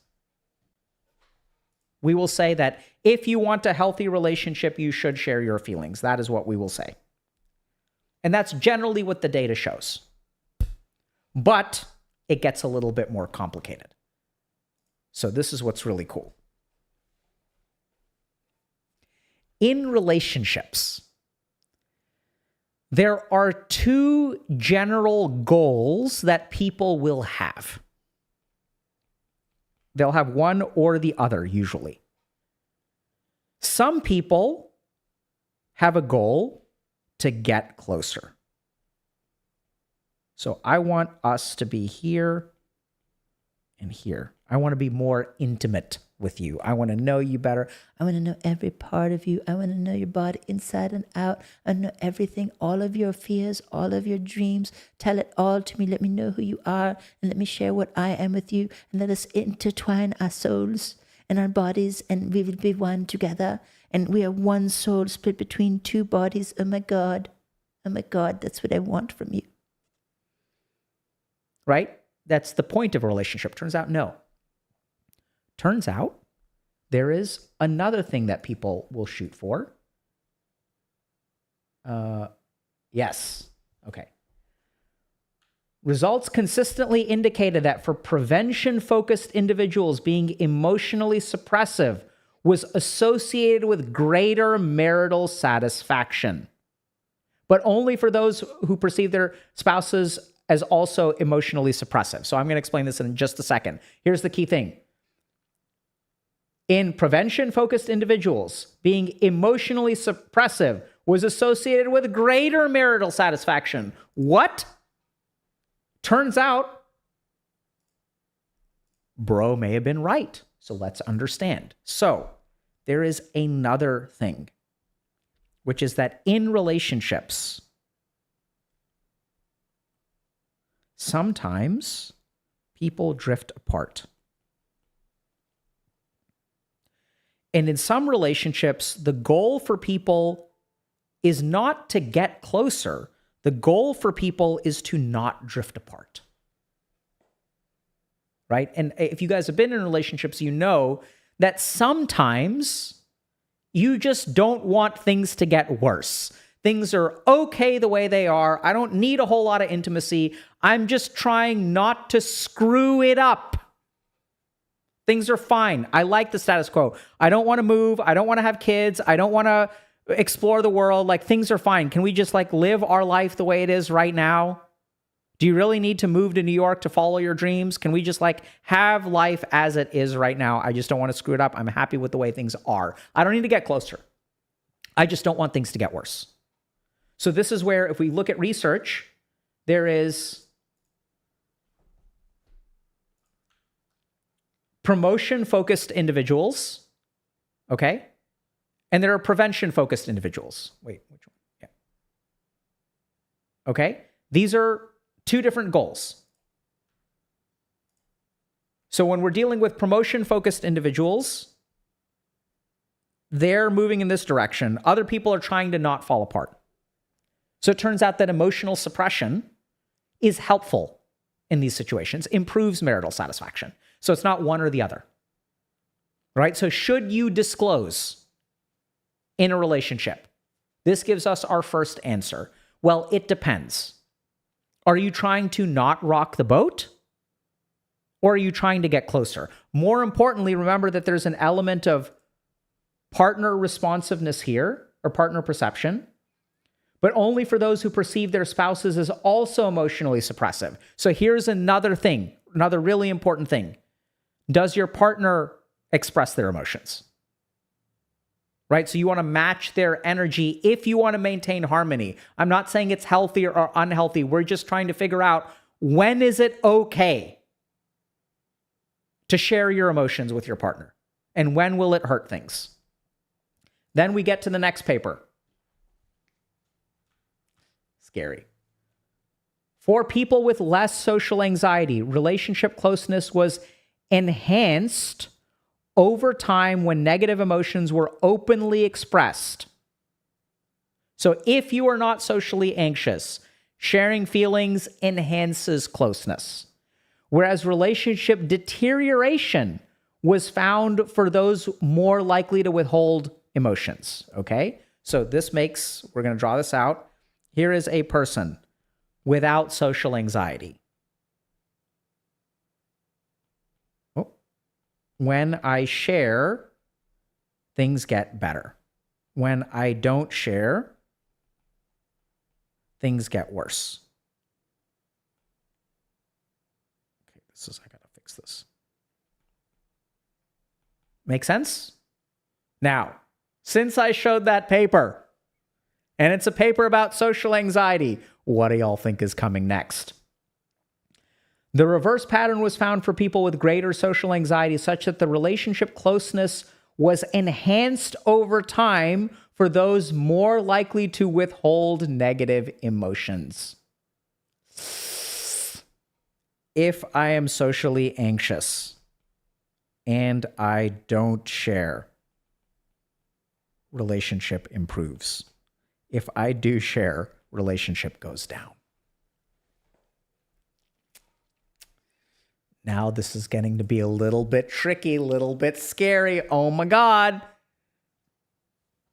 We will say that if you want a healthy relationship, you should share your feelings. That is what we will say. And that's generally what the data shows. But it gets a little bit more complicated. So this is what's really cool. In relationships, there are two general goals that people will have. They'll have one or the other, usually. Some people have a goal to get closer. So I want us to be here and here. I want to be more intimate with you. I want to know you better. I want to know every part of you. I want to know your body inside and out. I know everything, all of your fears, all of your dreams. Tell it all to me. Let me know who you are and let me share what I am with you. And let us intertwine our souls and our bodies and we will be one together. And we are one soul split between two bodies. Oh my God. Oh my God. That's what I want from you. Right? That's the point of a relationship. Turns out, no. Turns out, there is another thing that people will shoot for. Yes. Okay. Results consistently indicated that for prevention-focused individuals, being emotionally suppressive was associated with greater marital satisfaction, but only for those who perceive their spouses as also emotionally suppressive. So I'm going to explain this in just a second. Here's the key thing. In prevention-focused individuals, being emotionally suppressive was associated with greater marital satisfaction. What? Turns out, bro may have been right. So let's understand. So there is another thing, which is that in relationships, sometimes people drift apart. And in some relationships, the goal for people is not to get closer. The goal for people is to not drift apart. Right? And if you guys have been in relationships, you know that sometimes you just don't want things to get worse. Things are okay the way they are. I don't need a whole lot of intimacy. I'm just trying not to screw it up. Things are fine. I like the status quo. I don't want to move. I don't want to have kids. I don't want to explore the world. Like, things are fine. Can we just live our life the way it is right now? Do you really need to move to New York to follow your dreams? Can we just have life as it is right now? I just don't want to screw it up. I'm happy with the way things are. I don't need to get closer. I just don't want things to get worse. So this is where, if we look at research, there is promotion-focused individuals, okay? And there are prevention-focused individuals. Wait, which one? Yeah. Okay? These are two different goals. So when we're dealing with promotion-focused individuals, they're moving in this direction. Other people are trying to not fall apart. So it turns out that emotional suppression is helpful in these situations, improves marital satisfaction. So it's not one or the other. Right? So should you disclose in a relationship? This gives us our first answer. Well, it depends. Are you trying to not rock the boat? Or are you trying to get closer? More importantly, remember that there's an element of partner responsiveness here, or partner perception, but only for those who perceive their spouses as also emotionally suppressive. So here's another thing, another really important thing. Does your partner express their emotions? Right? So you want to match their energy if you want to maintain harmony. I'm not saying it's healthy or unhealthy. We're just trying to figure out, when is it okay to share your emotions with your partner? And when will it hurt things? Then we get to the next paper. scary. For people with less social anxiety, relationship closeness was enhanced over time when negative emotions were openly expressed. So if you are not socially anxious, sharing feelings enhances closeness. Whereas relationship deterioration was found for those more likely to withhold emotions. Okay? So this makes, we're going to draw this out. Here is a person without social anxiety. Oh. When I share, things get better. When I don't share, things get worse. Okay, I gotta fix this. Make sense? Now, since I showed that paper, and it's a paper about social anxiety, what do y'all think is coming next? The reverse pattern was found for people with greater social anxiety, such that the relationship closeness was enhanced over time for those more likely to withhold negative emotions. If I am socially anxious and I don't share, relationship improves. If I do share, relationship goes down. Now this is getting to be a little bit tricky, a little bit scary. Oh my God.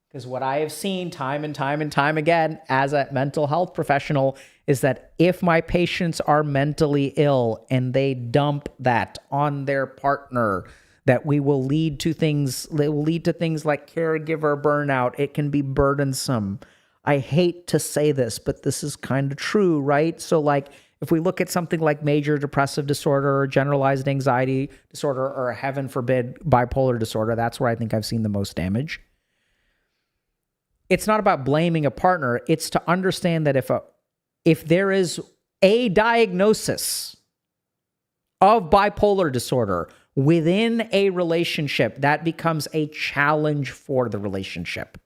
Because what I have seen time and time and time again as a mental health professional is that if my patients are mentally ill and they dump that on their partner, that we will lead to things, it will lead to things like caregiver burnout. It can be burdensome. I hate to say this, but this is kind of true, right? So like if we look at something like major depressive disorder or generalized anxiety disorder or heaven forbid bipolar disorder, that's where I think I've seen the most damage. It's not about blaming a partner. It's to understand that if there is a diagnosis of bipolar disorder within a relationship, that becomes a challenge for the relationship.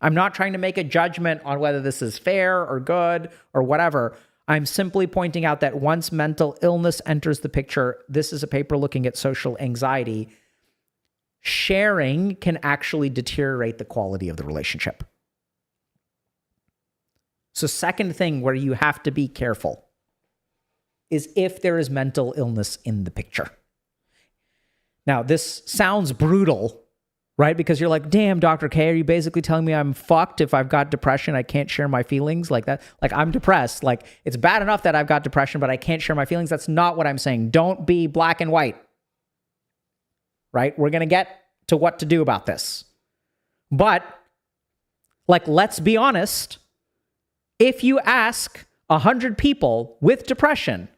I'm not trying to make a judgment on whether this is fair or good or whatever. I'm simply pointing out that once mental illness enters the picture, this is a paper looking at social anxiety, sharing can actually deteriorate the quality of the relationship. So second thing where you have to be careful is if there is mental illness in the picture. Now, this sounds brutal, right? Because you're like, damn, Dr. K, are you basically telling me I'm fucked if I've got depression? I can't share my feelings like that. Like I'm depressed. Like it's bad enough that I've got depression, but I can't share my feelings. That's not what I'm saying. Don't be black and white, right? We're going to get to what to do about this. But like, let's be honest. If you ask 100 people with depression,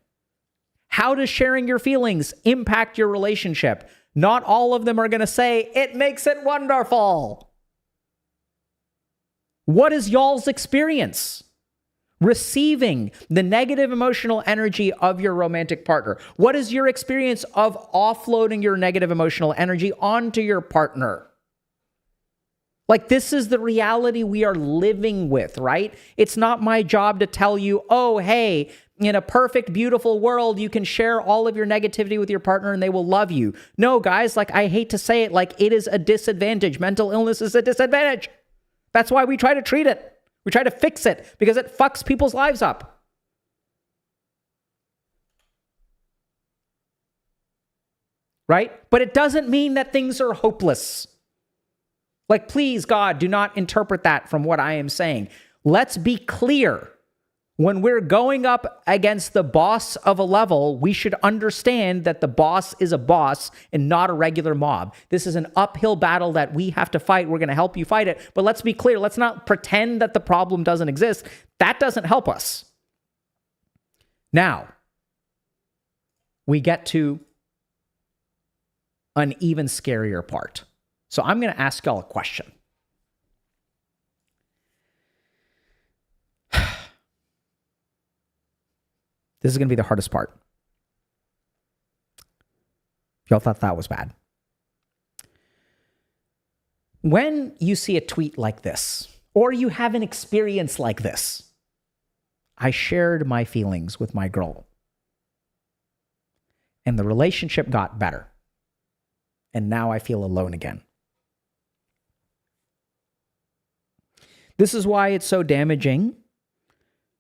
how does sharing your feelings impact your relationship? Not all of them are going to say, it makes it wonderful. What is y'all's experience receiving the negative emotional energy of your romantic partner? What is your experience of offloading your negative emotional energy onto your partner? Like, this is the reality we are living with, right? It's not my job to tell you, oh, hey, in a perfect, beautiful world, you can share all of your negativity with your partner and they will love you. No, guys, like, I hate to say it, like, it is a disadvantage. Mental illness is a disadvantage. That's why we try to treat it. We try to fix it because it fucks people's lives up. Right? But it doesn't mean that things are hopeless. Like, please, God, do not interpret that from what I am saying. Let's be clear. When we're going up against the boss of a level, we should understand that the boss is a boss and not a regular mob. This is an uphill battle that we have to fight. We're going to help you fight it. But let's be clear. Let's not pretend that the problem doesn't exist. That doesn't help us. Now, we get to an even scarier part. So I'm going to ask y'all a question. This is going to be the hardest part. Y'all thought that was bad. When you see a tweet like this, or you have an experience like this, I shared my feelings with my girl. And the relationship got better. And now I feel alone again. This is why it's so damaging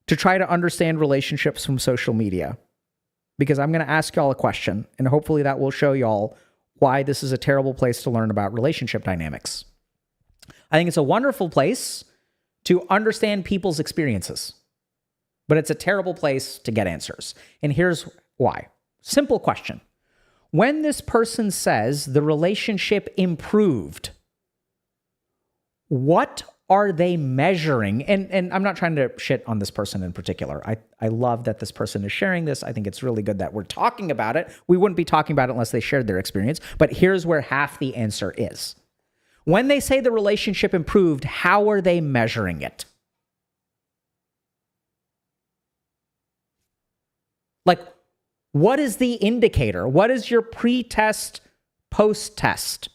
to try to understand relationships from social media. Because I'm going to ask y'all a question, and hopefully that will show y'all why this is a terrible place to learn about relationship dynamics. I think it's a wonderful place to understand people's experiences, but it's a terrible place to get answers. And here's why. Simple question. When this person says the relationship improved, what are they measuring? And I'm not trying to shit on this person in particular. I love that this person is sharing this. I think it's really good that we're talking about it. We wouldn't be talking about it unless they shared their experience. But here's where half the answer is. When they say the relationship improved, how are they measuring it? Like, what is the indicator? What is your pre-test, post-test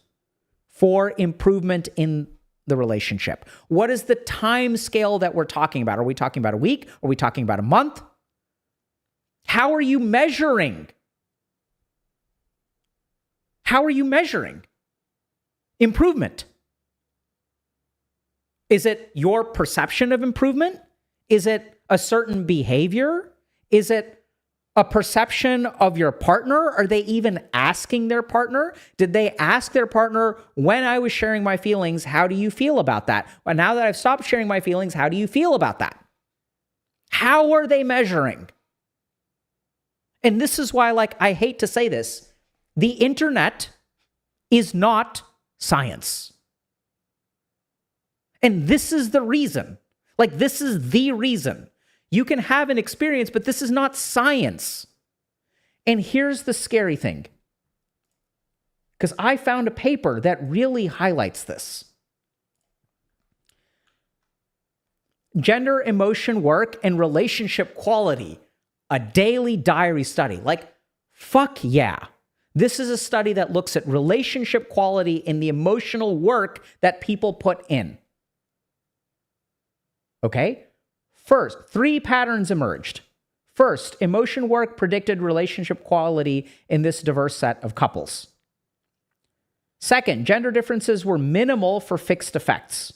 for improvement in the relationship? What is the time scale that we're talking about? Are we talking about a week? Are we talking about a month? How are you measuring? How are you measuring improvement? Is it your perception of improvement? Is it a certain behavior? Is it a perception of your partner? Are they even asking their partner? Did they ask their partner, when I was sharing my feelings, how do you feel about that? Well, now that I've stopped sharing my feelings, how do you feel about that? How are they measuring? And this is why, I hate to say this, the internet is not science. And this is the reason. This is the reason. You can have an experience, but this is not science. And here's the scary thing. Because I found a paper that really highlights this. Gender emotion work and relationship quality, a daily diary study. Fuck yeah. This is a study that looks at relationship quality and the emotional work that people put in. Okay? First, 3 patterns emerged. First, emotion work predicted relationship quality in this diverse set of couples. Second, gender differences were minimal for fixed effects.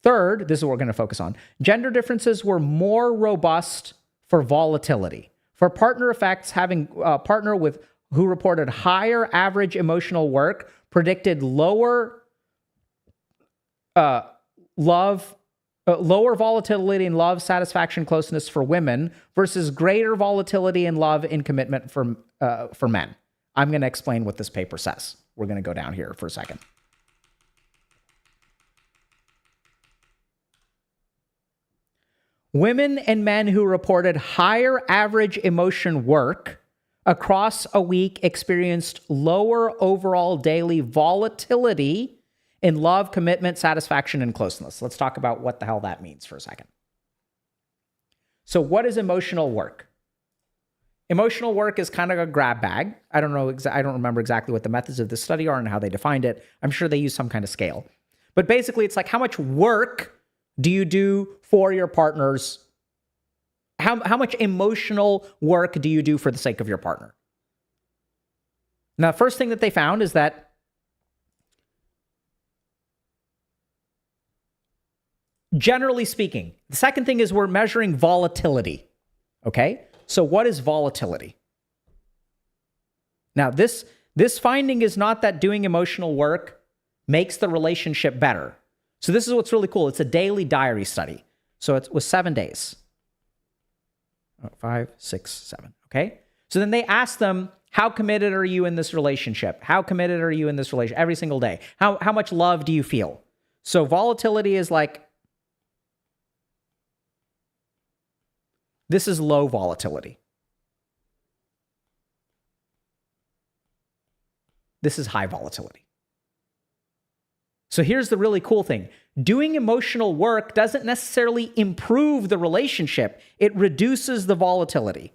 Third, this is what we're going to focus on. Gender differences were more robust for volatility. For partner effects, having a partner who reported higher average emotional work predicted lower lower volatility in love, satisfaction, closeness for women versus greater volatility in love and commitment for men. I'm going to explain what this paper says. We're going to go down here for a second. Women and men who reported higher average emotion work across a week experienced lower overall daily volatility in love, commitment, satisfaction, and closeness. Let's talk about what the hell that means for a second. So what is emotional work? Emotional work is kind of a grab bag. I don't remember exactly what the methods of this study are and how they defined it. I'm sure they use some kind of scale. But basically, it's how much work do you do for your partners? How much emotional work do you do for the sake of your partner? Now, the first thing that they found is that generally speaking, the second thing is we're measuring volatility. Okay? So what is volatility? Now, this finding is not that doing emotional work makes the relationship better. So this is what's really cool. It's a daily diary study. So it was 7 days. 5, 6, 7. Okay? So then they asked them, how committed are you in this relationship? How committed are you in this relationship? Every single day. How much love do you feel? So volatility is this is low volatility. This is high volatility. So here's the really cool thing. Doing emotional work doesn't necessarily improve the relationship. It reduces the volatility.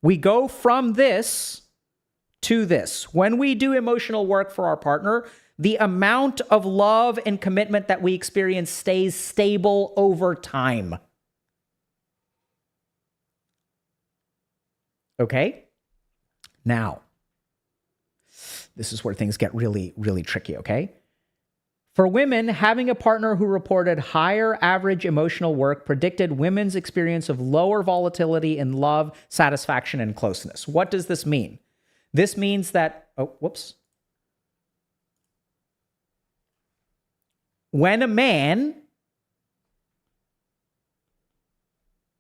We go from this to this. When we do emotional work for our partner, the amount of love and commitment that we experience stays stable over time. Okay? Now, this is where things get really, really tricky, okay? For women, having a partner who reported higher average emotional work predicted women's experience of lower volatility in love, satisfaction, and closeness. What does this mean? This means that, when a man,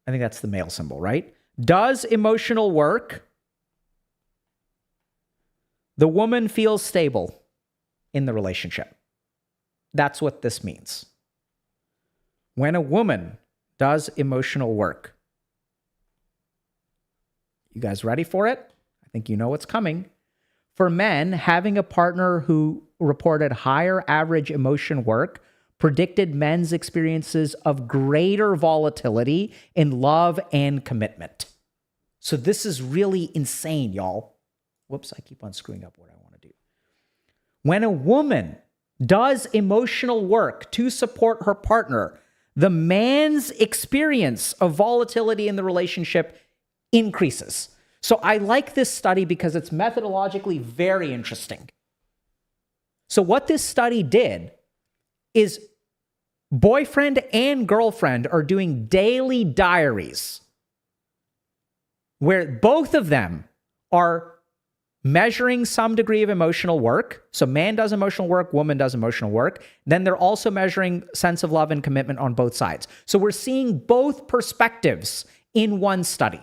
I think that's the male symbol, right? Does emotional work, the woman feels stable in the relationship. That's what this means. When a woman does emotional work, you guys ready for it? I think you know what's coming. For men, having a partner who reported higher average emotion work predicted men's experiences of greater volatility in love and commitment. So this is really insane, y'all. Whoops, I keep on screwing up what I want to do. When a woman does emotional work to support her partner, the man's experience of volatility in the relationship increases. So I like this study because it's methodologically very interesting. So what this study did is boyfriend and girlfriend are doing daily diaries where both of them are measuring some degree of emotional work. So man does emotional work, woman does emotional work. Then they're also measuring sense of love and commitment on both sides. So we're seeing both perspectives in one study.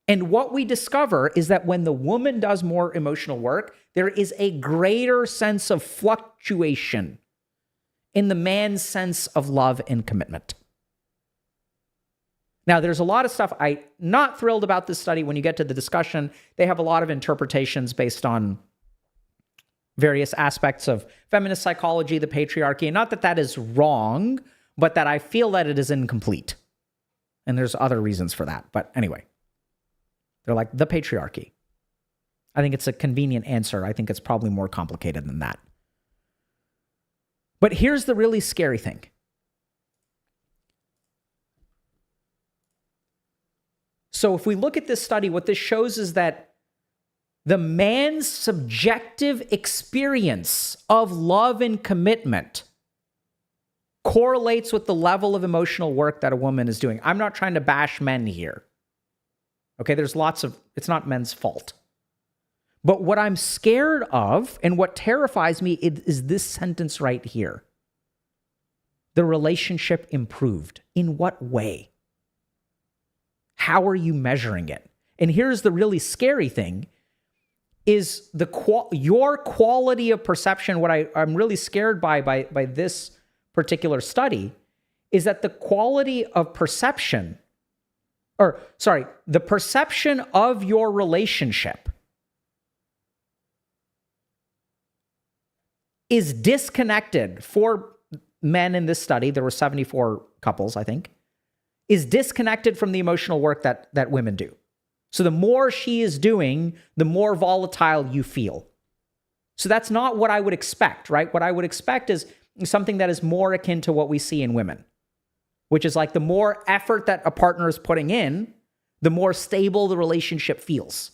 And what we discover is that when the woman does more emotional work, there is a greater sense of fluctuation in the man's sense of love and commitment. Now, there's a lot of stuff I'm not thrilled about this study. When you get to the discussion, they have a lot of interpretations based on various aspects of feminist psychology, the patriarchy. And not that that is wrong, but that I feel that it is incomplete. And there's other reasons for that. But anyway, they're like, the patriarchy. I think it's a convenient answer. I think it's probably more complicated than that. But here's the really scary thing. So if we look at this study, what this shows is that the man's subjective experience of love and commitment correlates with the level of emotional work that a woman is doing. I'm not trying to bash men here. Okay, it's not men's fault. But what I'm scared of and what terrifies me is this sentence right here. The relationship improved. In what way? How are you measuring it? And here's the really scary thing is your quality of perception. What I'm really scared by this particular study is that the quality of perception, the perception of your relationship is disconnected for men in this study. There were 74 couples, I think. Is disconnected from the emotional work that women do. So the more she is doing, the more volatile you feel. So that's not what I would expect, right? What I would expect is something that is more akin to what we see in women, which is like the more effort that a partner is putting in, the more stable the relationship feels.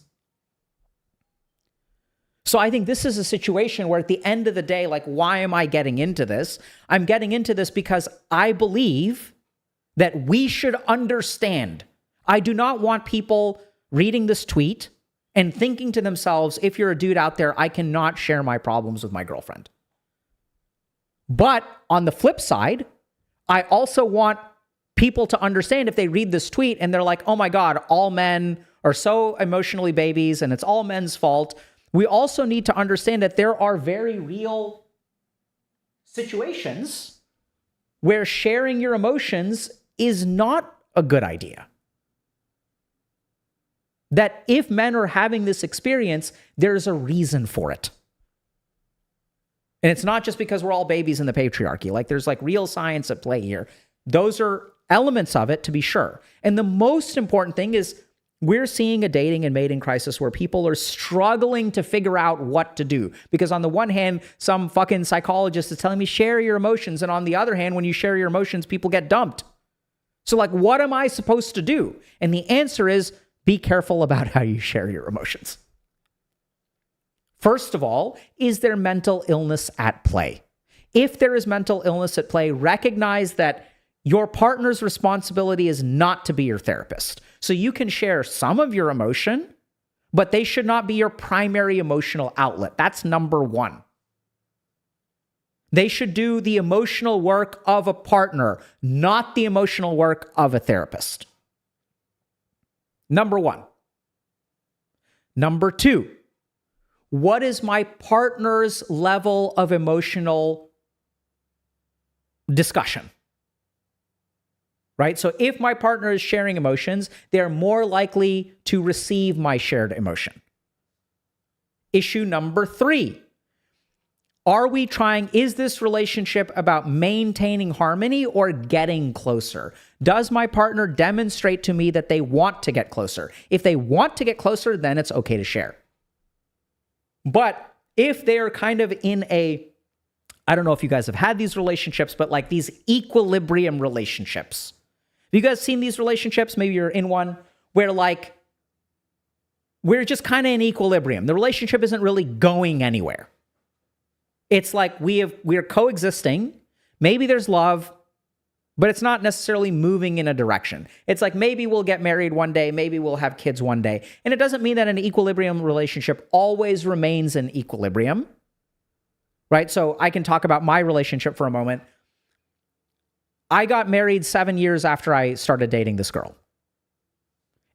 So I think this is a situation where at the end of the day, like, why am I getting into this? I'm getting into this because I believe that we should understand. I do not want people reading this tweet and thinking to themselves, if you're a dude out there, I cannot share my problems with my girlfriend. But on the flip side, I also want people to understand if they read this tweet and they're like, oh my God, all men are so emotionally babies and it's all men's fault. We also need to understand that there are very real situations where sharing your emotions is not a good idea. That if men are having this experience, there's a reason for it. And it's not just because we're all babies in the patriarchy. Like, there's like real science at play here. Those are elements of it, to be sure. And the most important thing is we're seeing a dating and mating crisis where people are struggling to figure out what to do. Because on the one hand, some fucking psychologist is telling me share your emotions. And on the other hand, when you share your emotions, people get dumped. So like, what am I supposed to do? And the answer is be careful about how you share your emotions. First of all, is there mental illness at play? If there is mental illness at play, recognize that your partner's responsibility is not to be your therapist. So you can share some of your emotion, but they should not be your primary emotional outlet. That's number one. They should do the emotional work of a partner, not the emotional work of a therapist. Number one. Number two, what is my partner's level of emotional discussion? Right? So if my partner is sharing emotions, they're more likely to receive my shared emotion. Issue number three. Is this relationship about maintaining harmony or getting closer? Does my partner demonstrate to me that they want to get closer? If they want to get closer, then it's okay to share. But if they're kind of in I don't know if you guys have had these relationships, but like these equilibrium relationships. Have you guys seen these relationships? Maybe you're in one where like, we're just kind of in equilibrium. The relationship isn't really going anywhere. It's like we're coexisting. Maybe there's love, but it's not necessarily moving in a direction. It's like maybe we'll get married one day, maybe we'll have kids one day. And it doesn't mean that an equilibrium relationship always remains in equilibrium, right? So I can talk about my relationship for a moment. I got married 7 years after I started dating this girl.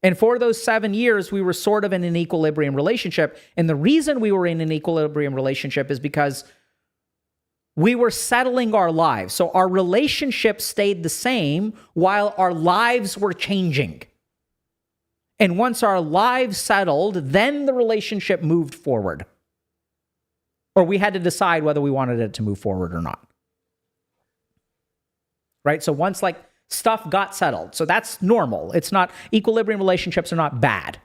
And for those 7 years, we were sort of in an equilibrium relationship. And the reason we were in an equilibrium relationship is because we were settling our lives. So our relationship stayed the same while our lives were changing. And once our lives settled, then the relationship moved forward. Or we had to decide whether we wanted it to move forward or not. Right? So once like stuff got settled. So that's normal. It's not, equilibrium relationships are not bad.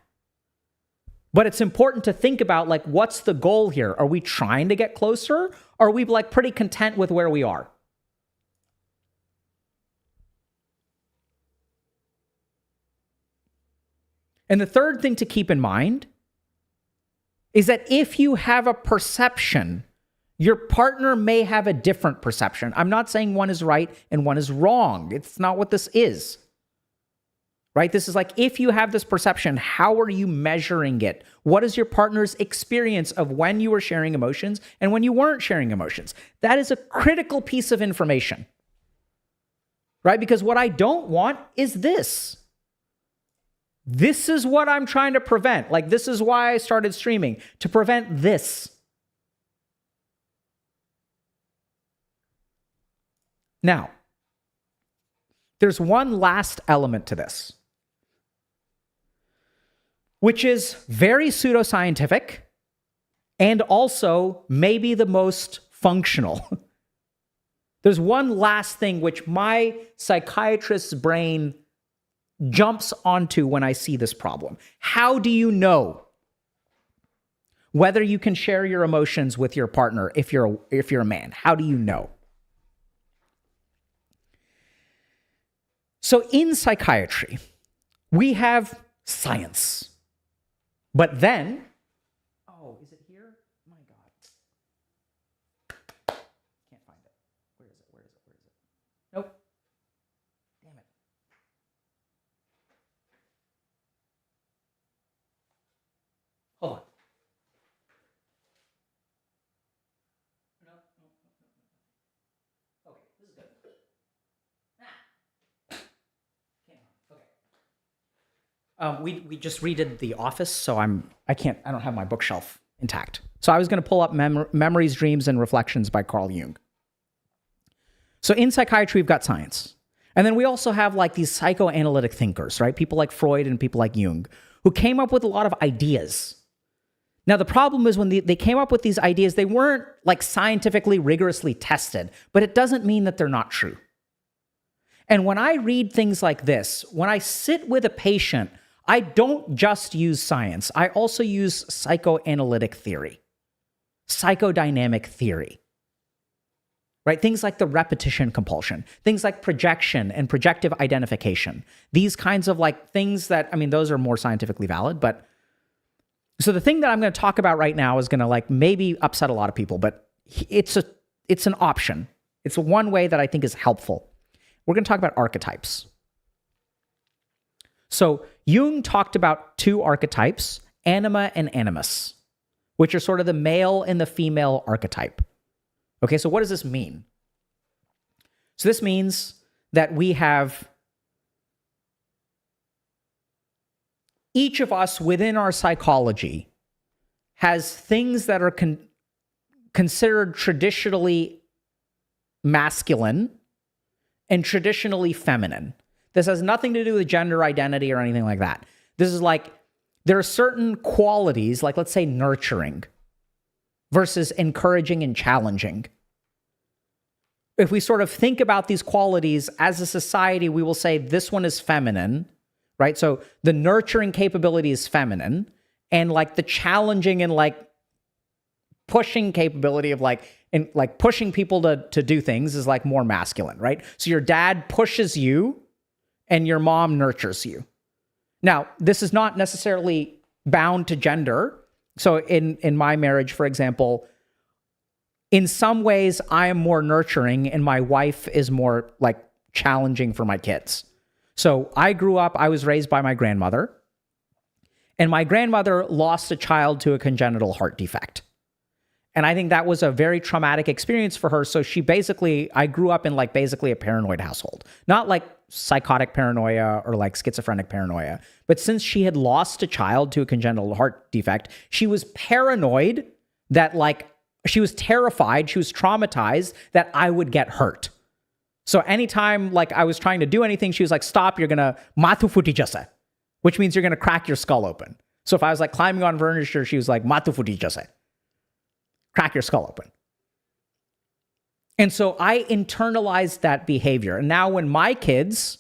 But it's important to think about like, what's the goal here? Are we trying to get closer? Or are we like pretty content with where we are? And the third thing to keep in mind is that if you have a perception, your partner may have a different perception. I'm not saying one is right and one is wrong. It's not what this is. Right? This is like, if you have this perception, how are you measuring it? What is your partner's experience of when you were sharing emotions and when you weren't sharing emotions? That is a critical piece of information. Right? Because what I don't want is this. This is what I'm trying to prevent. Like, this is why I started streaming, to prevent this. Now, there's one last element to this, which is very pseudoscientific and also maybe the most functional. There's one last thing which my psychiatrist's brain jumps onto when I see this problem. How do you know whether you can share your emotions with your partner if you're a man? How do you know? So in psychiatry, we have science. But then, oh, is it here? My God. Can't find it. Where is it? Where is it? Where is it? Nope. Damn it. Hold on. No. Okay, this is good. We just redid The Office, so I don't have my bookshelf intact. So I was going to pull up Memories, Dreams, and Reflections by Carl Jung. So in psychiatry, we've got science. And then we also have like these psychoanalytic thinkers, right? People like Freud and people like Jung, who came up with a lot of ideas. Now, the problem is when they came up with these ideas, they weren't like scientifically rigorously tested, but it doesn't mean that they're not true. And when I read things like this, when I sit with a patient, I don't just use science. I also use psychoanalytic theory, psychodynamic theory. right? Things like the repetition compulsion, things like projection and projective identification. These kinds of like things that, I mean, those are more scientifically valid, but so the thing that I'm going to talk about right now is going to like maybe upset a lot of people, but it's an option. It's one way that I think is helpful. We're going to talk about archetypes. So Jung talked about two archetypes, anima and animus, which are sort of the male and the female archetype. Okay, so what does this mean? So this means that we have each of us within our psychology has things that are considered traditionally masculine and traditionally feminine. This has nothing to do with gender identity or anything like that. This is like, there are certain qualities, like let's say nurturing versus encouraging and challenging. If we sort of think about these qualities as a society, we will say this one is feminine, right? So the nurturing capability is feminine, and like the challenging and like pushing capability of like, and like pushing people to do things is like more masculine, right? So your dad pushes you and your mom nurtures you. Now, this is not necessarily bound to gender. So in my marriage, for example, in some ways I am more nurturing and my wife is more like challenging for my kids. So I was raised by my grandmother, and my grandmother lost a child to a congenital heart defect. And I think that was a very traumatic experience for her. So I grew up in like basically a paranoid household, not like psychotic paranoia or like schizophrenic paranoia. But since she had lost a child to a congenital heart defect, she was paranoid that like, she was terrified, she was traumatized that I would get hurt. So anytime like I was trying to do anything, she was like, stop, you're gonna matu futi jase, which means you're gonna crack your skull open. So if I was like climbing on furniture, she was like, matu futi jase, crack your skull open. And so I internalized that behavior. And now when my kids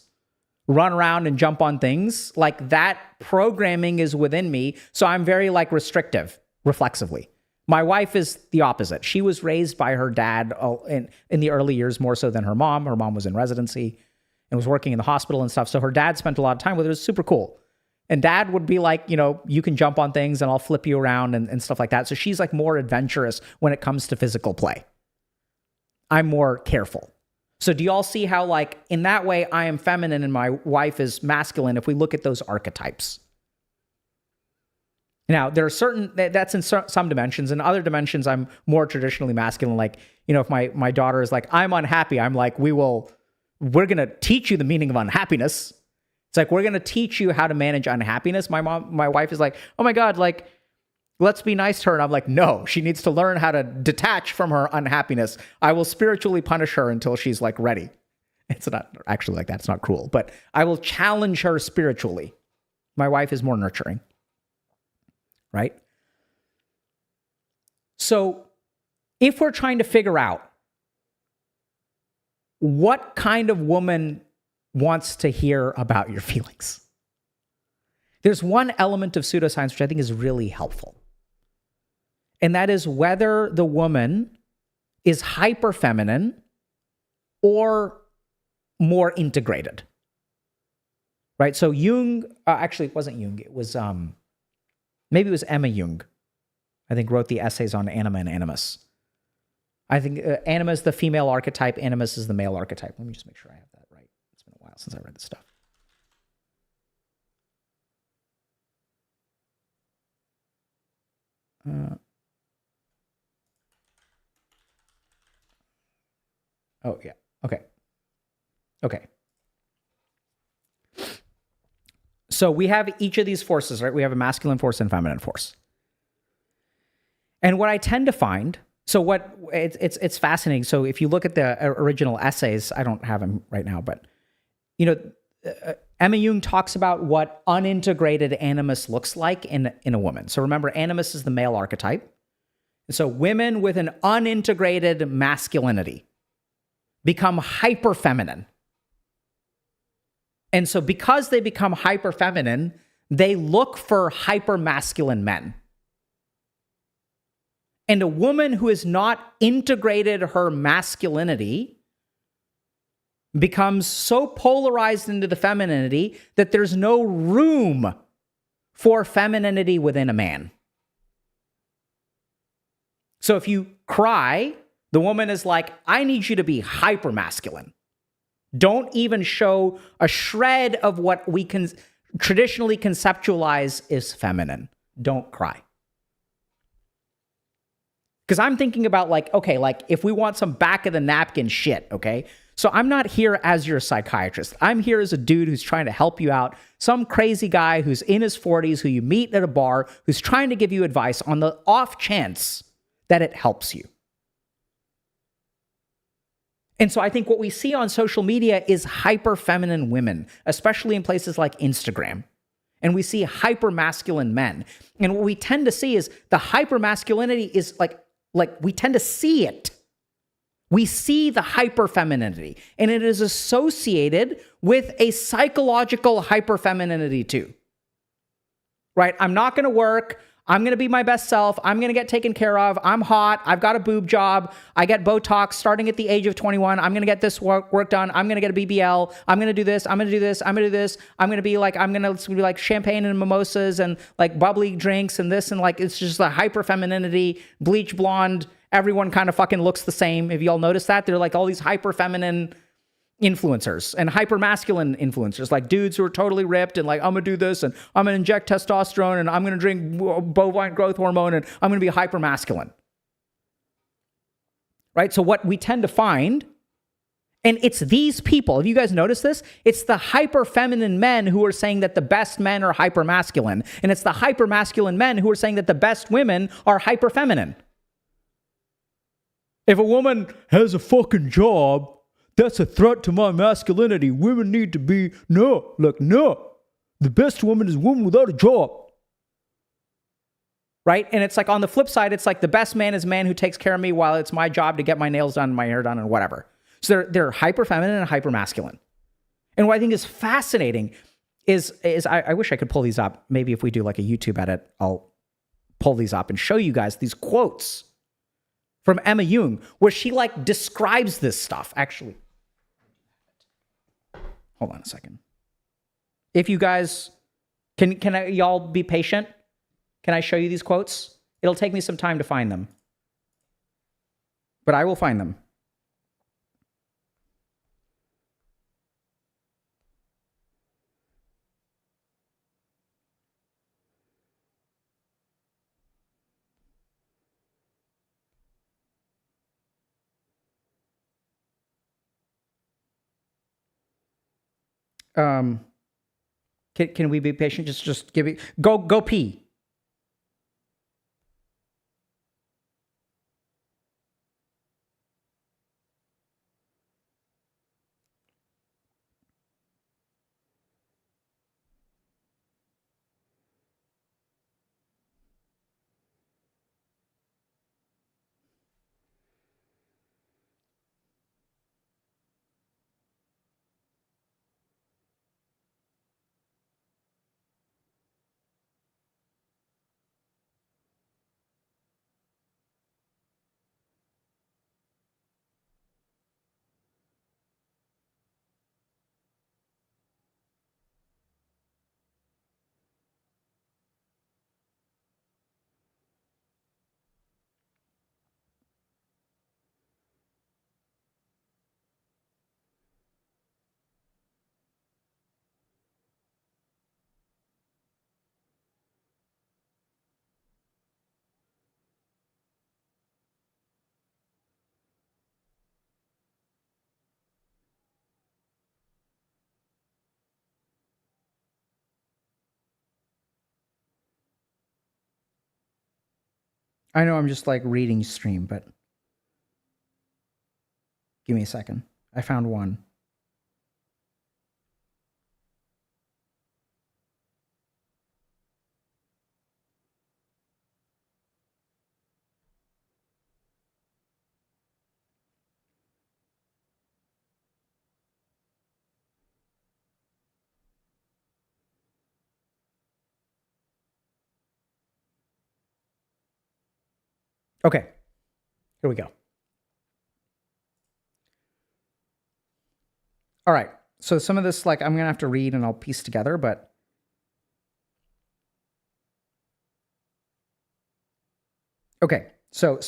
run around and jump on things, like that programming is within me. So I'm very like restrictive, reflexively. My wife is the opposite. She was raised by her dad in the early years more so than her mom. Her mom was in residency and was working in the hospital and stuff. So her dad spent a lot of time with her. It was super cool. And dad would be like, you know, you can jump on things and I'll flip you around and stuff like that. So she's like more adventurous when it comes to physical play. I'm more careful. So do you all see how like in that way I am feminine and my wife is masculine if we look at those archetypes? Now, there are certain, that's in some dimensions. In other dimensions, I'm more traditionally masculine. Like, you know, if my daughter is like, I'm unhappy, I'm like, we're going to teach you the meaning of unhappiness. It's like, we're going to teach you how to manage unhappiness. My wife is like, oh my God, like, let's be nice to her. And I'm like, no, she needs to learn how to detach from her unhappiness. I will spiritually punish her until she's like ready. It's not actually like that. It's not cruel, but I will challenge her spiritually. My wife is more nurturing. Right? So if we're trying to figure out what kind of woman wants to hear about your feelings, there's one element of pseudoscience which I think is really helpful. And that is whether the woman is hyper feminine or more integrated. Right? So Jung, actually it wasn't Jung, it was maybe it was Emma Jung, I think, wrote the essays on anima and animus. I think anima is the female archetype, animus is the male archetype. Let me just make sure I have that right. It's been a while since I read this stuff. Oh, yeah. Okay. So we have each of these forces, right? We have a masculine force and feminine force. And what I tend to find, it's fascinating. So if you look at the original essays, I don't have them right now, but you know, Emma Jung talks about what unintegrated animus looks like in a woman. So remember, animus is the male archetype. And so women with an unintegrated masculinity become hyper feminine. And so because they become hyper feminine, they look for hyper masculine men. And a woman who has not integrated her masculinity becomes so polarized into the femininity that there's no room for femininity within a man. So if you cry, the woman is like, I need you to be hyper masculine. Don't even show a shred of what we can traditionally conceptualize is feminine. Don't cry. Because I'm thinking about like, okay, like if we want some back of the napkin shit, okay? So I'm not here as your psychiatrist. I'm here as a dude who's trying to help you out. Some crazy guy who's in his 40s who you meet at a bar who's trying to give you advice on the off chance that it helps you. And so I think what we see on social media is hyper feminine women, especially in places like Instagram. And we see hyper masculine men. And what we tend to see is the hyper masculinity is like we tend to see it. We see the hyper femininity, and it is associated with a psychological hyper femininity too. Right? I'm not going to work. I'm going to be my best self. I'm going to get taken care of. I'm hot. I've got a boob job. I get Botox starting at the age of 21. I'm going to get this work done. I'm going to get a BBL. I'm going to do this. I'm going to do this. I'm going to do this. I'm going to be like champagne and mimosas and like bubbly drinks and this and like, it's just a hyper femininity, bleach blonde. Everyone kind of fucking looks the same. If y'all notice that, they're like all these hyper feminine influencers and hyper masculine influencers, like dudes who are totally ripped and like, I'm gonna do this and I'm gonna inject testosterone and I'm gonna drink bovine growth hormone and I'm gonna be hyper masculine. Right? So what we tend to find, and it's these people, have you guys noticed this? It's the hyper feminine men who are saying that the best men are hyper masculine, and it's the hyper masculine men who are saying that the best women are hyper feminine. If a woman has a fucking job, that's a threat to my masculinity. Women need to be, no. The best woman is a woman without a job. Right? And it's like on the flip side, it's like the best man is a man who takes care of me while it's my job to get my nails done, my hair done, and whatever. So they're hyper feminine and hyper masculine. And what I think is fascinating is I wish I could pull these up. Maybe if we do like a YouTube edit, I'll pull these up and show you guys these quotes from Emma Jung, where she like describes this stuff. Actually, hold on a second. If you guys y'all be patient? Can I show you these quotes? It'll take me some time to find them, but I will find them. Can we be patient? Just give it. Go pee. I know I'm just like reading stream, but give me a second. I found one. Okay, here we go. All right, so some of this, like, I'm going to have to read and I'll piece together, but okay, so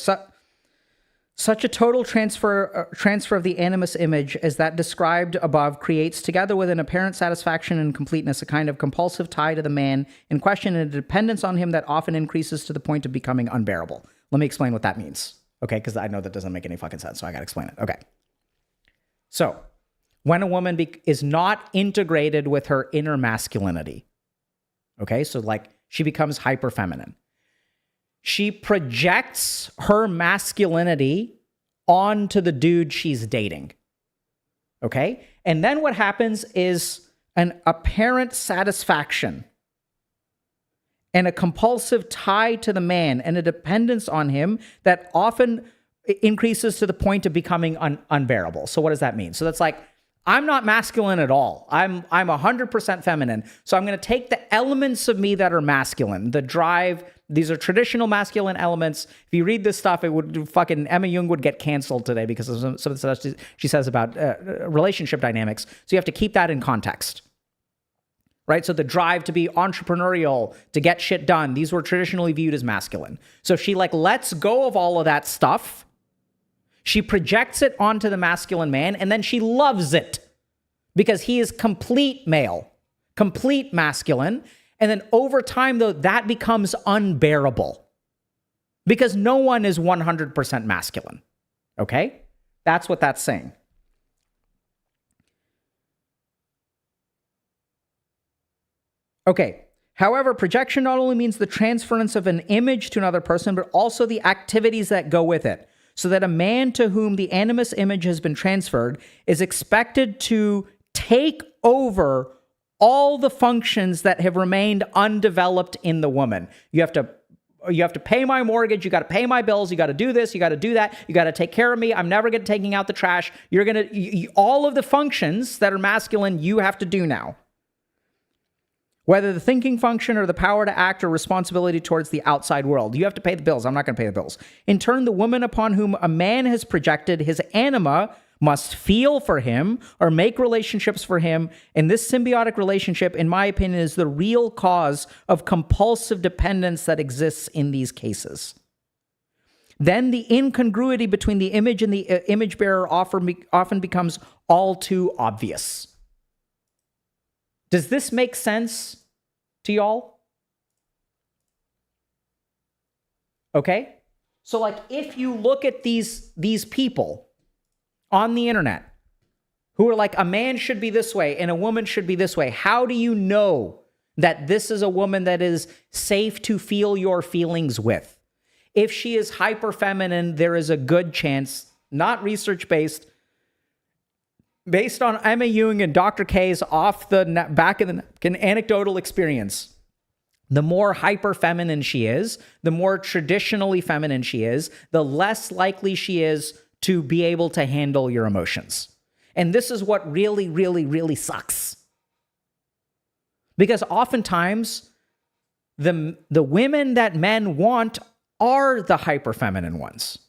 such a total transfer of the animus image as that described above creates, together with an apparent satisfaction and completeness, a kind of compulsive tie to the man in question and a dependence on him that often increases to the point of becoming unbearable. Let me explain what that means, okay? Because I know that doesn't make any fucking sense, so I got to explain it. Okay. So, when a woman is not integrated with her inner masculinity, okay? So, like, she becomes hyper feminine. She projects her masculinity onto the dude she's dating. Okay? And then what happens is an apparent satisfaction and a compulsive tie to the man and a dependence on him that often increases to the point of becoming unbearable. So what does that mean? So that's like, I'm not masculine at all. I'm 100% feminine. So I'm going to take the elements of me that are masculine, the drive. These are traditional masculine elements. If you read this stuff, it would fucking Emma Jung would get canceled today because of some of the stuff she says about relationship dynamics. So you have to keep that in context, right? So the drive to be entrepreneurial, to get shit done, these were traditionally viewed as masculine. So she like lets go of all of that stuff. She projects it onto the masculine man, and then she loves it because he is complete male, complete masculine. And then over time, though, that becomes unbearable because no one is 100% masculine. Okay? That's what that's saying. Okay. However, projection not only means the transference of an image to another person, but also the activities that go with it. So that a man to whom the animus image has been transferred is expected to take over all the functions that have remained undeveloped in the woman. You have to pay my mortgage, you got to pay my bills, you got to do this, you got to do that, you got to take care of me, I'm never going to taking out the trash. You're going to all of the functions that are masculine you have to do now. Whether the thinking function or the power to act or responsibility towards the outside world. You have to pay the bills. I'm not going to pay the bills. In turn, the woman upon whom a man has projected his anima must feel for him or make relationships for him. And this symbiotic relationship, in my opinion, is the real cause of compulsive dependence that exists in these cases. Then the incongruity between the image and the image bearer often becomes all too obvious. Does this make sense to y'all? Okay? So like if you look at these people on the internet who are like, a man should be this way and a woman should be this way, how do you know that this is a woman that is safe to feel your feelings with? If she is hyper feminine, there is a good chance, not research-based, based on Emma Jung and Dr. K's off the back of the napkin anecdotal experience, the more hyper feminine she is, the more traditionally feminine she is, the less likely she is to be able to handle your emotions. And this is what really, really, really sucks. Because oftentimes, the women that men want are the hyper feminine ones.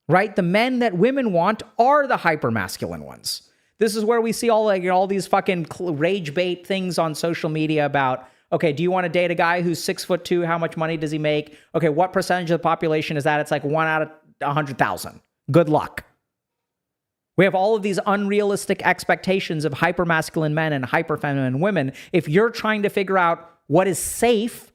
Right? The men that women want are the hyper-masculine ones. This is where we see all these fucking rage bait things on social media about, okay, do you want to date a guy who's 6'2"? How much money does he make? Okay, what percentage of the population is that? It's like 1 out of 100,000. Good luck. We have all of these unrealistic expectations of hyper-masculine men and hyper-feminine women. If you're trying to figure out what is safe,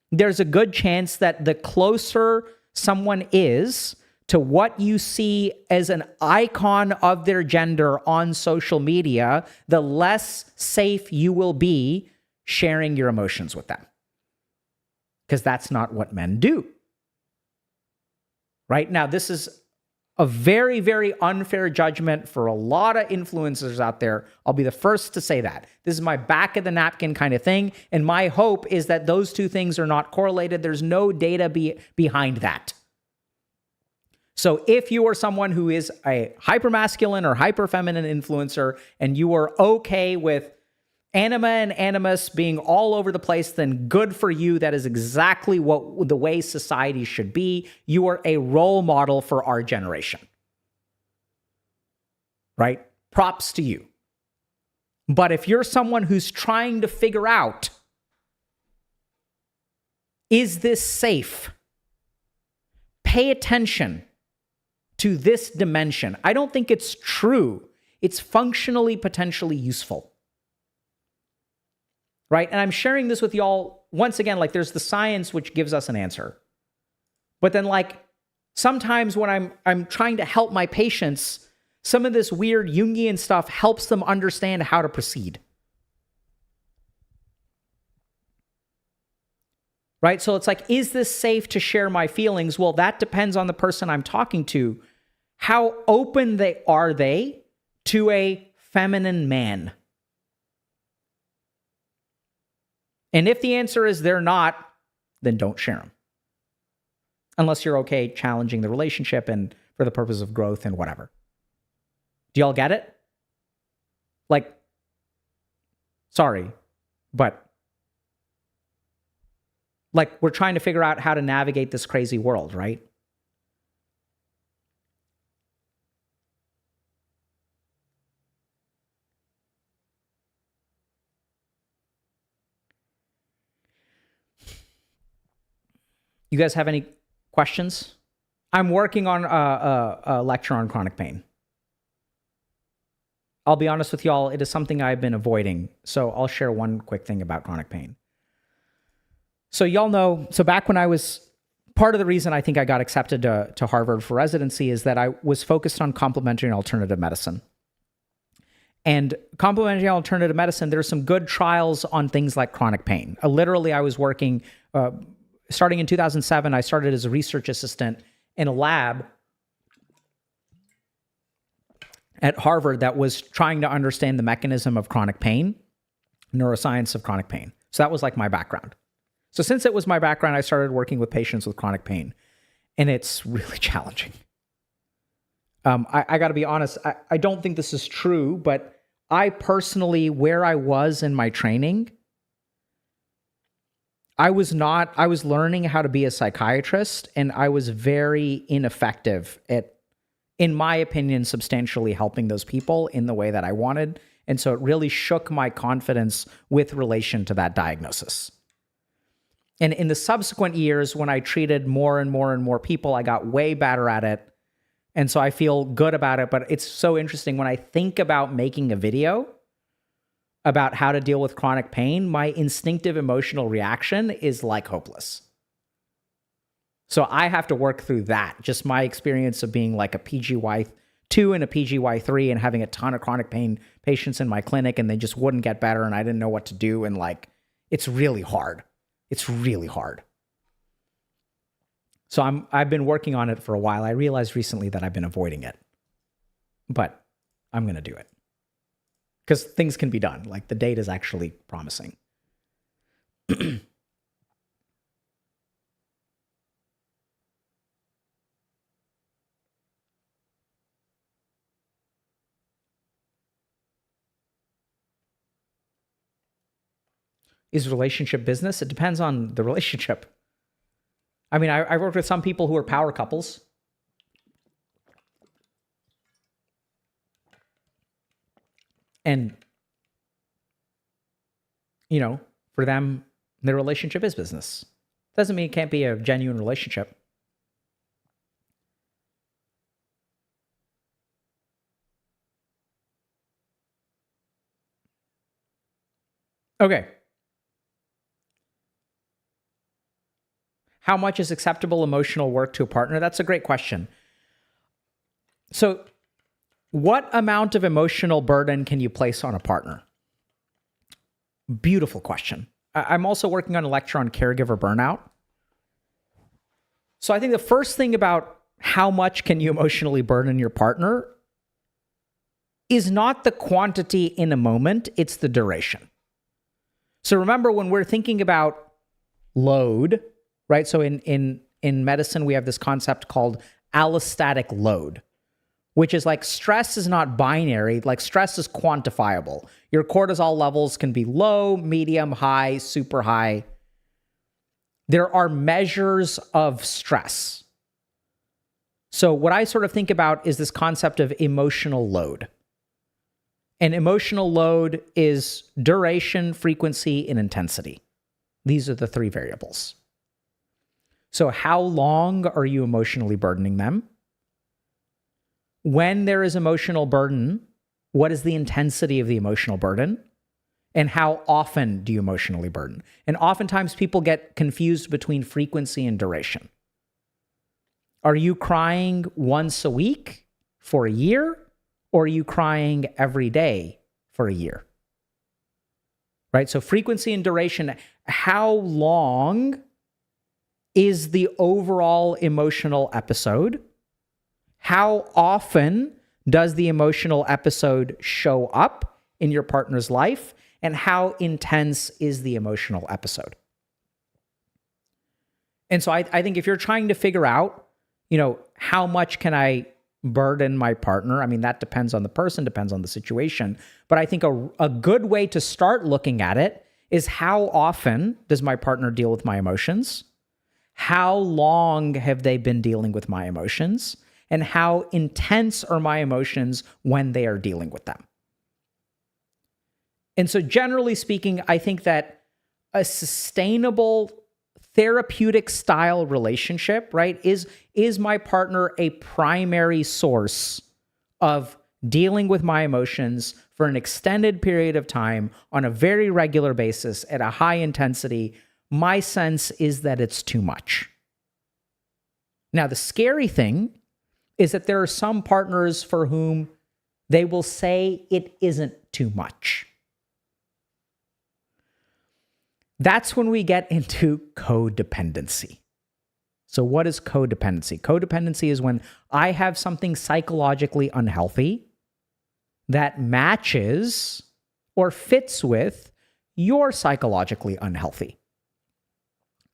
there's a good chance that the closer someone is to what you see as an icon of their gender on social media, the less safe you will be sharing your emotions with them. Because that's not what men do. Right? Now, this is a very, very unfair judgment for a lot of influencers out there. I'll be the first to say that. This is my back of the napkin kind of thing. And my hope is that those two things are not correlated. There's no data behind that. So if you are someone who is a hypermasculine or hyperfeminine influencer and you are okay with anima and animus being all over the place, then good for you. That is exactly what the way society should be. You are a role model for our generation. Right? Props to you. But if you're someone who's trying to figure out, is this safe? Pay attention to this dimension. I don't think it's true. It's functionally potentially useful. Right? And I'm sharing this with y'all once again, like there's the science which gives us an answer. But then like sometimes when I'm trying to help my patients, some of this weird Jungian stuff helps them understand how to proceed. Right? So it's like, is this safe to share my feelings? Well, that depends on the person I'm talking to. How open are they to a feminine man? And if the answer is they're not, then don't share them. Unless you're okay challenging the relationship and for the purpose of growth and whatever. Do y'all get it? Like, sorry, but like we're trying to figure out how to navigate this crazy world, right? You guys have any questions? I'm working on a lecture on chronic pain. I'll be honest with y'all, it is something I've been avoiding. So I'll share one quick thing about chronic pain. So y'all know, so back when I was, part of the reason I think I got accepted to Harvard for residency is that I was focused on complementary and alternative medicine. And complementary and alternative medicine, there's some good trials on things like chronic pain. Literally, I was working, starting in 2007, I started as a research assistant in a lab at Harvard that was trying to understand the mechanism of chronic pain, neuroscience of chronic pain. So that was like my background. So since it was my background, I started working with patients with chronic pain, and it's really challenging. I got to be honest, I don't think this is true, but I personally, where I was in my training, I was learning how to be a psychiatrist, and I was very ineffective at, in my opinion, substantially helping those people in the way that I wanted. And so it really shook my confidence with relation to that diagnosis. And in the subsequent years, when I treated more and more and more people, I got way better at it. And so I feel good about it. But it's so interesting when I think about making a video about how to deal with chronic pain, my instinctive emotional reaction is like hopeless. So I have to work through that. Just my experience of being like a PGY2 and a PGY3 and having a ton of chronic pain patients in my clinic, and they just wouldn't get better and I didn't know what to do. And like, it's really hard. It's really hard. So I've been working on it for a while. I realized recently that I've been avoiding it, but I'm going to do it because things can be done. Like the data is actually promising. Is relationship business? It depends on the relationship. I mean, I worked with some people who are power couples. And, you know, for them, their relationship is business. Doesn't mean it can't be a genuine relationship. Okay. How much is acceptable emotional work to a partner? That's a great question. So, what amount of emotional burden can you place on a partner? Beautiful question. I'm also working on a lecture on caregiver burnout. So I think the first thing about how much can you emotionally burden your partner is not the quantity in a moment, it's the duration. So remember, when we're thinking about load, right? So in medicine, we have this concept called allostatic load, which is like stress is not binary, like stress is quantifiable. Your cortisol levels can be low, medium, high, super high. There are measures of stress. So what I sort of think about is this concept of emotional load. And emotional load is duration, frequency, and intensity. These are the three variables. So how long are you emotionally burdening them? When there is emotional burden, what is the intensity of the emotional burden? And how often do you emotionally burden? And oftentimes people get confused between frequency and duration. Are you crying once a week for a year? Or are you crying every day for a year? Right? So frequency and duration, how long is the overall emotional episode? How often does the emotional episode show up in your partner's life? And how intense is the emotional episode? And so I think if you're trying to figure out, how much can I burden my partner? I mean, that depends on the person, depends on the situation. But I think a good way to start looking at it is how often does my partner deal with my emotions? How long have they been dealing with my emotions? And how intense are my emotions when they are dealing with them? And so generally speaking, I think that a sustainable therapeutic style relationship, right, is my partner a primary source of dealing with my emotions for an extended period of time on a very regular basis at a high intensity? My sense is that it's too much. Now, the scary thing is that there are some partners for whom they will say it isn't too much. That's when we get into codependency. So what is codependency? Codependency is when I have something psychologically unhealthy that matches or fits with your psychologically unhealthy.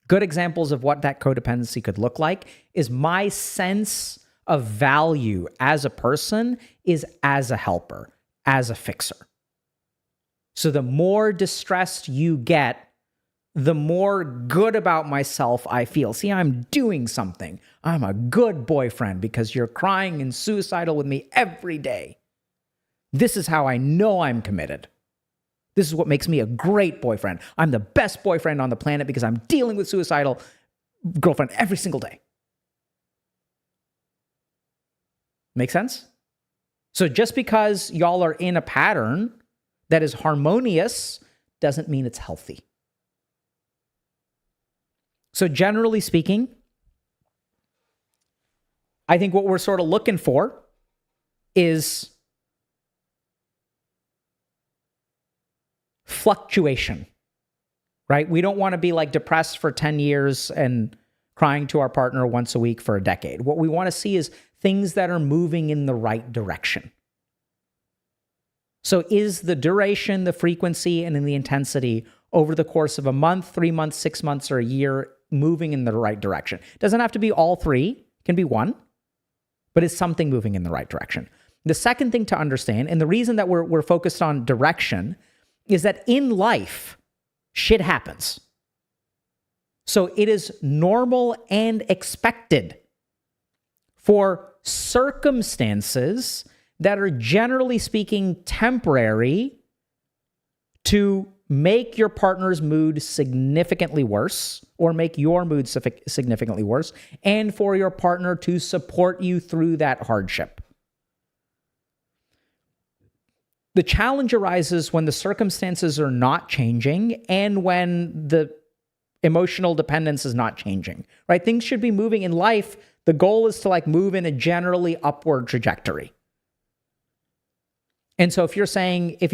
Good examples of what that codependency could look like is my sense of value as a person is as a helper, as a fixer. So the more distressed you get, the more good about myself I feel. See, I'm doing something. I'm a good boyfriend because you're crying and suicidal with me every day. This is how I know I'm committed. This is what makes me a great boyfriend. I'm the best boyfriend on the planet because I'm dealing with suicidal girlfriend every single day. Make sense? So just because y'all are in a pattern that is harmonious doesn't mean it's healthy. So generally speaking, I think what we're sort of looking for is fluctuation, right? We don't want to be like depressed for 10 years and crying to our partner once a week for a decade. What we want to see is things that are moving in the right direction. So is the duration, the frequency, and in the intensity over the course of a month, 3 months, 6 months, or a year moving in the right direction? It doesn't have to be all three, it can be one, but it's something moving in the right direction. The second thing to understand, and the reason that we're focused on direction, is that in life, shit happens. So it is normal and expected for circumstances that are generally speaking temporary to make your partner's mood significantly worse or make your mood significantly worse, and for your partner to support you through that hardship. The challenge arises when the circumstances are not changing and when the emotional dependence is not changing, right? Things should be moving in life. The goal is to move in a generally upward trajectory. And so if you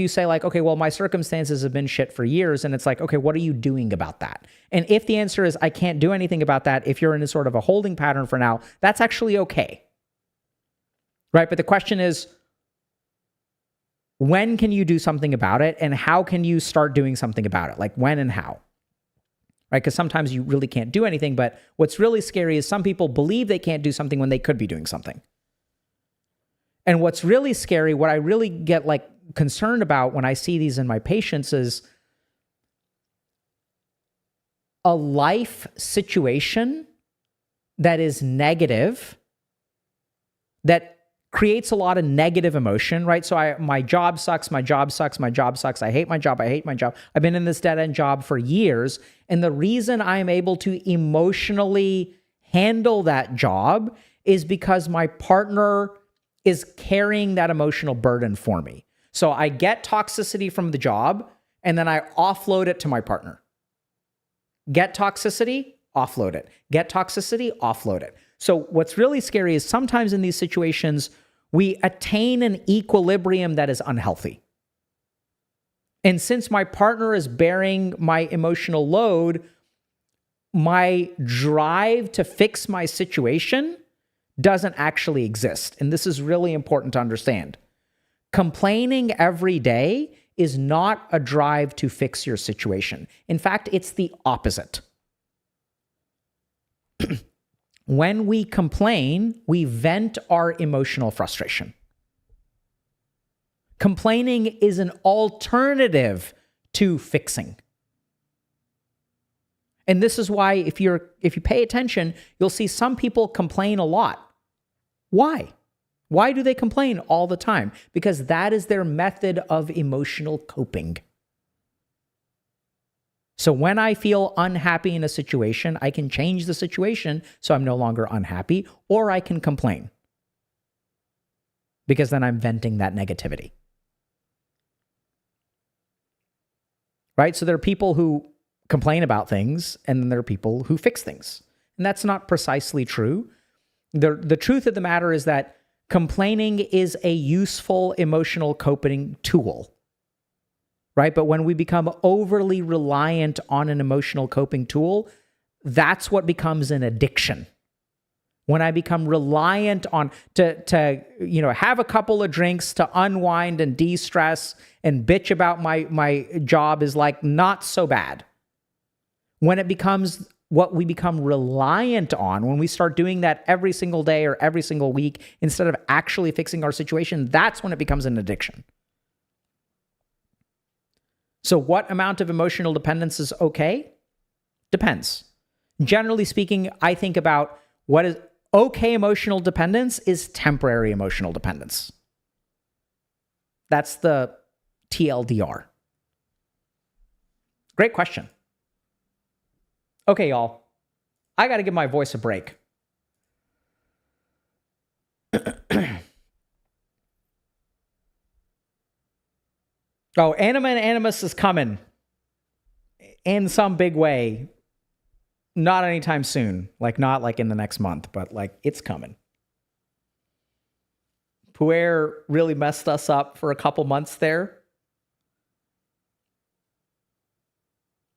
say okay, well, my circumstances have been shit for years, and it's okay, what are you doing about that? And if the answer is I can't do anything about that, if you're in a sort of a holding pattern for now, that's actually okay. Right? But the question is, when can you do something about it, and how can you start doing something about it? When and how? Right? Because sometimes you really can't do anything, but what's really scary is some people believe they can't do something when they could be doing something. And what's really scary, what I really get like concerned about when I see these in my patients is a life situation that is negative, that creates a lot of negative emotion, right? So my job sucks, my job sucks, my job sucks. I hate my job, I hate my job. I've been in this dead-end job for years. And the reason I am able to emotionally handle that job is because my partner is carrying that emotional burden for me. So I get toxicity from the job, and then I offload it to my partner. Get toxicity, offload it. Get toxicity, offload it. So what's really scary is sometimes in these situations, we attain an equilibrium that is unhealthy. And since my partner is bearing my emotional load, my drive to fix my situation doesn't actually exist. And this is really important to understand. Complaining every day is not a drive to fix your situation. In fact, it's the opposite. When we complain, we vent our emotional frustration. Complaining is an alternative to fixing. And this is why if you pay attention, you'll see some people complain a lot. Why? Why do they complain all the time? Because that is their method of emotional coping. So when I feel unhappy in a situation, I can change the situation so I'm no longer unhappy, or I can complain. Because then I'm venting that negativity. Right? So there are people who complain about things, and then there are people who fix things. And that's not precisely true. The truth of the matter is that complaining is a useful emotional coping tool. Right? But when we become overly reliant on an emotional coping tool, that's what becomes an addiction. When I become reliant on to have a couple of drinks to unwind and de-stress and bitch about my job is like not so bad. When it becomes what we become reliant on, when we start doing that every single day or every single week instead of actually fixing our situation, that's when it becomes an addiction. So what amount of emotional dependence is okay? Depends. Generally speaking, I think about what is okay emotional dependence is temporary emotional dependence. That's the TLDR. Great question. Okay, y'all. I got to give my voice a break. Oh, Anima and Animus is coming in some big way. Not anytime soon. Not like in the next month, but it's coming. Puer really messed us up for a couple months there.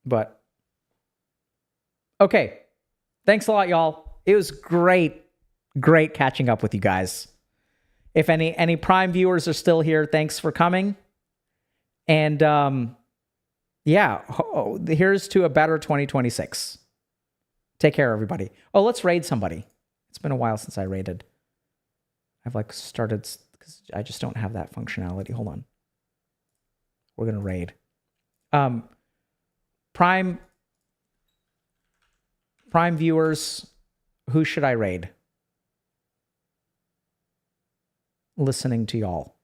But, okay. Thanks a lot, y'all. It was great catching up with you guys. If any Prime viewers are still here, thanks for coming. And here's to a better 2026. Take care, everybody. Oh, let's raid somebody. It's been a while since I raided. I've started because I just don't have that functionality. Hold on. We're gonna raid. Prime viewers, who should I raid? Listening to y'all.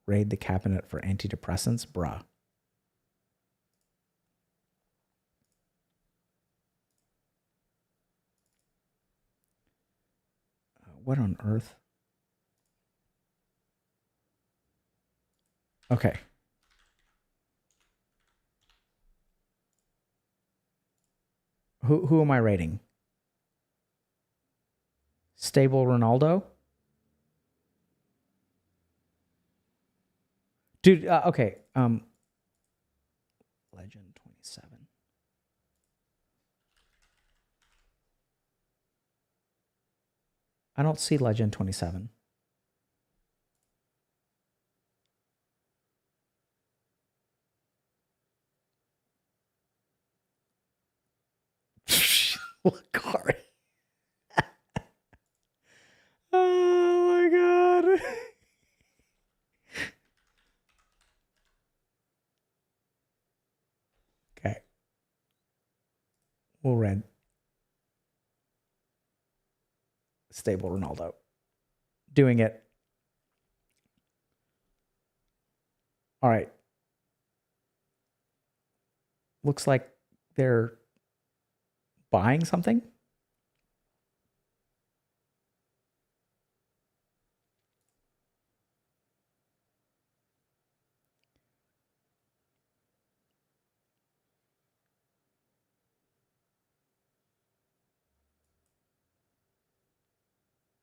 Raid the cabinet for antidepressants? Bruh. What on earth? Okay. Who am I rating? Stable Ronaldo? Dude, okay. Legend 27. I don't see Legend 27. card. Oh my god. Okay. We'll rent stable Ronaldo. Doing it. All right. Looks like they're buying something.